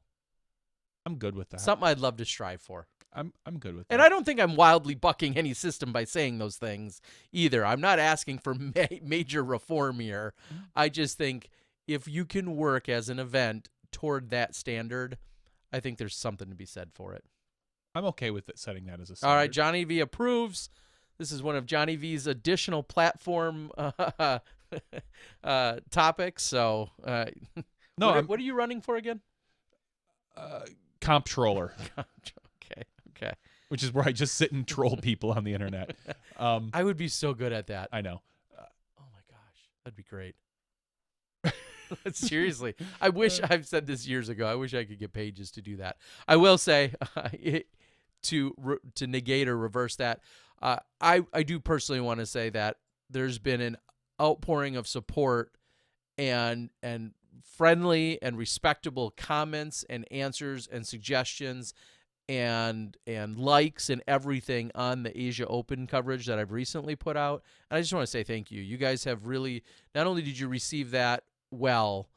I'm good with that. Something I'd love to strive for. I'm good with that. And I don't think I'm wildly bucking any system by saying those things either. I'm not asking for major reform here. I just think if you can work as an event toward that standard, I think there's something to be said for it. I'm okay with it setting that as a standard. All right, Johnny V approves. This is one of Johnny V's additional platform topics. So, no, what are you running for again? Comptroller. Okay. Which is where I just sit and troll people on the internet. I would be so good at that. I know. Oh my gosh, that'd be great. Seriously, I wish I've said this years ago. I wish I could get pages to do that. I will say, to negate or reverse that, I do personally want to say that there's been an outpouring of support and friendly and respectable comments and answers and suggestions and likes and everything on the Asia Open coverage that I've recently put out. And I just want to say thank you. You guys have really, not only did you receive that well,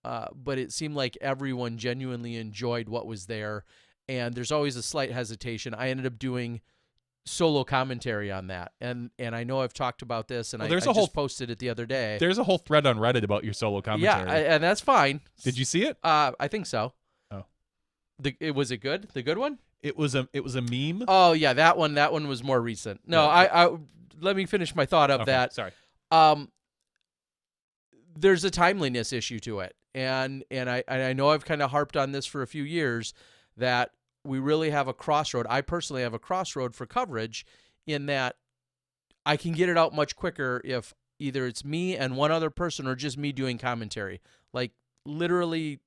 but it seemed like everyone genuinely enjoyed what was there. And there's always a slight hesitation. I ended up doing solo commentary on that. And I know I've talked about this, and I just posted it the other day. There's a whole thread on Reddit about your solo commentary. Yeah, and that's fine. Did you see it? I think so. Oh. Was it good? The good one? It was a meme. Oh yeah, that one was more recent. No, yeah. I let me finish my thought of that. Sorry. There's a timeliness issue to it. And I know I've kind of harped on this for a few years, that we really have a crossroad. I personally have a crossroad for coverage in that I can get it out much quicker if either it's me and one other person or just me doing commentary. Like literally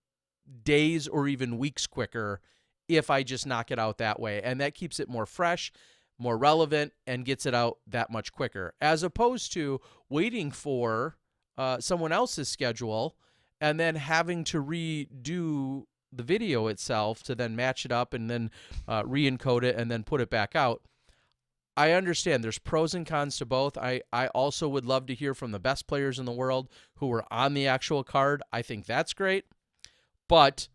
days or even weeks quicker if I just knock it out that way. And that keeps it more fresh, more relevant, and gets it out that much quicker, as opposed to waiting for someone else's schedule and then having to redo the video itself to then match it up and then re-encode it and then put it back out. I understand there's pros and cons to both. I also would love to hear from the best players in the world who were on the actual card. I think that's great. But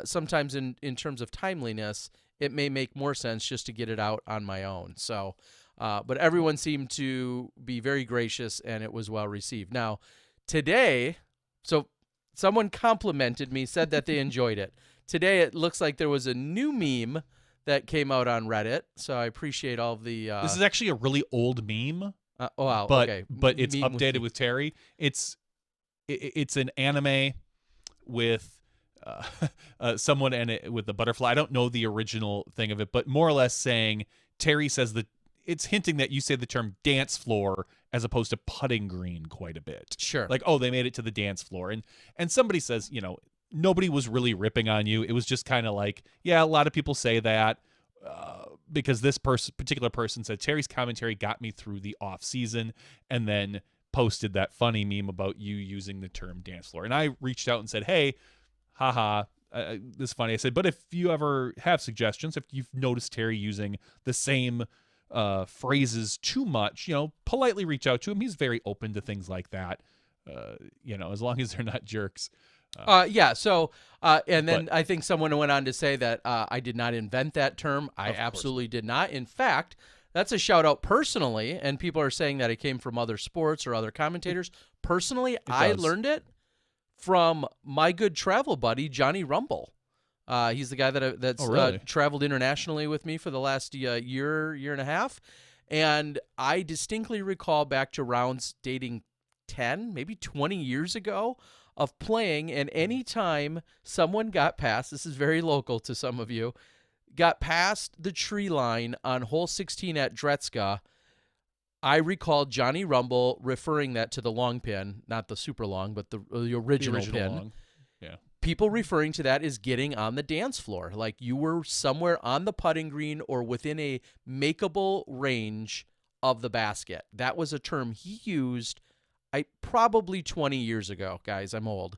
sometimes in terms of timeliness, it may make more sense just to get it out on my own. So, but everyone seemed to be very gracious, and it was well received. Now, today, so someone complimented me, said that they enjoyed it. Today, it looks like there was a new meme that came out on Reddit, so I appreciate all of the... This is actually a really old meme. Oh, wow, but, okay. But it's Meme updated with Terry. It's an anime with someone in it with the butterfly. I don't know the original thing of it, but more or less saying, Terry says that it's hinting that you say the term dance floor as opposed to putting green quite a bit. Sure. Like, oh, they made it to the dance floor. And somebody says, you know, nobody was really ripping on you. It was just kind of like, yeah, a lot of people say that because this particular person said Terry's commentary got me through the off season, and then posted that funny meme about you using the term dance floor. And I reached out and said, hey, haha, this is funny. I said, but if you ever have suggestions, if you've noticed Terry using the same phrases too much, you know, politely reach out to him. He's very open to things like that, you know, as long as they're not jerks. Yeah. So, and then I think someone went on to say that I did not invent that term. I absolutely did not. In fact, that's a shout out personally, and people are saying that it came from other sports or other commentators. Personally, I learned it from my good travel buddy, Johnny Rumble. He's the guy that's traveled internationally with me for the last year and a half. And I distinctly recall back to rounds dating 10, maybe 20 years ago of playing. And anytime someone got past, this is very local to some of you, got past the tree line on hole 16 at Dretska, I recall Johnny Rumble referring that to the long pin, not the super long, but the original pin. Long. Yeah. People referring to that as getting on the dance floor, like you were somewhere on the putting green or within a makeable range of the basket. That was a term he used probably 20 years ago. Guys, I'm old.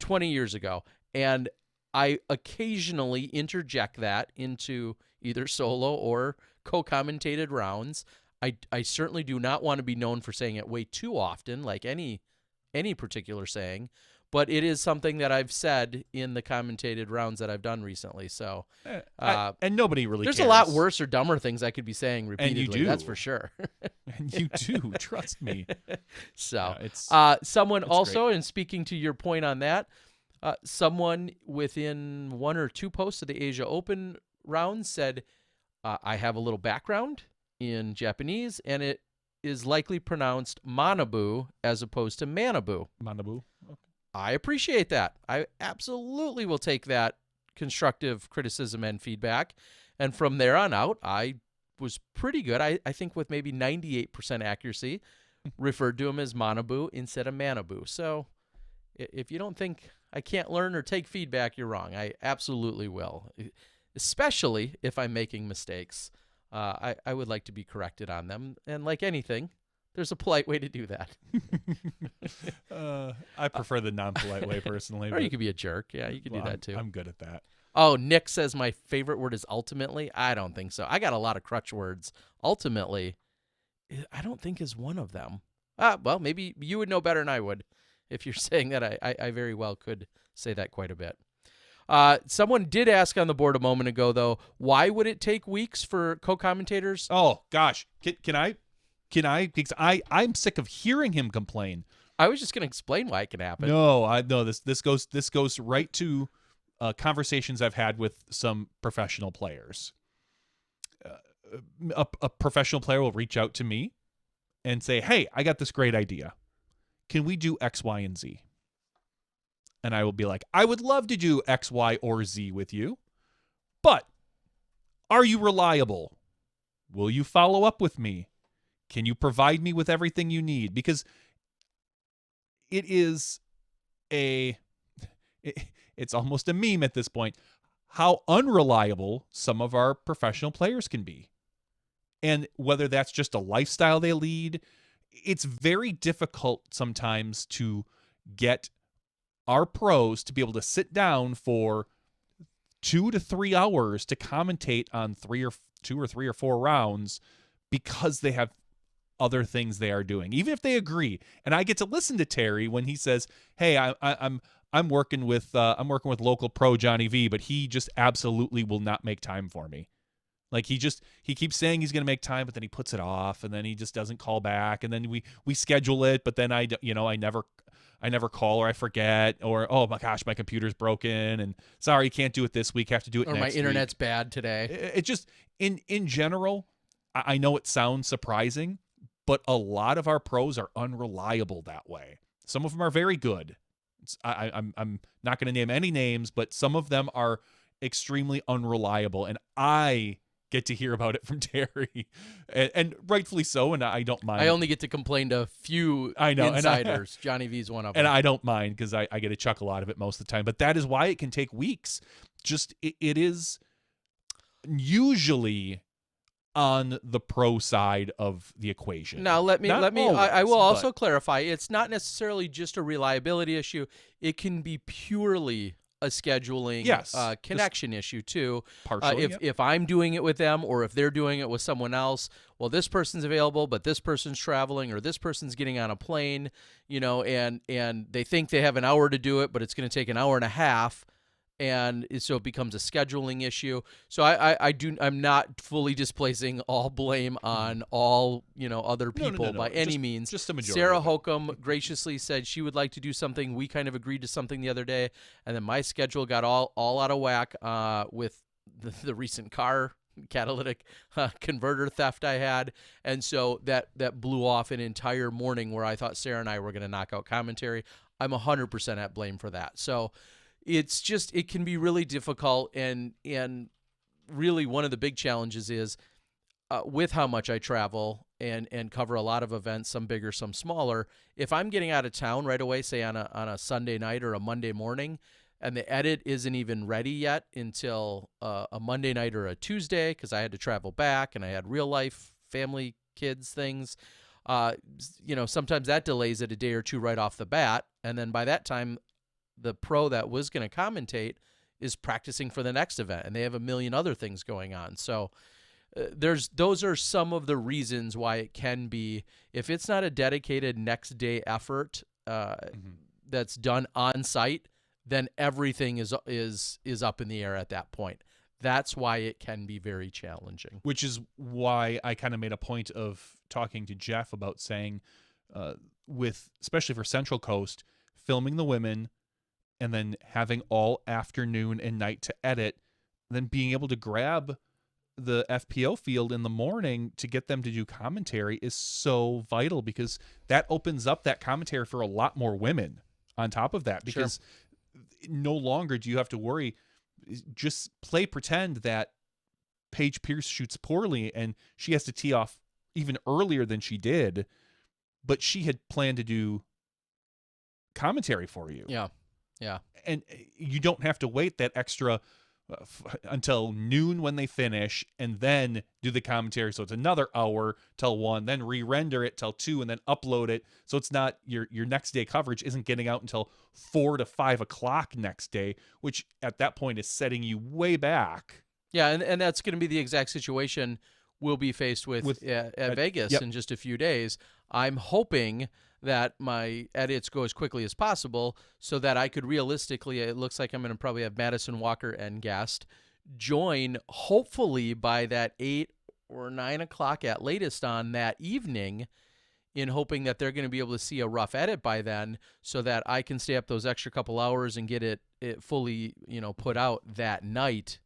20 years ago. And I occasionally interject that into either solo or co-commentated rounds. I certainly do not want to be known for saying it way too often, like any particular saying, but it is something that I've said in the commentated rounds that I've done recently. So, and nobody really there's cares. a lot worse or dumber things I could be saying repeatedly. And you do. That's for sure. And you do, trust me. So, yeah, someone it's also, great. and speaking to your point on that, someone within one or two posts of the Asia Open round said, I have a little background in Japanese, and it is likely pronounced Manabu as opposed to Manabu. Manabu. Okay. I appreciate that. I absolutely will take that constructive criticism and feedback. And from there on out, I was pretty good. I think with maybe 98% accuracy, referred to him as Manabu instead of Manabu. So if you don't think I can't learn or take feedback, you're wrong. I absolutely will, especially if I'm making mistakes. I would like to be corrected on them. And like anything, there's a polite way to do that. I prefer the non-polite way personally. Or you could be a jerk. Yeah, you could do that too. I'm good at that. Oh, Nick says my favorite word is ultimately. I don't think so. I got a lot of crutch words. Ultimately, I don't think is one of them. Well, maybe you would know better than I would if you're saying that. I very well could say that quite a bit. Someone did ask on the board a moment ago, though, why would it take weeks for co-commentators? Oh, gosh. Can I? Because I'm sick of hearing him complain. I was just going to explain why it can happen. No, this goes right to conversations I've had with some professional players. A professional player will reach out to me and say, hey, I got this great idea. Can we do X, Y, and Z? And I will be like, I would love to do X, Y, or Z with you, but are you reliable? Will you follow up with me? Can you provide me with everything you need? Because it is it's almost a meme at this point, how unreliable some of our professional players can be. And whether that's just a lifestyle they lead, it's very difficult sometimes to get our pros to be able to sit down for 2 to 3 hours to commentate on 2 or 3 or 4 rounds because they have other things they are doing, even if they agree. And I get to listen to Terry when he says, "Hey, I'm working with local pro Johnny V, but he just absolutely will not make time for me." Like he keeps saying he's going to make time, but then he puts it off, and then he just doesn't call back, and then we schedule it, but then I never call, or I forget, or oh my gosh, my computer's broken, and sorry, can't do it this week, have to do it or next my internet's week. bad today. It just in general, I know it sounds surprising, but a lot of our pros are unreliable that way. Some of them are very good. I'm not going to name any names, but some of them are extremely unreliable, and I get to hear about it from Terry, and rightfully so, and I don't mind. I only get to complain to a few insiders. Johnny V's one of them. And I don't mind because I get a chuckle out of it most of the time, but that is why it can take weeks. Just it is usually on the pro side of the equation. Now let me always, I will also clarify, it's not necessarily just a reliability issue. It can be purely a scheduling connection issue too. Partially, if I'm doing it with them, or if they're doing it with someone else, well, this person's available, but this person's traveling, or this person's getting on a plane, and they think they have an hour to do it, but it's going to take an hour and a half. And so it becomes a scheduling issue. So I'm not fully displacing all blame on all other people by any means. Just a majority. Sarah Holcomb graciously said she would like to do something. We kind of agreed to something the other day, and then my schedule got all out of whack with the recent car catalytic converter theft I had, and so that blew off an entire morning where I thought Sarah and I were going to knock out commentary. I'm 100% at blame for that. So. It can be really difficult, and really one of the big challenges is with how much I travel and cover a lot of events, some bigger, some smaller. If I'm getting out of town right away, say on a Sunday night or a Monday morning, and the edit isn't even ready yet until a Monday night or a Tuesday because I had to travel back and I had real life family, kids, things. Sometimes that delays it a day or two right off the bat, and then by that time, the pro that was going to commentate is practicing for the next event, and they have a million other things going on. So those are some of the reasons why it can be, if it's not a dedicated next day effort that's done on site, then everything is up in the air at that point. That's why it can be very challenging. Which is why I kind of made a point of talking to Jeff about saying, especially for Central Coast, filming the women, and then having all afternoon and night to edit, then being able to grab the FPO field in the morning to get them to do commentary is so vital, because that opens up that commentary for a lot more women on top of that, because no longer do you have to worry. Just play pretend that Paige Pierce shoots poorly and she has to tee off even earlier than she did, but she had planned to do commentary for you. Yeah. Yeah. And you don't have to wait that extra until noon when they finish and then do the commentary. So it's another hour till 1, then re-render it till 2, and then upload it. So it's not your next day coverage isn't getting out until 4 to 5 o'clock next day, which at that point is setting you way back. Yeah. And that's going to be the exact situation we'll be faced with at Vegas in just a few days. I'm hoping that my edits go as quickly as possible so that I could realistically, it looks like I'm going to probably have Madison Walker and guest join, hopefully by that 8 or 9 o'clock at latest on that evening, in hoping that they're going to be able to see a rough edit by then so that I can stay up those extra couple hours and get it fully, put out that night.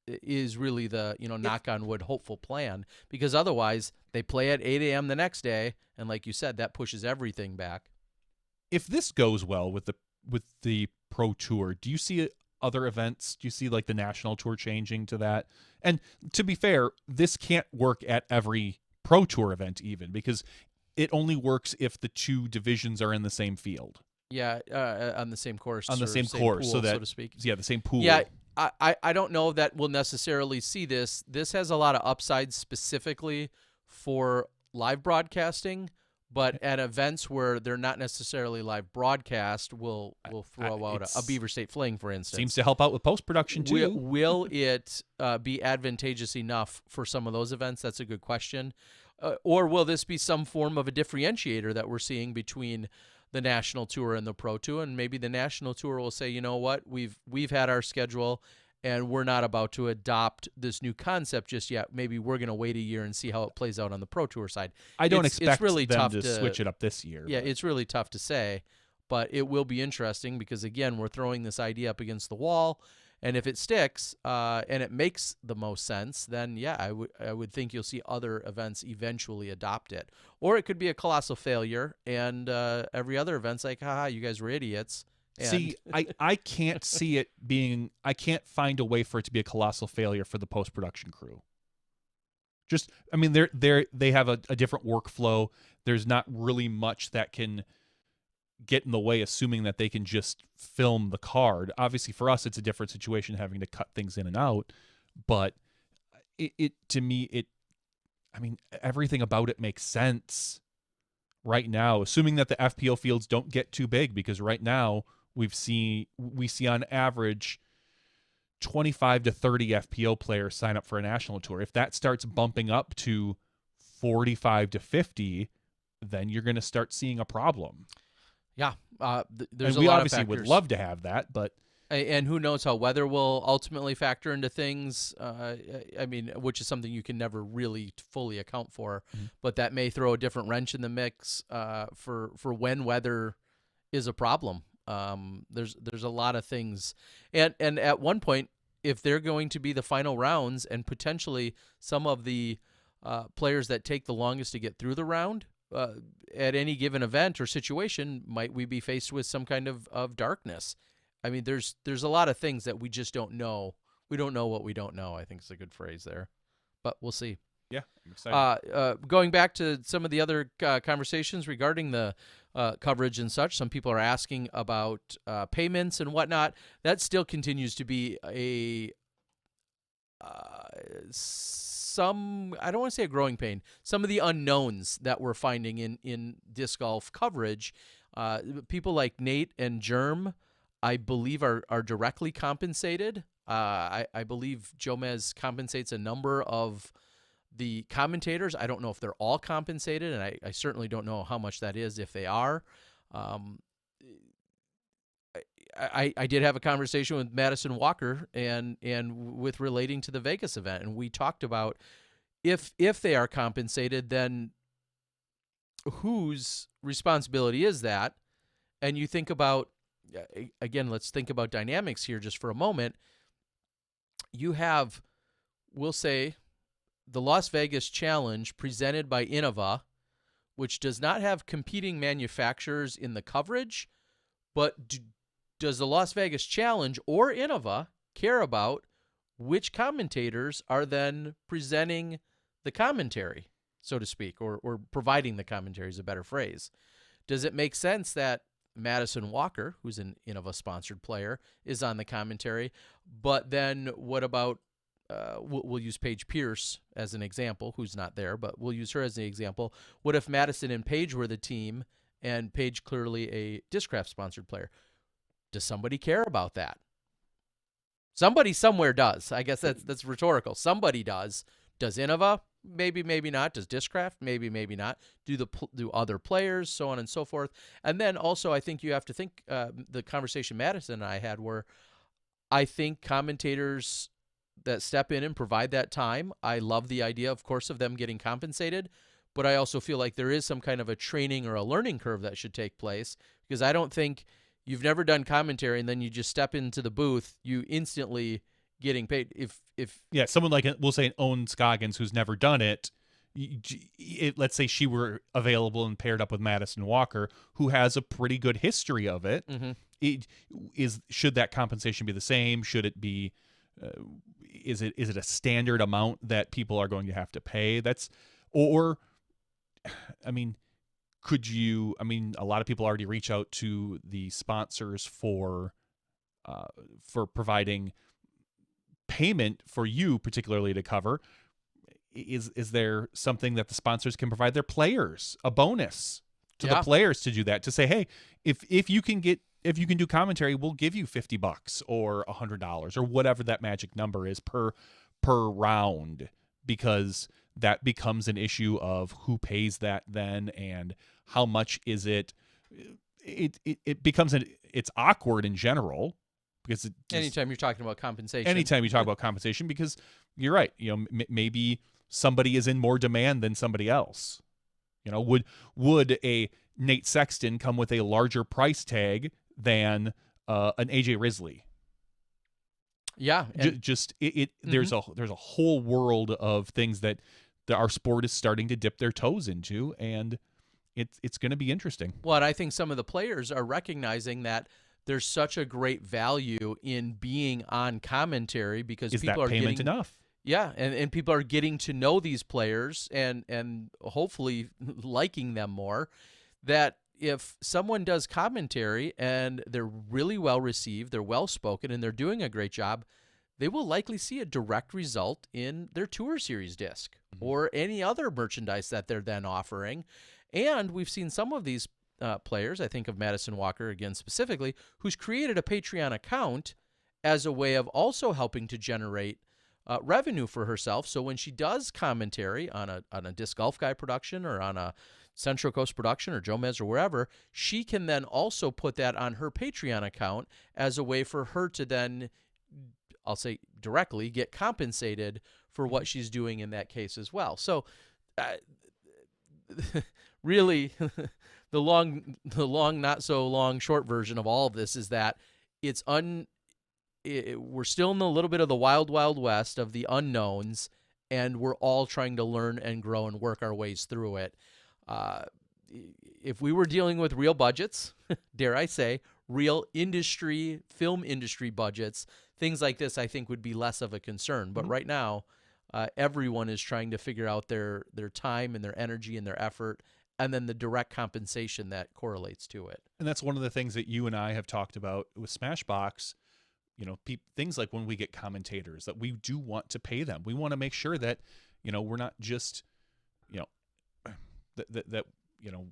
Is really the, knock on wood, hopeful plan, because otherwise they play at 8 a.m. the next day. And like you said, that pushes everything back. If this goes well with the Pro Tour, do you see other events? Do you see like the National Tour changing to that? And to be fair, this can't work at every Pro Tour event even, because it only works if the two divisions are in the same field. Yeah, on the same course. On the or same course, pool, so that, so to speak. yeah, the same pool. Yeah, I don't know that we'll necessarily see this. This has a lot of upsides specifically for live broadcasting, but at events where they're not necessarily live broadcast, we'll throw out a Beaver State Fling, for instance. Seems to help out with post-production, too. Will it be advantageous enough for some of those events? That's a good question. Or will this be some form of a differentiator that we're seeing between the National Tour and the Pro Tour? And maybe the National Tour will say, you know what, we've had our schedule, and we're not about to adopt this new concept just yet. Maybe we're going to wait a year and see how it plays out on the Pro Tour side. I don't expect really them tough to switch it up this year. Yeah, it's really tough to say, but it will be interesting because, again, we're throwing this idea up against the wall, and if it sticks and it makes the most sense, then, yeah, I would think you'll see other events eventually adopt it. Or it could be a colossal failure, and every other event's like, haha, you guys were idiots. And See, I can't see it being – I can't find a way for it to be a colossal failure for the post-production crew. Just – I mean, they have a different workflow. There's not really much that can get in the way, assuming that they can just film the card. Obviously, for us, it's a different situation having to cut things in and out. But it to me, I mean, everything about it makes sense right now, assuming that the FPO fields don't get too big, because right now – we see on average 25 to 30 FPO players sign up for a national tour. If that starts bumping up to 45 to 50, then you're going to start seeing a problem. Yeah, and there's a we lot obviously of factors. would love to have that, but and who knows how weather will ultimately factor into things. I mean, which is something you can never really fully account for, but that may throw a different wrench in the mix for when weather is a problem. There's a lot of things, and at one point, if they're going to be the final rounds and potentially some of the players that take the longest to get through the round at any given event or situation, might we be faced with some kind of darkness? I mean, there's a lot of things that we just don't know. We don't know what we don't know, I think is a good phrase there, but we'll see. Yeah, I'm excited. Going back to some of the other conversations regarding the coverage and such, some people are asking about payments and whatnot. That still continues to be I don't want to say a growing pain. Some of the unknowns that we're finding in disc golf coverage, people like Nate and Germ, I believe are directly compensated. I believe Jomez compensates a number of the commentators. I don't know if they're all compensated, and I certainly don't know how much that is if they are. I did have a conversation with Madison Walker and with relating to the Vegas event, and we talked about if they are compensated, then whose responsibility is that? And you think about, again, let's think about dynamics here just for a moment. You have, we'll say, the Las Vegas Challenge presented by Innova, which does not have competing manufacturers in the coverage, but does the Las Vegas Challenge or Innova care about which commentators are then presenting the commentary, so to speak, or providing the commentary is a better phrase? Does it make sense that Madison Walker, who's an Innova-sponsored player, is on the commentary, but then what about we'll use Paige Pierce as an example, who's not there, but we'll use her as an example. What if Madison and Paige were the team and Paige clearly a Discraft-sponsored player? Does somebody care about that? Somebody somewhere does. I guess that's rhetorical. Somebody does. Does Innova? Maybe, maybe not. Does Discraft? Maybe, maybe not. Do other players, so on and so forth. And then also I think you have to think the conversation Madison and I had where I think commentators that step in and provide that time, I love the idea, of course, of them getting compensated, but I also feel like there is some kind of a training or a learning curve that should take place, because I don't think you've never done commentary and then you just step into the booth, you instantly getting paid. If someone like, we'll say, an Owen Scoggins who's never done it, let's say she were available and paired up with Madison Walker, who has a pretty good history of it. Should that compensation be the same? Should it be is it a standard amount that people are going to have to pay? could you? I mean, a lot of people already reach out to the sponsors for providing payment for you particularly to cover. Is there something that the sponsors can provide their players, a bonus to the players to do that, to say, hey, if you can do commentary, we'll give you $50 or $100 or whatever that magic number is per round, because that becomes an issue of who pays that then and how much is it. It becomes it's awkward in general, because anytime you're talking about compensation. Anytime you talk about compensation, because you're right. You know, maybe somebody is in more demand than somebody else. You know, would a Nate Sexton come with a larger price tag than an AJ Risley? Yeah, there's a whole world of things that our sport is starting to dip their toes into, and it's going to be interesting. Well, and I think some of the players are recognizing that there's such a great value in being on commentary, because people are payment enough? Yeah, and people are getting to know these players and hopefully liking them more. That if someone does commentary and they're really well received, they're well spoken, and they're doing a great job, they will likely see a direct result in their Tour Series disc or any other merchandise that they're then offering. And we've seen some of these players, I think of Madison Walker again specifically, who's created a Patreon account as a way of also helping to generate revenue for herself. So when she does commentary on a Disc Golf Guy production or on a Central Coast production or Joe Mez or wherever, she can then also put that on her Patreon account as a way for her to then, I'll say directly, get compensated for what she's doing in that case as well. So really the long not so long short version of all of this is that we're still in a little bit of the wild west of the unknowns, and we're all trying to learn and grow and work our ways through it. If we were dealing with real budgets, dare I say, real film industry budgets, things like this I think would be less of a concern. But right now, everyone is trying to figure out their time and their energy and their effort, and then the direct compensation that correlates to it. And that's one of the things that you and I have talked about with Smashbox. You know, things like when we get commentators, that we do want to pay them. We want to make sure that, you know, we're not just, you know, that you know,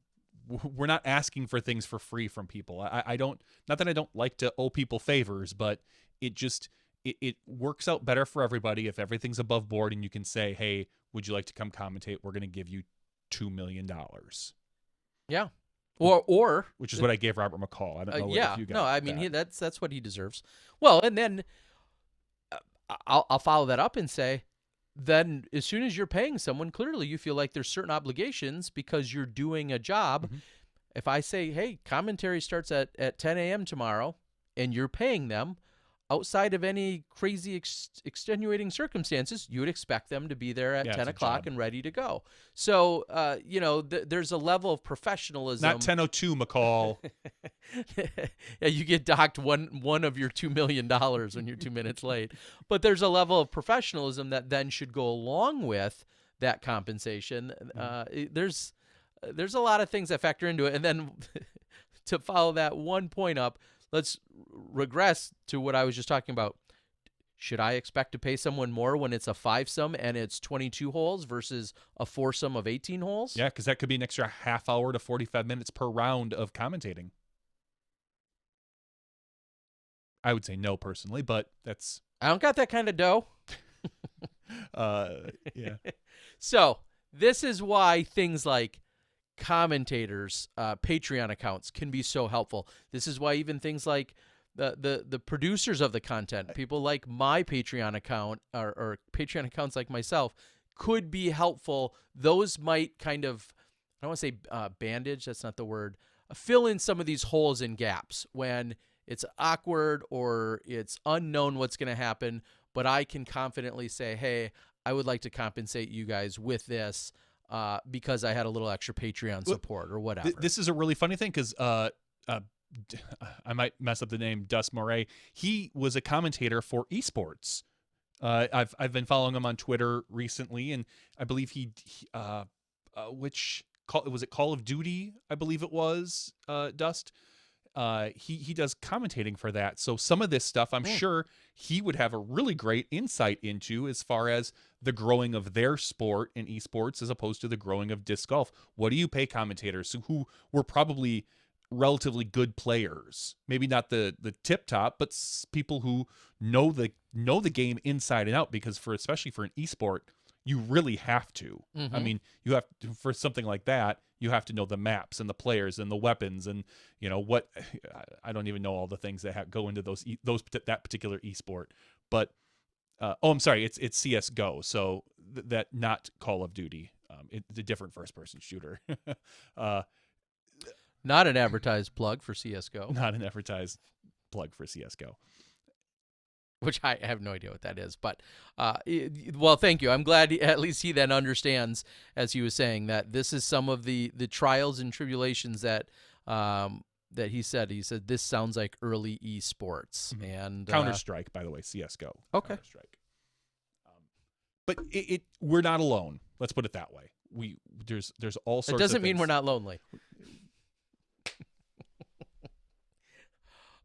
we're not asking for things for free from people. I don't, not that I don't like to owe people favors, but it just, it works out better for everybody if everything's above board and you can say, hey, would you like to come commentate? We're going to give you $2 million. Yeah. Or which is what I gave Robert McCall. I don't know if you got no, I mean, that's what he deserves. Well, and then I'll follow that up and say, then as soon as you're paying someone, clearly you feel like there's certain obligations because you're doing a job. If I say, hey, commentary starts at 10 a.m. tomorrow, and you're paying them, outside of any crazy extenuating circumstances, you would expect them to be there at 10 o'clock and ready to go. So, you know, there's a level of professionalism. Not 10:02, McCall. Yeah, you get docked one of your $2 million when you're 2 minutes late. But there's a level of professionalism that then should go along with that compensation. There's a lot of things that factor into it. And then to follow that one point up, let's regress to what I was just talking about. Should I expect to pay someone more when it's a 5-some and it's 22 holes versus a 4-some of 18 holes? Yeah, because that could be an extra half hour to 45 minutes per round of commentating. I would say no personally, but that's... I don't got that kind of dough. Yeah. So this is why things like commentators, Patreon accounts can be so helpful. This is why even things like the producers of the content, people like my Patreon account or Patreon accounts like myself, could be helpful. Those might kind of, I don't want to say bandage, that's not the word, fill in some of these holes and gaps when it's awkward or it's unknown what's going to happen, but I can confidently say, hey, I would like to compensate you guys with this because I had a little extra Patreon support or whatever. This is a really funny thing because I might mess up the name, Dust Moray. He was a commentator for esports. I've been following him on Twitter recently, and I believe he which was it Call of Duty, I believe it was, Dust. He does commentating for that. So some of this stuff I'm sure he would have a really great insight into as far as the growing of their sport in esports as opposed to the growing of disc golf. What do you pay commentators who were probably relatively good players? Maybe not the tip top, but people who know the game inside and out, because especially for an esport, you really have to. I mean, you have to, for something like that, you have to know the maps and the players and the weapons and what. I don't even know all the things that go into that particular esport. But I'm sorry, it's CS:GO. So that not Call of Duty. It's a different first person shooter. Not an advertised plug for CS:GO. Not an advertised plug for CS:GO. Which I have no idea what that is, but well, thank you. I'm glad at least he then understands, as he was saying, that this is some of the trials and tribulations that that he said. He said this sounds like early esports and Counter-Strike, by the way, CS:GO. Okay. Counter-Strike. But we're not alone. Let's put it that way. There's all sorts. It doesn't of mean things. we're not lonely.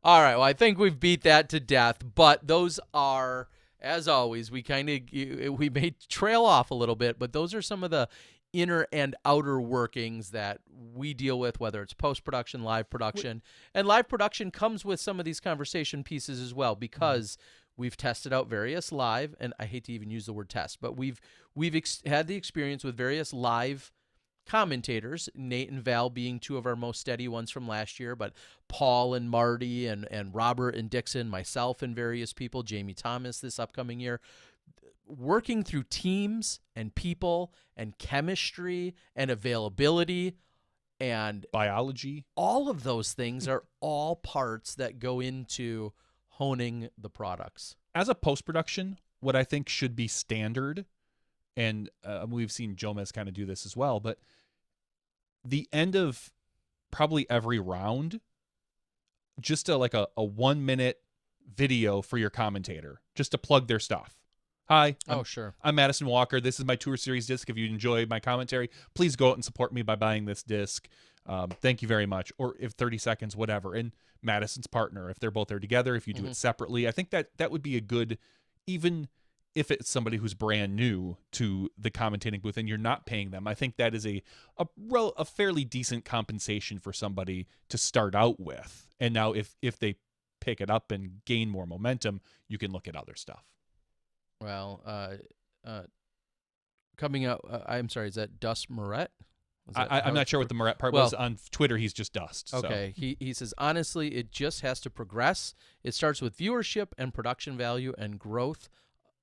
All right, well, I think we've beat that to death, but those are, as always, we may trail off a little bit, but those are some of the inner and outer workings that we deal with, whether it's post-production, live production. And live production comes with some of these conversation pieces as well, because we've tested out various live, and I hate to even use the word test, but we've had the experience with various live commentators, Nate and Val being two of our most steady ones from last year, but Paul and Marty and Robert and Dixon, myself and various people, Jamie Thomas this upcoming year, working through teams and people and chemistry and availability and biology. All of those things are all parts that go into honing the products. As a post-production, what I think should be standard, and we've seen Jomez kind of do this as well, but the end of probably every round, just like a 1 minute video for your commentator, just to plug their stuff. Hi. I'm Madison Walker. This is my Tour Series disc. If you enjoy my commentary, please go out and support me by buying this disc. Thank you very much. Or if 30 seconds, whatever. And Madison's partner, if they're both there together, if you do it separately, I think that would be a good, even if it's somebody who's brand new to the commentating booth and you're not paying them, I think that is a fairly decent compensation for somebody to start out with. And now if they pick it up and gain more momentum, you can look at other stuff. Well, coming out, I'm sorry, is that Dust Moret? I'm not sure what the Moret part was. On Twitter, he's just Dust. Okay. So. He says, honestly, it just has to progress. It starts with viewership and production value and growth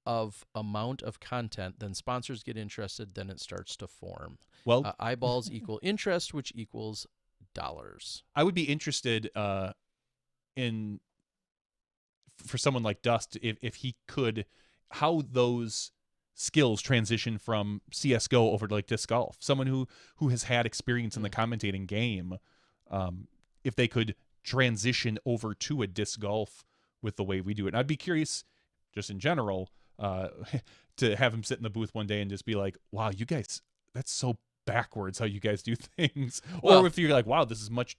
of amount of content, then sponsors get interested, then it starts to form. Well, eyeballs equal interest, which equals dollars. I would be interested in, for someone like Dust, if he could, how those skills transition from CS:GO over to like disc golf. Someone who has had experience in the commentating game, if they could transition over to a disc golf with the way we do it. And I'd be curious, just in general, to have him sit in the booth one day and just be like, wow, you guys, that's so backwards how you guys do things. Or if you're like, wow, this is much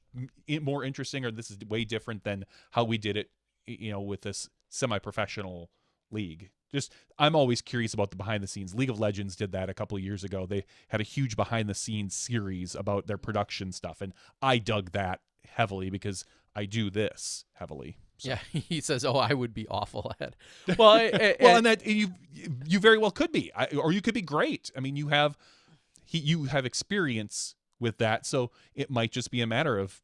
more interesting, or this is way different than how we did it, with this semi-professional league. Just, I'm always curious about the behind the scenes. League of Legends did that a couple of years ago. They had a huge behind the scenes series about their production stuff, and I dug that heavily because I do this heavily. So. Yeah, he says, "Oh, I would be awful at." Well, and that you very well could be, or you could be great. I mean, you have experience with that, so it might just be a matter of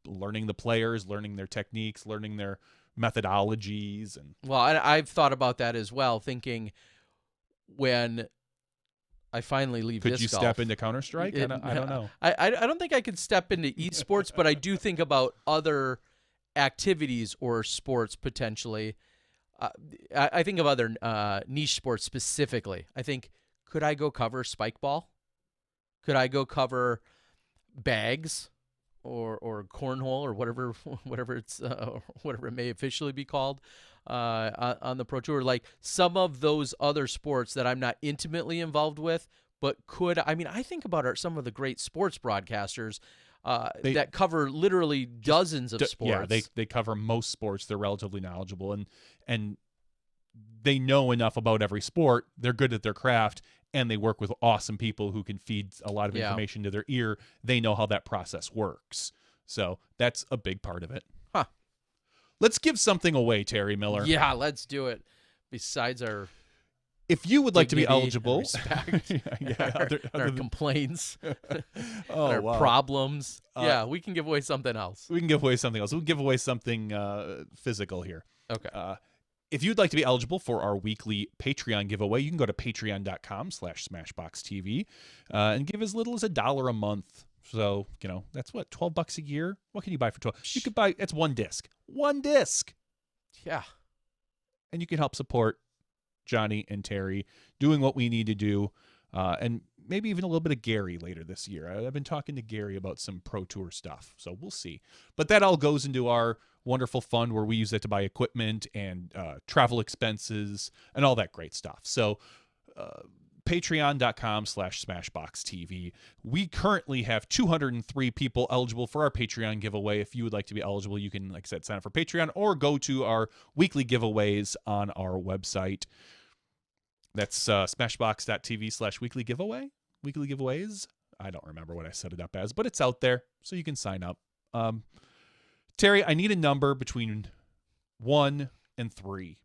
learning the players, learning their techniques, learning their methodologies, and I've thought about that as well, thinking when I finally leave could disc you golf, step into Counter-Strike? I don't know. I don't think I could step into esports, but I do think about other activities or sports potentially. I think of other niche sports specifically. I think, could I go cover spike ball? Could I go cover bags or cornhole or whatever it may officially be called on the Pro Tour? Like some of those other sports that I'm not intimately involved with, but I think about some of the great sports broadcasters that cover literally dozens of sports. Yeah, they cover most sports. They're relatively knowledgeable, and they know enough about every sport. They're good at their craft, and they work with awesome people who can feed a lot of information to their ear. They know how that process works. So that's a big part of it. Huh. Let's give something away, Terry Miller. Yeah, let's do it. Besides our if you would like to be dignity eligible, and respect, our complaints, our wow. problems. Yeah, we can give away something else. We can give away something else. We'll give away something physical here. Okay. If you'd like to be eligible for our weekly Patreon giveaway, you can go to patreon.com/SmashBoxxTV and give as little as $1 a month. So, that's what, $12 a year? What can you buy for 12? You could buy, it's one disc. One disc. Yeah. And you can help support Johnny and Terry doing what we need to do. And maybe even a little bit of Gary later this year. I've been talking to Gary about some Pro Tour stuff, so we'll see. But that all goes into our wonderful fund where we use that to buy equipment and travel expenses and all that great stuff. So patreon.com/SmashBoxxTV. We currently have 203 people eligible for our Patreon giveaway. If you would like to be eligible, you can, like I said, sign up for Patreon or go to our weekly giveaways on our website. That's smashbox.tv/weekly giveaway. Weekly giveaways. I don't remember what I set it up as, but it's out there, so you can sign up. Terry, I need a number between 1 and 3.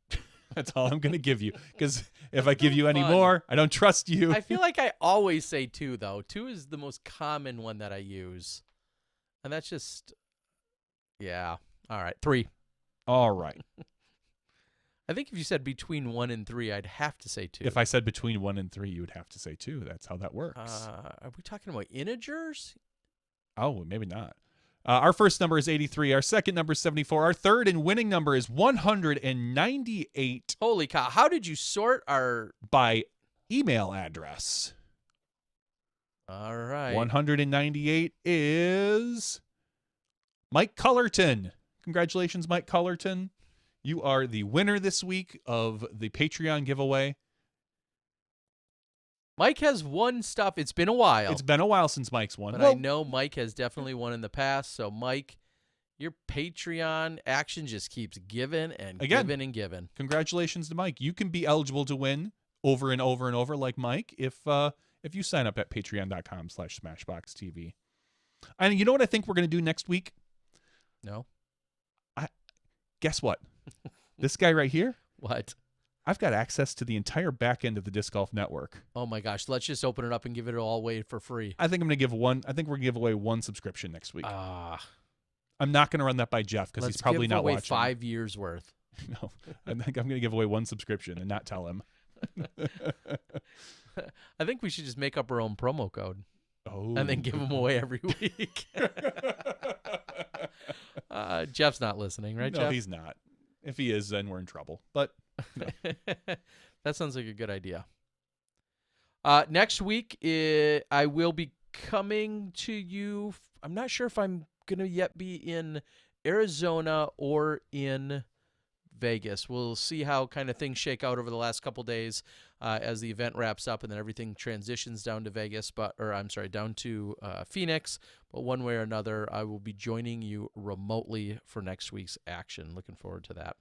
That's all I'm going to give you, because if I give you any more, I don't trust you. I feel like I always say 2, though. 2 is the most common one that I use, and that's just, yeah. All right, 3. All right. I think if you said between 1 and 3, I'd have to say 2. If I said between 1 and 3, you would have to say 2. That's how that works. Are we talking about integers? Oh, maybe not. Our first number is 83. Our second number is 74. Our third and winning number is 198. Holy cow. How did you sort our... By email address. All right. 198 is Mike Cullerton. Congratulations, Mike Cullerton. You are the winner this week of the Patreon giveaway. Mike has won stuff. It's been a while. It's been a while since Mike's won. But I know Mike has definitely won in the past. So, Mike, your Patreon action just keeps giving and giving and giving. Congratulations to Mike. You can be eligible to win over and over and over like Mike if you sign up at patreon.com/SmashBoxxTV. And you know what I think we're going to do next week? No. Guess what? This guy right here? What? I've got access to the entire back end of the Disc Golf Network. Oh my gosh, let's just open it up and give it all away for free. I think we're going to give away 1 subscription next week. I'm not going to run that by Jeff because he's probably not watching. Let's give away 5 years worth. No, I think I'm going to give away 1 subscription and not tell him. I think we should just make up our own promo code. Oh. And then give them away every week. Jeff's not listening, right, No, Jeff? he's not. If he is, then we're in trouble. But no. That sounds like a good idea. Next week, I will be coming to you. I'm not sure if I'm going to yet be in Arizona or in Vegas. We'll see how kind of things shake out over the last couple days as the event wraps up and then everything transitions down to down to Phoenix. But one way or another, I will be joining you remotely for next week's action. Looking forward to that.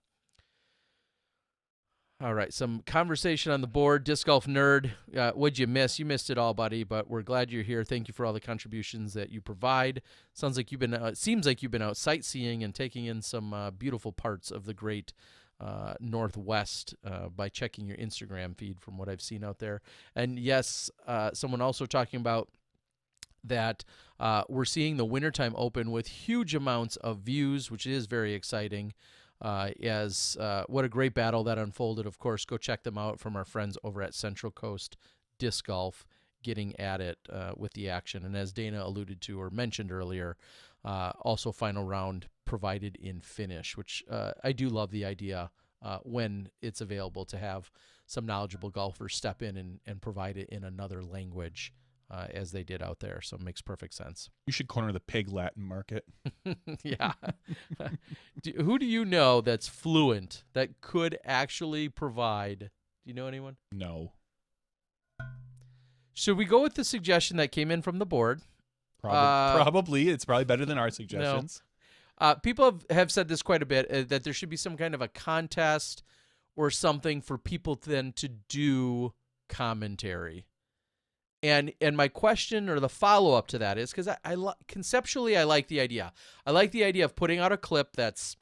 All right, some conversation on the board. Disc Golf Nerd, what'd you miss? You missed it all, buddy, but we're glad you're here. Thank you for all the contributions that you provide. Seems like you've been out sightseeing and taking in some beautiful parts of the great Northwest by checking your Instagram feed from what I've seen out there. And yes, someone also talking about that we're seeing the Wintertime Open with huge amounts of views, which is very exciting. What a great battle that unfolded. Of course, go check them out from our friends over at Central Coast Disc Golf, getting at it with the action. And as Dana alluded to or mentioned earlier, also final round provided in Finnish, which I do love the idea when it's available to have some knowledgeable golfers step in and provide it in another language. As they did out there, so it makes perfect sense. You should corner the pig Latin market. Yeah. Who do you know that's fluent that could actually provide? Do you know anyone? No. Should we go with the suggestion that came in from the board? Probably. It's probably better than our suggestions. No. People have said this quite a bit, that there should be some kind of a contest or something for people then to do commentary. And my question or the follow-up to that is, because conceptually I like the idea. I like the idea of putting out a clip that's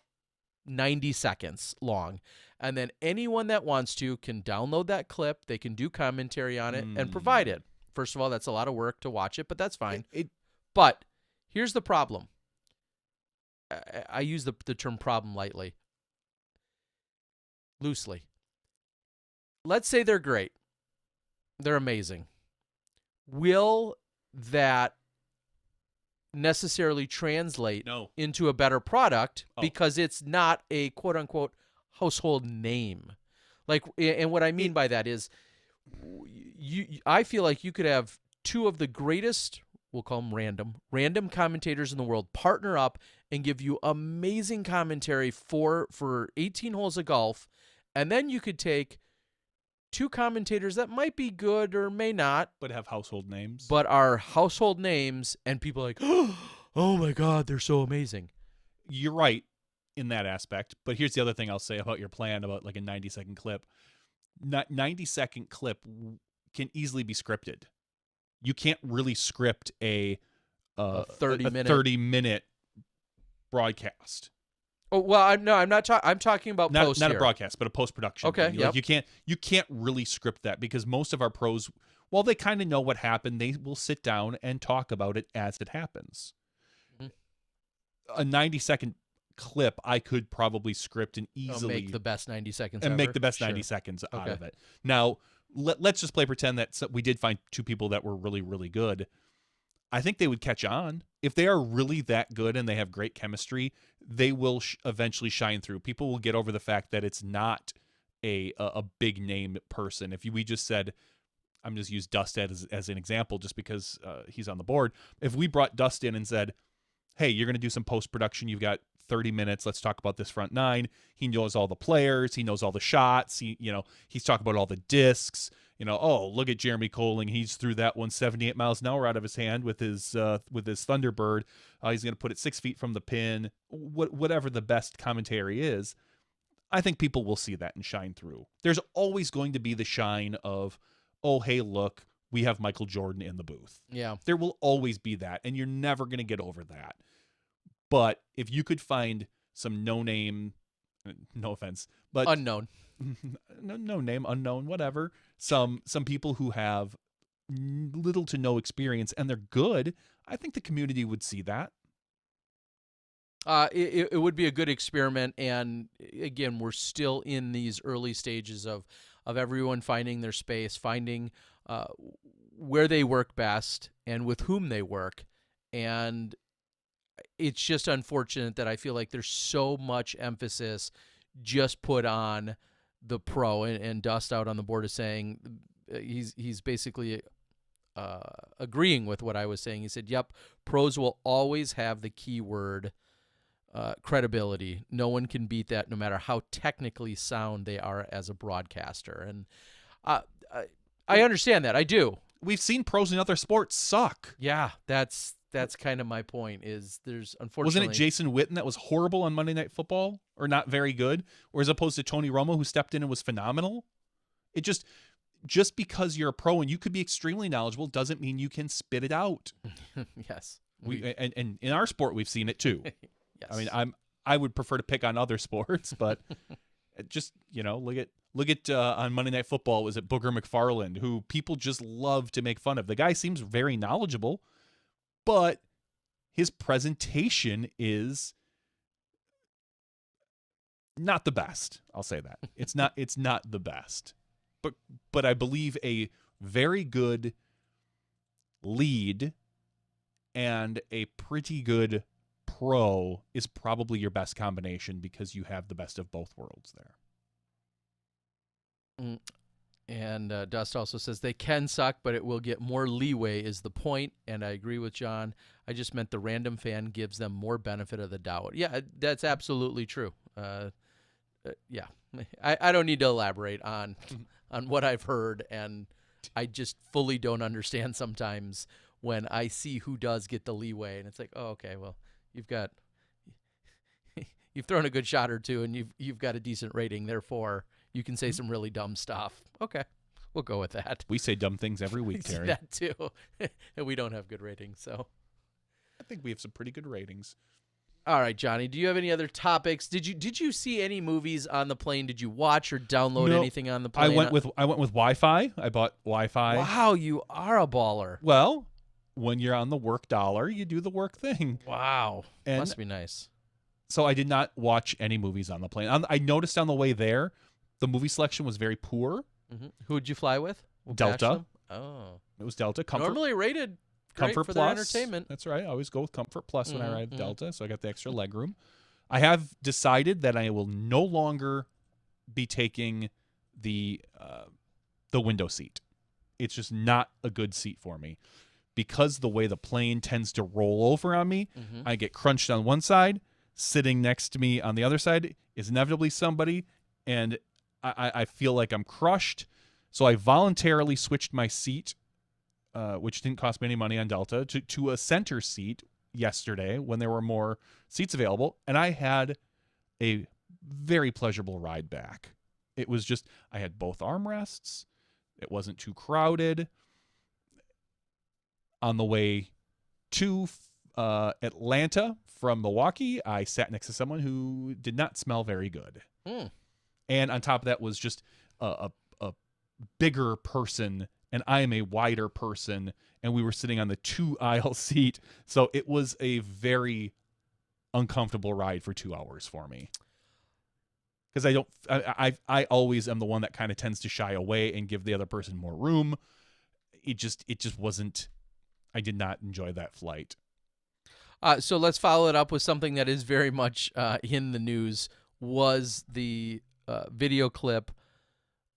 90 seconds long. And then anyone that wants to can download that clip. They can do commentary on it and provide it. First of all, that's a lot of work to watch it, but that's fine. But here's the problem. I use the term problem loosely. Let's say they're great. They're amazing. Will that necessarily translate into a better product because it's not a quote-unquote household name? And what I mean by that is I feel like you could have two of the greatest, we'll call them random commentators in the world partner up and give you amazing commentary for 18 holes of golf, and then you could take two commentators that might be good or may not, but have household names, but are household names, and people are like, oh my God, they're so amazing. You're right in that aspect, but here's the other thing I'll say about your plan about like a 90-second clip. 90-second clip can easily be scripted. You can't really script a 30-minute broadcast. Oh well, I'm not. I'm talking about post not here. A broadcast, but a post-production. Okay, yep. You can't really script that because most of our pros, while they kind of know what happened, they will sit down and talk about it as it happens. Mm-hmm. A 90-second clip, I could probably script and easily make the best 90 seconds and ever. make the best 90 seconds out of it. Now, let's just play pretend that we did find two people that were really, really good. I think they would catch on. If they are really that good and they have great chemistry, they will eventually shine through. People will get over the fact that it's not a big name person. If we just said, I'm just use Dust as an example just because he's on the board. If we brought Dust in and said, hey, you're going to do some post-production. You've got 30 minutes. Let's talk about this front nine. He knows all the players. He knows all the shots. He's talking about all the discs. Oh, look at Jeremy Coling. He's threw that one 78 miles an hour out of his hand with his Thunderbird. He's going to put it 6 feet from the pin. Whatever the best commentary is, I think people will see that and shine through. There's always going to be the shine of, oh, hey, look, we have Michael Jordan in the booth. Yeah. There will always be that, and you're never going to get over that. But if you could find some no-name, no offense, but unknown, no name, unknown, whatever, some people who have little to no experience and they're good, I think the community would see that. It would be a good experiment, and again, we're still in these early stages of everyone finding their space, finding where they work best and with whom they work, and it's just unfortunate that I feel like there's so much emphasis just put on the pro, and Dust out on the board is saying he's basically agreeing with what I was saying. He said, yep, pros will always have the keyword credibility. No one can beat that, no matter how technically sound they are as a broadcaster. And I understand that. I do. We've seen pros in other sports suck. Yeah, that's kind of my point. Is there's unfortunately wasn't it Jason Witten that was horrible on Monday Night Football or not very good, or as opposed to Tony Romo who stepped in and was phenomenal? It just because you're a pro and you could be extremely knowledgeable doesn't mean you can spit it out. Yes, and in our sport we've seen it too. Yes. I mean, I would prefer to pick on other sports, but just look at on Monday Night Football, was it Booger McFarland, who people just love to make fun of. The guy seems very knowledgeable, but his presentation is not the best. I'll say that. It's not the best. But I believe a very good lead and a pretty good pro is probably your best combination because you have the best of both worlds there. And Dust also says they can suck, but it will get more leeway is the point. And I agree with John. I just meant the random fan gives them more benefit of the doubt. Yeah, that's absolutely true. Yeah, I don't need to elaborate on what I've heard. And I just fully don't understand sometimes when I see who does get the leeway, and it's like, oh, okay, well, you've thrown a good shot or two, and you've got a decent rating, therefore you can say some really dumb stuff. Okay, we'll go with that. We say dumb things every week, Terry. That too, and we don't have good ratings, so I think we have some pretty good ratings. All right, Johnny, do you have any other topics? Did you see any movies on the plane? Did you watch or download anything on the plane? I went with Wi-Fi. I bought Wi-Fi. Wow, you are a baller. Well, when you're on the work dollar, you do the work thing. Wow. And must be nice. So I did not watch any movies on the plane. I noticed on the way there, the movie selection was very poor. Mm-hmm. Who would you fly with? Delta. Oh. It was Delta. Comfort. Normally rated great Comfort for Plus. their entertainment. That's right. I always go with Comfort Plus when I ride Delta, so I got the extra leg room. I have decided that I will no longer be taking the window seat. It's just not a good seat for me. Because the way the plane tends to roll over on me, I get crunched on one side. Sitting next to me on the other side is inevitably somebody, and I feel like I'm crushed. So I voluntarily switched my seat, which didn't cost me any money on Delta, to a center seat yesterday when there were more seats available, and I had a very pleasurable ride back. It was just, I had both armrests. It wasn't too crowded. On the way to Atlanta from Milwaukee, I sat next to someone who did not smell very good. And on top of that was just a bigger person, and I am a wider person, and we were sitting on the 2-aisle seat. So it was a very uncomfortable ride for 2 hours for me. Because I always am the one that kind of tends to shy away and give the other person more room. It just wasn't, I did not enjoy that flight. So let's follow it up with something that is very much in the news. Was the video clip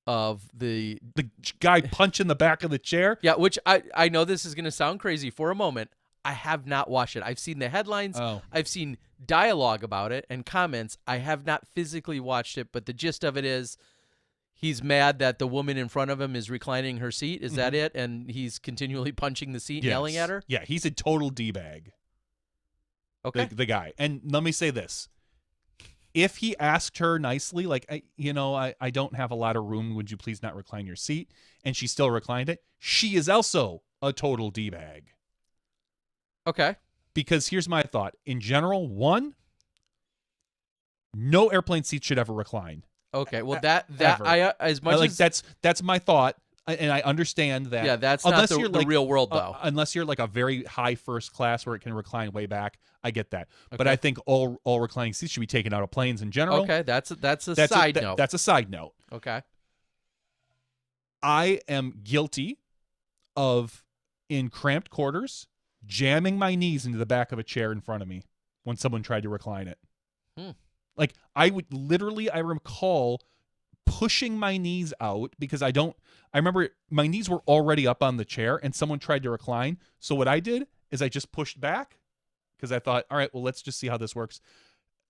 of the guy punching the back of the chair? Yeah, which I know this is going to sound crazy for a moment. I have not watched it. I've seen the headlines. Oh. I've seen dialogue about it and comments. I have not physically watched it, but the gist of it is he's mad that the woman in front of him is reclining her seat. Is that it? And he's continually punching the seat, yelling at her? Yeah, he's a total D-bag. Okay. The guy. And let me say this. If he asked her nicely, like, I don't have a lot of room, would you please not recline your seat? And she still reclined it, she is also a total D-bag. Okay. Because here's my thought. In general, one, no airplane seat should ever recline. Okay. Well, as much as that's my thought. And I understand that. Yeah, that's not the real world, though. Unless you're like a very high first class where it can recline way back, I get that. Okay. But I think all reclining seats should be taken out of planes in general. Okay, that's a side note. That's a side note. Okay. I am guilty of, in cramped quarters, jamming my knees into the back of a chair in front of me when someone tried to recline it. Like, I recall pushing my knees out because I remember my knees were already up on the chair and someone tried to recline. So what I did is I just pushed back because I thought, all right, well, let's just see how this works.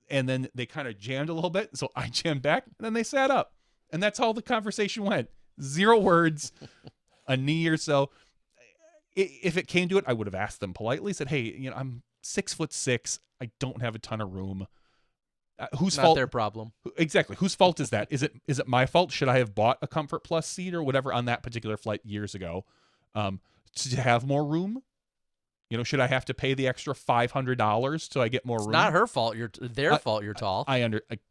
And then they kind of jammed a little bit. So I jammed back and then they sat up. And that's how the conversation went. 0 words, a knee or so. If it came to it, I would have asked them politely, said, hey, I'm 6'6". I don't have a ton of room. Whose fault? Not their problem. Exactly. Whose fault is that? Is it my fault? Should I have bought a Comfort Plus seat or whatever on that particular flight years ago to have more room? Should I have to pay the extra $500 so I get more room? It's not her fault. Their fault. You're tall. I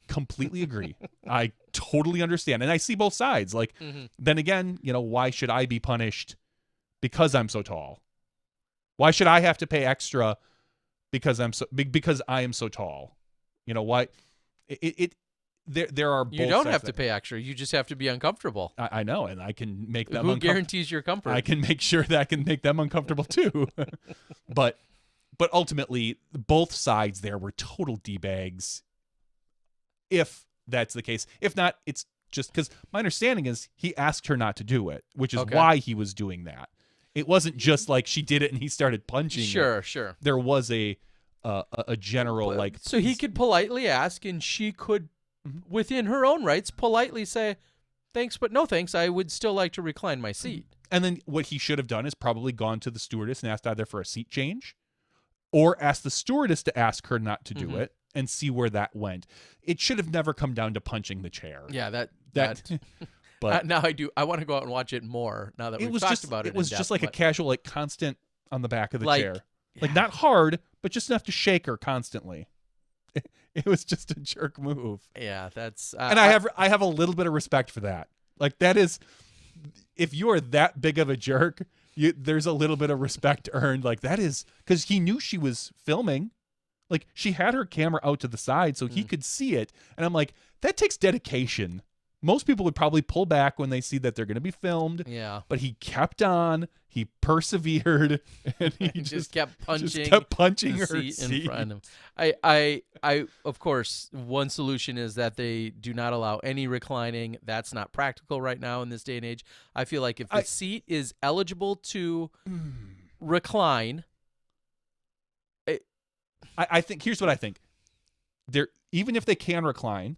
completely agree. I totally understand, and I see both sides. Like, then again, why should I be punished because I'm so tall? Why should I have to pay extra because I am so tall? Why? There are both you don't sides have to pay extra. You just have to be uncomfortable. I know, and I can make them. Who guarantees your comfort? I can make sure that I can make them uncomfortable too. but ultimately, both sides there were total D-bags. If that's the case, if not, it's just because my understanding is he asked her not to do it, which is why he was doing that. It wasn't just like she did it and he started punching. Sure. There was a general so he could politely ask, and she could, within her own rights, politely say, thanks, but no thanks. I would still like to recline my seat. And then what he should have done is probably gone to the stewardess and asked either for a seat change or asked the stewardess to ask her not to do it and see where that went. It should have never come down to punching the chair. Yeah, that but now I want to go out and watch it more now that we've talked about it. It was just like a casual, like constant on the back of the like, chair. Like not hard, but just enough to shake her constantly. It was just a jerk move. Yeah, that's and I have a little bit of respect for that. Like that is, if you are that big of a jerk, there's a little bit of respect earned. Like that is because he knew she was filming. Like she had her camera out to the side so he could see it. And I'm like, that takes dedication. Most people would probably pull back when they see that they're going to be filmed. Yeah. But he kept on. He persevered, and he just kept punching. Just kept punching her seat seat in front of him. I of course, one solution is that they do not allow any reclining. That's not practical right now in this day and age. I feel like if the seat is eligible to recline, I think here's what I think. There, even if they can recline,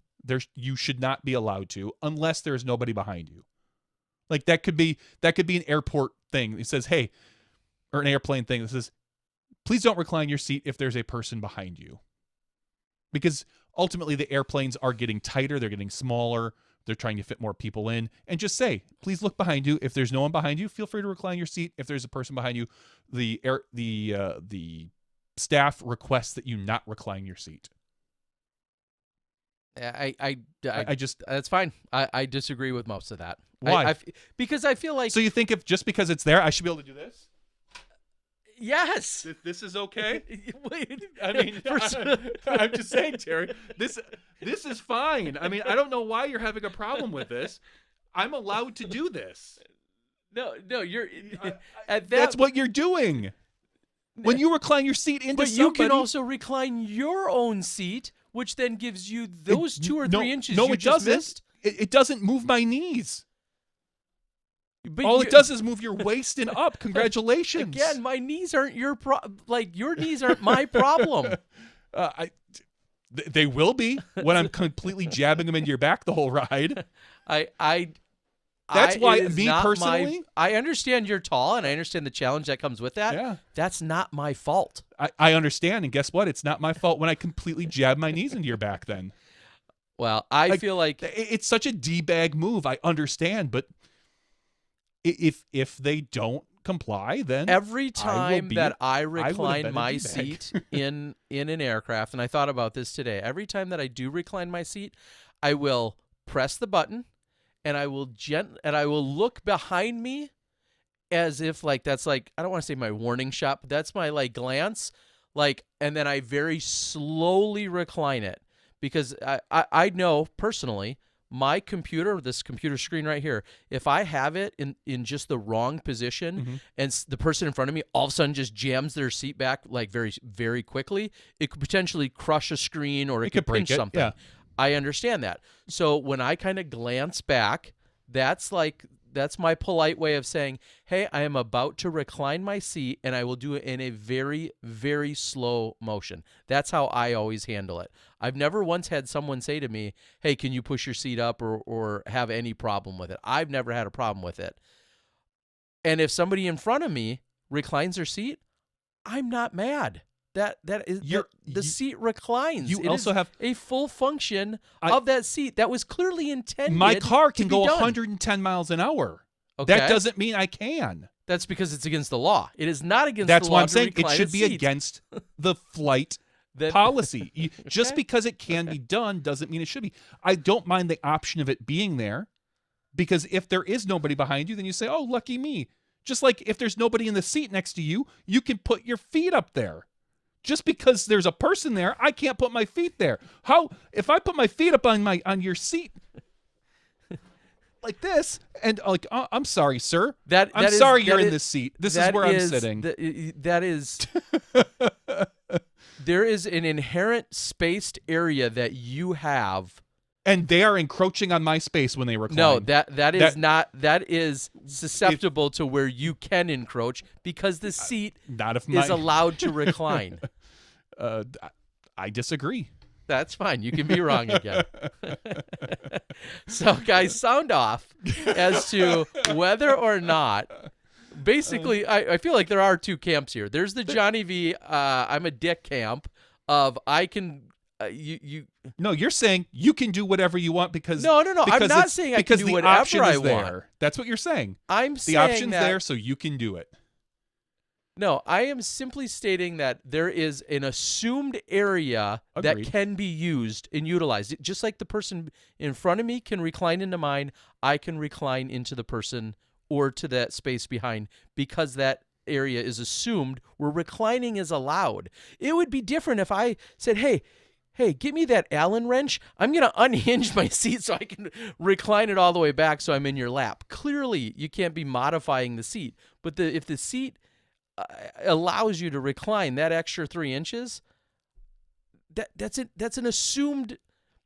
you should not be allowed to unless there's nobody behind you. Like that could be an airport thing. It says, hey, or an airplane thing that says, please don't recline your seat if there's a person behind you. Because ultimately the airplanes are getting tighter, they're getting smaller, they're trying to fit more people in. And just say, please look behind you. If there's no one behind you, feel free to recline your seat. If there's a person behind you, the staff requests that you not recline your seat. I just that's fine. I disagree with most of that. Why? Because I feel like. So you think if just because it's there, I should be able to do this? Yes. This is okay. Wait, I mean, I'm just saying, Terry. This is fine. I mean, I don't know why you're having a problem with this. I'm allowed to do this. No, you're. That's what you're doing. When you recline your seat into somebody, you can also recline your own seat, which then gives you those 2 or 3 inches. No, you it just doesn't. Missed. It doesn't move my knees. But all it does is move your waist and up. Congratulations. Again, my knees aren't your your knees aren't my problem. They will be when I'm completely jabbing them into your back the whole ride. That's why me personally, I understand you're tall and I understand the challenge that comes with that. Yeah. That's not my fault. I understand, and guess what? It's not my fault when I completely jab my knees into your back then. Well, I feel like it's such a D-bag move. I understand, but if they don't comply, then every time that I recline my seat in an aircraft, and I thought about this today, every time that I do recline my seat, I will press the button and I will look behind me as if that's I don't want to say my warning shot, but that's my glance, and then I very slowly recline it because I know personally my computer, this computer screen right here, if I have it in just the wrong position and the person in front of me all of a sudden just jams their seat back very, very quickly, it could potentially crush a screen or it could pinch something. Yeah. I understand that. So when I kind of glance back, that's my polite way of saying, hey, I am about to recline my seat and I will do it in a very, very slow motion. That's how I always handle it. I've never once had someone say to me, hey, can you push your seat up or have any problem with it? I've never had a problem with it. And if somebody in front of me reclines their seat, I'm not mad. The seat reclines. You also have a full function of that seat that was clearly intended. My car can go 110 miles an hour. Okay. That doesn't mean I can. That's because it's against the law. It is not against the law. That's why I'm saying. It should be against the flight policy. Just because it can be done doesn't mean it should be. I don't mind the option of it being there, because if there is nobody behind you, then you say, oh, lucky me. Just like if there's nobody in the seat next to you, you can put your feet up there. Just because there's a person there, I can't put my feet there. How if I put my feet up on your seat like this and I'm sorry, sir. I'm sorry you're in this seat. This is where I'm sitting. That is there is an inherent spaced area that you have. And they are encroaching on my space when they recline. No, that is susceptible to where you can encroach because the seat is allowed to recline. I disagree. That's fine. You can be wrong again. So, guys, sound off as to whether or not. Basically, I feel like there are two camps here. There's the Johnny V. I'm a dick camp of I can. No, you're saying you can do whatever you want because no. I'm not saying I can do whatever I want. That's what you're saying. I'm the saying option's that, there, so you can do it. No, I am simply stating that there is an assumed area that can be used and utilized. Just like the person in front of me can recline into mine, I can recline into the person or to that space behind because that area is assumed where reclining is allowed. It would be different if I said, hey, give me that Allen wrench. I'm going to unhinge my seat so I can recline it all the way back so I'm in your lap. Clearly, you can't be modifying the seat. But if the seat allows you to recline that extra 3 inches, that's an assumed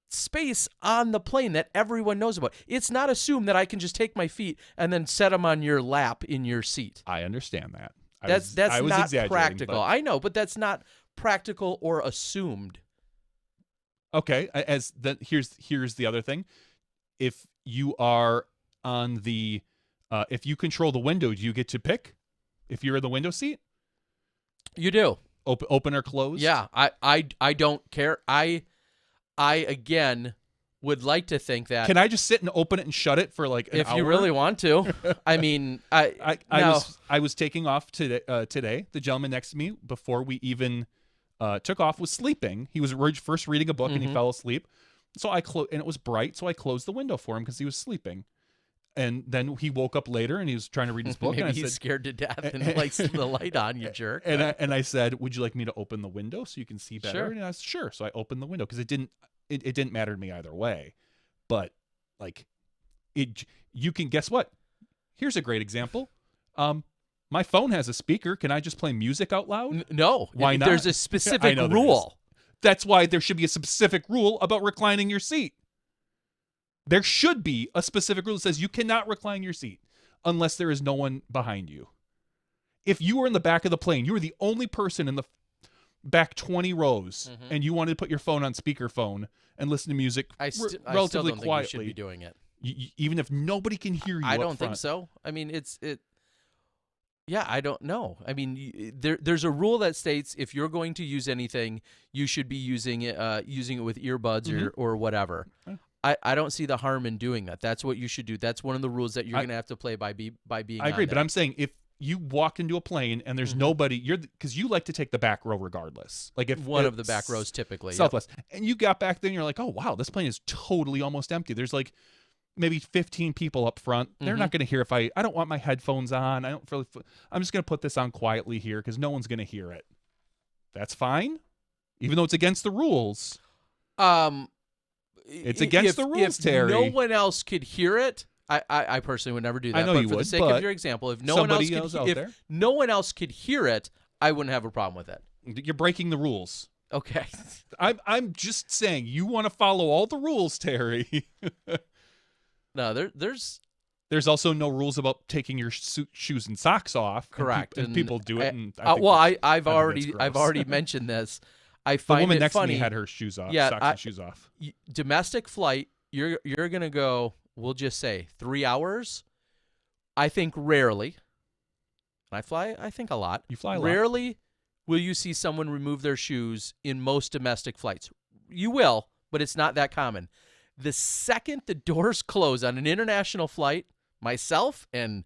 space on the plane that everyone knows about. It's not assumed that I can just take my feet and then set them on your lap in your seat. I understand that. That's not practical. I know, but that's not practical or assumed. Okay, here's the other thing. If you are on the if you control the window, do you get to pick if you're in the window seat? You do. Open or close? Yeah, I don't care. I again would like to think that. Can I just sit and open it and shut it for like an hour? If you really want to. I mean, I was taking off today. The gentleman next to me, before we even took off, was sleeping. He was first reading a book and he fell asleep. So and it was bright, so I closed the window for him because he was sleeping. And then he woke up later and he was trying to read his book. Maybe and I he's said, scared to death and likes the light on, you jerk. And I said, would you like me to open the window so you can see better? Sure. And I said, sure. So I opened the window because it didn't matter to me either way. But like you can guess what? Here's a great example. My phone has a speaker. Can I just play music out loud? No. Why not? There's a specific rule. That's why there should be a specific rule about reclining your seat. There should be a specific rule that says you cannot recline your seat unless there is no one behind you. If you were in the back of the plane, you were the only person in the back 20 rows, and you wanted to put your phone on speakerphone and listen to music relatively I still don't quietly. think you should be doing it. Even if nobody can hear you. I don't think so. I mean, yeah, I don't know. I mean, there's a rule that states if you're going to use anything, you should be using it with earbuds or whatever. I don't see the harm in doing that. That's what you should do. That's one of the rules that you're going to have to play by being. I agree, but I'm saying if you walk into a plane and there's nobody, because you like to take the back row regardless. Like if one of the back rows typically, Southwest, and you got back there and you're like, oh wow, this plane is totally almost empty. There's like maybe 15 people up front. They're not going to hear if I don't want my headphones on. I'm just going to put this on quietly here because no one's going to hear it. That's fine, even though it's against the rules. It's against the rules, Terry. If no one else could hear it, I personally would never do that. I know you would. For the sake of your example, if no one else could hear it, I wouldn't have a problem with it. You're breaking the rules. Okay. I'm just saying you want to follow all the rules, Terry. No, there's also no rules about taking your shoes and socks off. Correct. And people do it. I've already mentioned this. I find the woman it next funny. to me had her shoes off, yeah, socks and shoes off. Domestic flight, you're gonna go. We'll just say 3 hours. I think rarely. I fly. I think a lot. You fly a lot. Rarely will you see someone remove their shoes in most domestic flights. You will, but it's not that common. The second the doors close on an international flight, myself and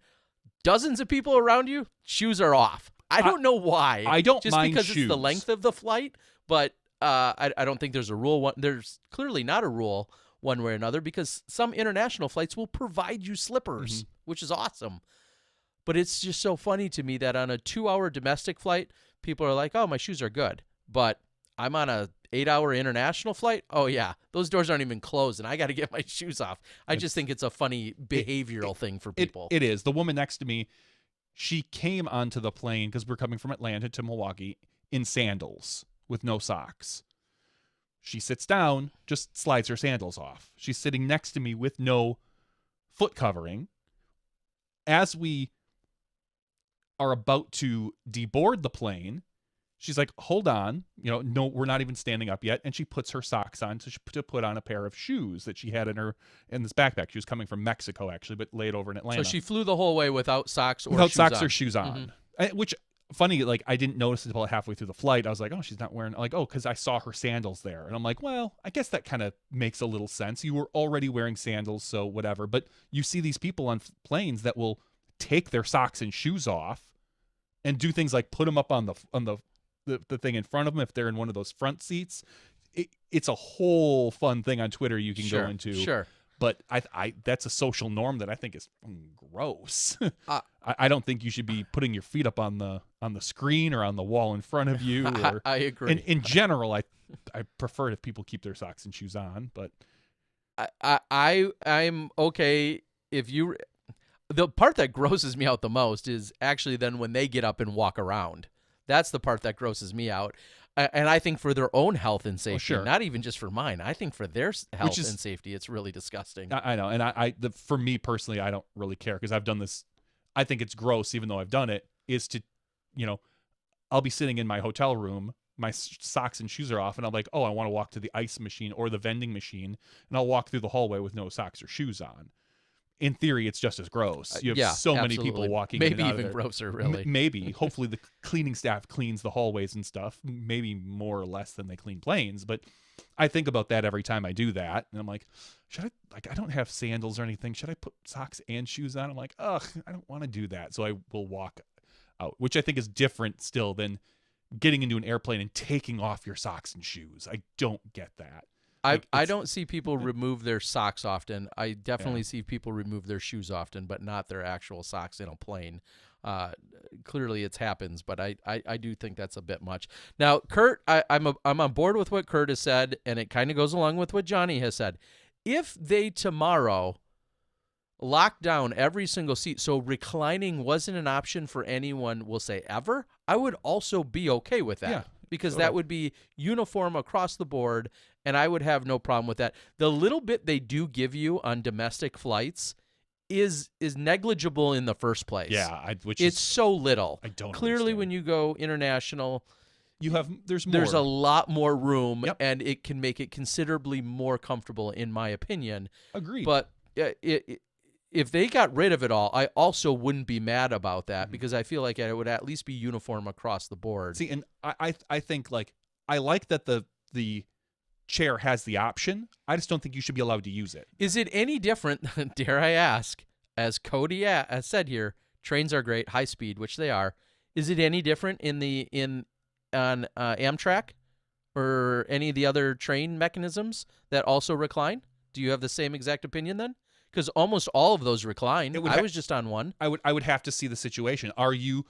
dozens of people around you, shoes are off. I don't know why. I don't just mind because shoes. It's the length of the flight, but I don't think there's a rule. There's clearly not a rule one way or another because some international flights will provide you slippers, which is awesome. But it's just so funny to me that on a 2-hour domestic flight, people are like, "Oh, my shoes are good," but I'm on a 8-hour international flight. Oh yeah, those doors aren't even closed, and I got to get my shoes off. I just think it's a funny behavioral thing for people. It is. The woman next to me, she came onto the plane because we're coming from Atlanta to Milwaukee in sandals with no socks. She sits down, just slides her sandals off. She's sitting next to me with no foot covering. As we are about to deboard the plane, she's like, hold on, no, we're not even standing up yet. And she puts her socks on to put on a pair of shoes that she had in this backpack. She was coming from Mexico, actually, but laid over in Atlanta. So she flew the whole way without socks or without shoes socks on. or shoes on. Which, funny, like, I didn't notice until halfway through the flight. I was like, oh, she's not wearing, like, oh, because I saw her sandals there. And I'm like, well, I guess that kind of makes a little sense. You were already wearing sandals, so whatever. But you see these people on planes that will take their socks and shoes off and do things like put them up on the thing in front of them if they're in one of those front seats. It's a whole fun thing on Twitter you can go into. Sure. But I that's a social norm that I think is gross. I don't think you should be putting your feet up on the screen or on the wall in front of you. Or, I agree. In general, I prefer it if people keep their socks and shoes on. But I'm okay if you. The part that grosses me out the most is actually then when they get up and walk around. That's the part that grosses me out. And I think for their own health and safety, not even just for mine. I think for their health and safety, it's really disgusting. I know. And for me personally, I don't really care because I've done this. I think it's gross, even though I've done it, is to, I'll be sitting in my hotel room, my socks and shoes are off, and I'm like, oh, I want to walk to the ice machine or the vending machine, and I'll walk through the hallway with no socks or shoes on. In theory, it's just as gross. You have so many people walking maybe in and out even of there. grosser, really. Maybe. Hopefully the cleaning staff cleans the hallways and stuff, maybe more or less than they clean planes. But I think about that every time I do that. And I'm like, I don't have sandals or anything. Should I put socks and shoes on? I'm like, ugh, I don't want to do that. So I will walk out, which I think is different still than getting into an airplane and taking off your socks and shoes. I don't get that. I don't see people remove their socks often. I definitely see people remove their shoes often, but not their actual socks in a plane. Clearly it happens, but I do think that's a bit much. Now, Kurt, I'm on board with what Kurt has said, and it kind of goes along with what Johnny has said. If they tomorrow lock down every single seat, so reclining wasn't an option for anyone, we'll say ever, I would also be okay with that. Yeah. Because that would be uniform across the board, and I would have no problem with that. The little bit they do give you on domestic flights is negligible in the first place. Yeah, it's so little. I don't Clearly, understand. when you go international, there's a lot more room, and it can make it considerably more comfortable, in my opinion. Agreed. But if they got rid of it all, I also wouldn't be mad about that because I feel like it would at least be uniform across the board. See, and I think, like, I like that the chair has the option. I just don't think you should be allowed to use it. Is it any different, dare I ask, as Cody has said here, trains are great, high speed, which they are. Is it any different on Amtrak or any of the other train mechanisms that also recline? Do you have the same exact opinion then? Because almost all of those recline. I was just on one. I would have to see the situation. Are you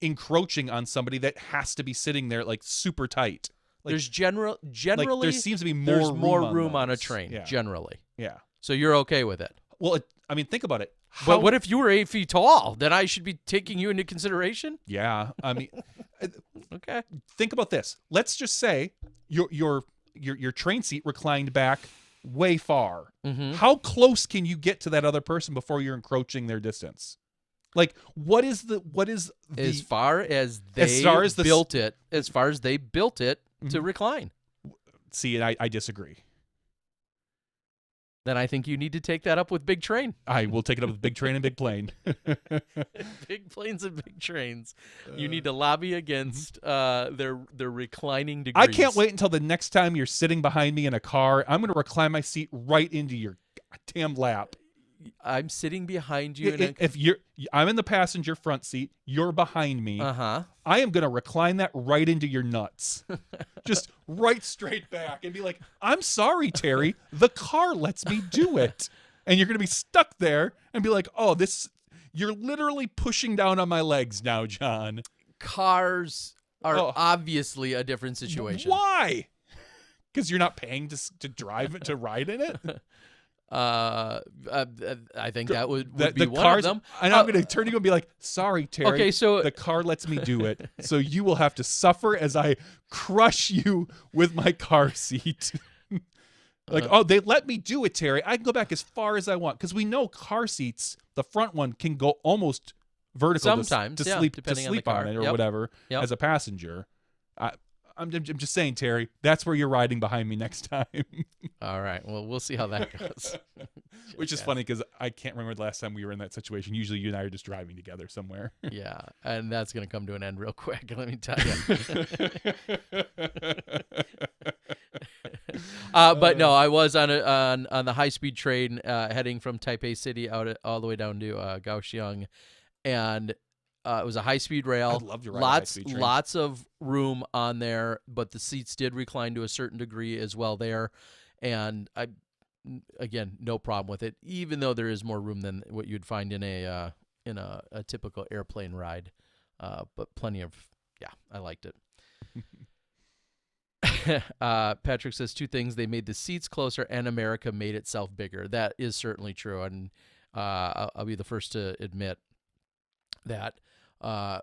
encroaching on somebody that has to be sitting there like super tight? Like, there's generally like, there seems to be more room on a train. Generally. Yeah. So you're okay with it. Well, think about it. But what if you were 8 feet tall? Then I should be taking you into consideration? Yeah. I mean, okay. Think about this. Let's just say your train seat reclined back way far. Mm-hmm. How close can you get to that other person before you're encroaching their distance? Like, what is as far as they built it to recline? See, I disagree. Then I think you need to take that up with Big Train. I will take it up with Big Train and Big Plane. Big planes and big trains. You need to lobby against their reclining degrees. I can't wait until the next time you're sitting behind me in a car. I'm going to recline my seat right into your goddamn lap. I'm sitting behind you. I'm in the passenger front seat. You're behind me. Uh-huh. I am going to recline that right into your nuts. Just right straight back and be like, I'm sorry, Terry. The car lets me do it. And you're going to be stuck there and be like, oh, you're literally pushing down on my legs now, John. Cars are obviously a different situation. Why? Because you're not paying to drive it, to ride in it? I think that would be one of them. And I'm going to turn to you and be like, sorry, Terry. Okay, so the car lets me do it. So you will have to suffer as I crush you with my car seat. They let me do it, Terry. I can go back as far as I want. Because we know car seats, the front one can go almost vertical sometimes to sleep on the car. on it or whatever as a passenger. I'm just saying, Terry, that's where you're riding behind me next time. All right. Well, we'll see how that goes. Which is funny because I can't remember the last time we were in that situation. Usually you and I are just driving together somewhere. Yeah, and that's going to come to an end real quick, let me tell you. But no, I was on the high-speed train heading from Taipei City all the way down to Kaohsiung, and it was a high-speed rail. I'd love to ride a high-speed train. Lots of room on there, but the seats did recline to a certain degree as well there, and again, no problem with it, even though there is more room than what you'd find in a typical airplane ride. But plenty of, I liked it. Patrick says 2 things. They made the seats closer and America made itself bigger. That is certainly true. And I'll be the first to admit that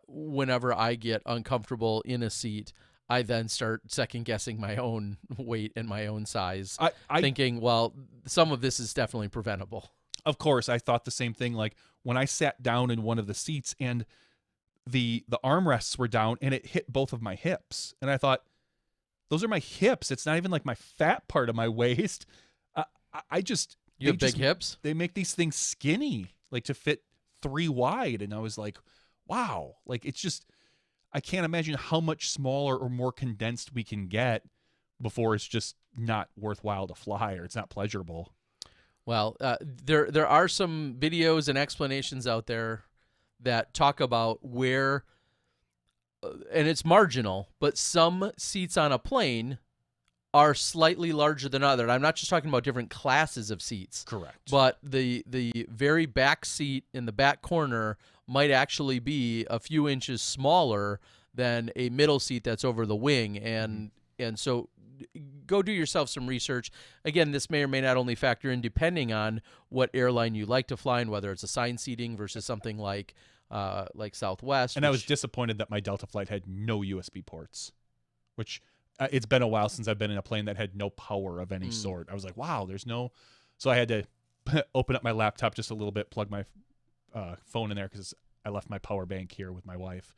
whenever I get uncomfortable in a seat, I then start second-guessing my own weight and my own size, thinking, well, some of this is definitely preventable. Of course, I thought the same thing. Like when I sat down in one of the seats and the armrests were down and it hit both of my hips. And I thought, those are my hips. It's not even like my fat part of my waist. You have big hips? They make these things skinny, like to fit 3 wide. And I was like, wow, like it's just, I can't imagine how much smaller or more condensed we can get before it's just not worthwhile to fly or it's not pleasurable. Well, there are some videos and explanations out there that talk about where, and it's marginal, but some seats on a plane are slightly larger than others. I'm not just talking about different classes of seats. Correct. But the very back seat in the back corner might actually be a few inches smaller than a middle seat that's over the wing. And so go do yourself some research. Again, this may or may not only factor in depending on what airline you like to fly and whether it's assigned seating versus something like Southwest. And I was disappointed that my Delta flight had no USB ports, which it's been a while since I've been in a plane that had no power of any sort. I was like, wow, there's no. So I had to open up my laptop just a little bit, plug my phone in there because I left my power bank here with my wife.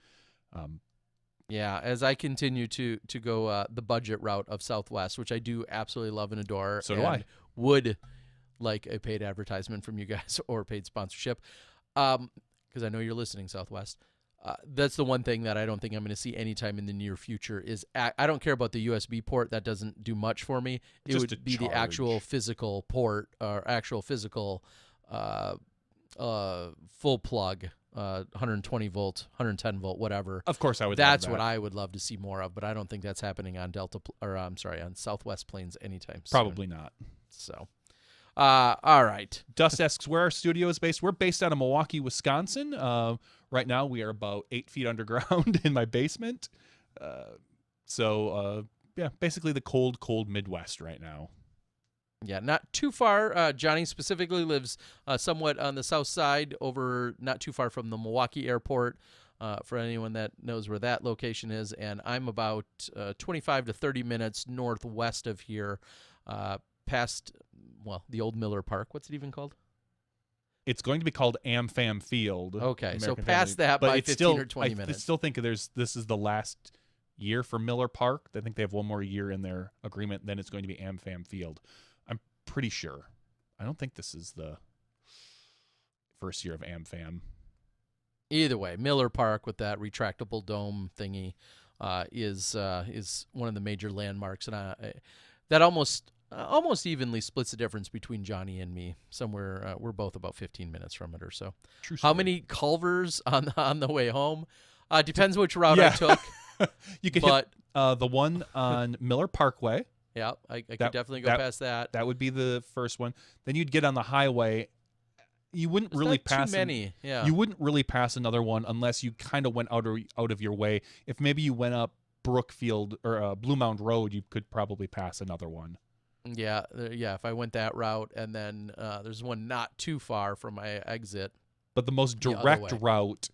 Yeah, as I continue to go the budget route of Southwest, which I do absolutely love and adore. So do I. Would like a paid advertisement from you guys or paid sponsorship, because I know you're listening, Southwest. That's the one thing that I don't think I'm going to see anytime in the near future is I don't care about the USB port. That doesn't do much for me. It Just would be the actual physical port or actual physical full plug, 120 volt, 110 volt, whatever. Of course, I would. That's love that. what I would love to see more of, but I don't think that's happening on on Southwest planes anytime soon. Probably not. So, all right. Dust asks where our studio is based. We're based out of Milwaukee, Wisconsin. Right now, we are about 8 feet underground in my basement. Yeah, basically the cold Midwest right now. Yeah, not too far. Johnny specifically lives somewhat on the south side, over not too far from the Milwaukee airport, for anyone that knows where that location is. And I'm about 25 to 30 minutes northwest of here, past, the old Miller Park. What's it even called? It's going to be called AmFam Field. Okay, American so Family. past that But by it's 15 or 20 minutes. I still think this is the last year for Miller Park. I think they have one more year in their agreement. Then it's going to be AmFam Field. I'm pretty sure. I don't think this is the first year of AmFam. Either way, Miller Park with that retractable dome thingy is one of the major landmarks, and that almost evenly splits the difference between Johnny and me. Somewhere we're both about 15 minutes from it or so. True How story. many Culvers on the way home? Depends which route I took. You could hit the one on Miller Parkway. Yeah, I could definitely go past that. That would be the first one. Then you'd get on the highway. You wouldn't really pass too many. Yeah, you wouldn't really pass another one unless you kind of went out of your way. If maybe you went up Brookfield or Blue Mound Road, you could probably pass another one. Yeah. If I went that route, and then there's one not too far from my exit. But the most direct route,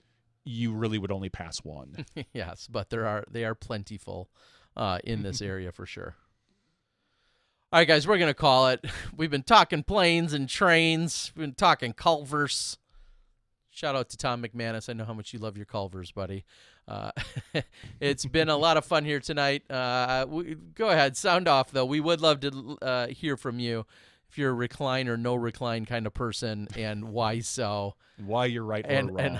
you really would only pass one. Yes, but they are plentiful in this area for sure. All right, guys, we're going to call it. We've been talking planes and trains. We've been talking Culvers. Shout out to Tom McManus. I know how much you love your Culvers, buddy. It's been a lot of fun here tonight. Go ahead, sound off, though. We would love to hear from you if you're a recline or no recline kind of person, and why so. Why you're right or wrong. And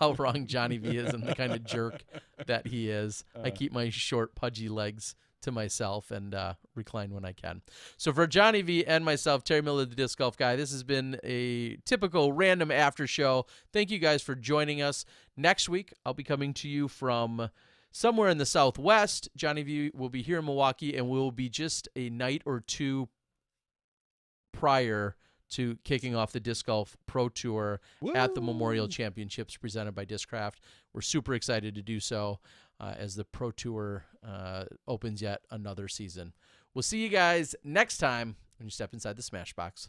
how wrong Johnny V is and the kind of jerk that he is. I keep my short, pudgy legs to myself and recline when I can. So for Johnny V and myself, Terry Miller, the Disc Golf Guy, this has been a typical random after show. Thank you guys for joining us. Next week, I'll be coming to you from somewhere in the Southwest. Johnny V will be here in Milwaukee, and we'll be just a night or two prior to kicking off the Disc Golf Pro Tour at the Memorial Championships presented by Discraft. We're super excited to do so as the Pro Tour opens yet another season. We'll see you guys next time when you step inside the Smash Box.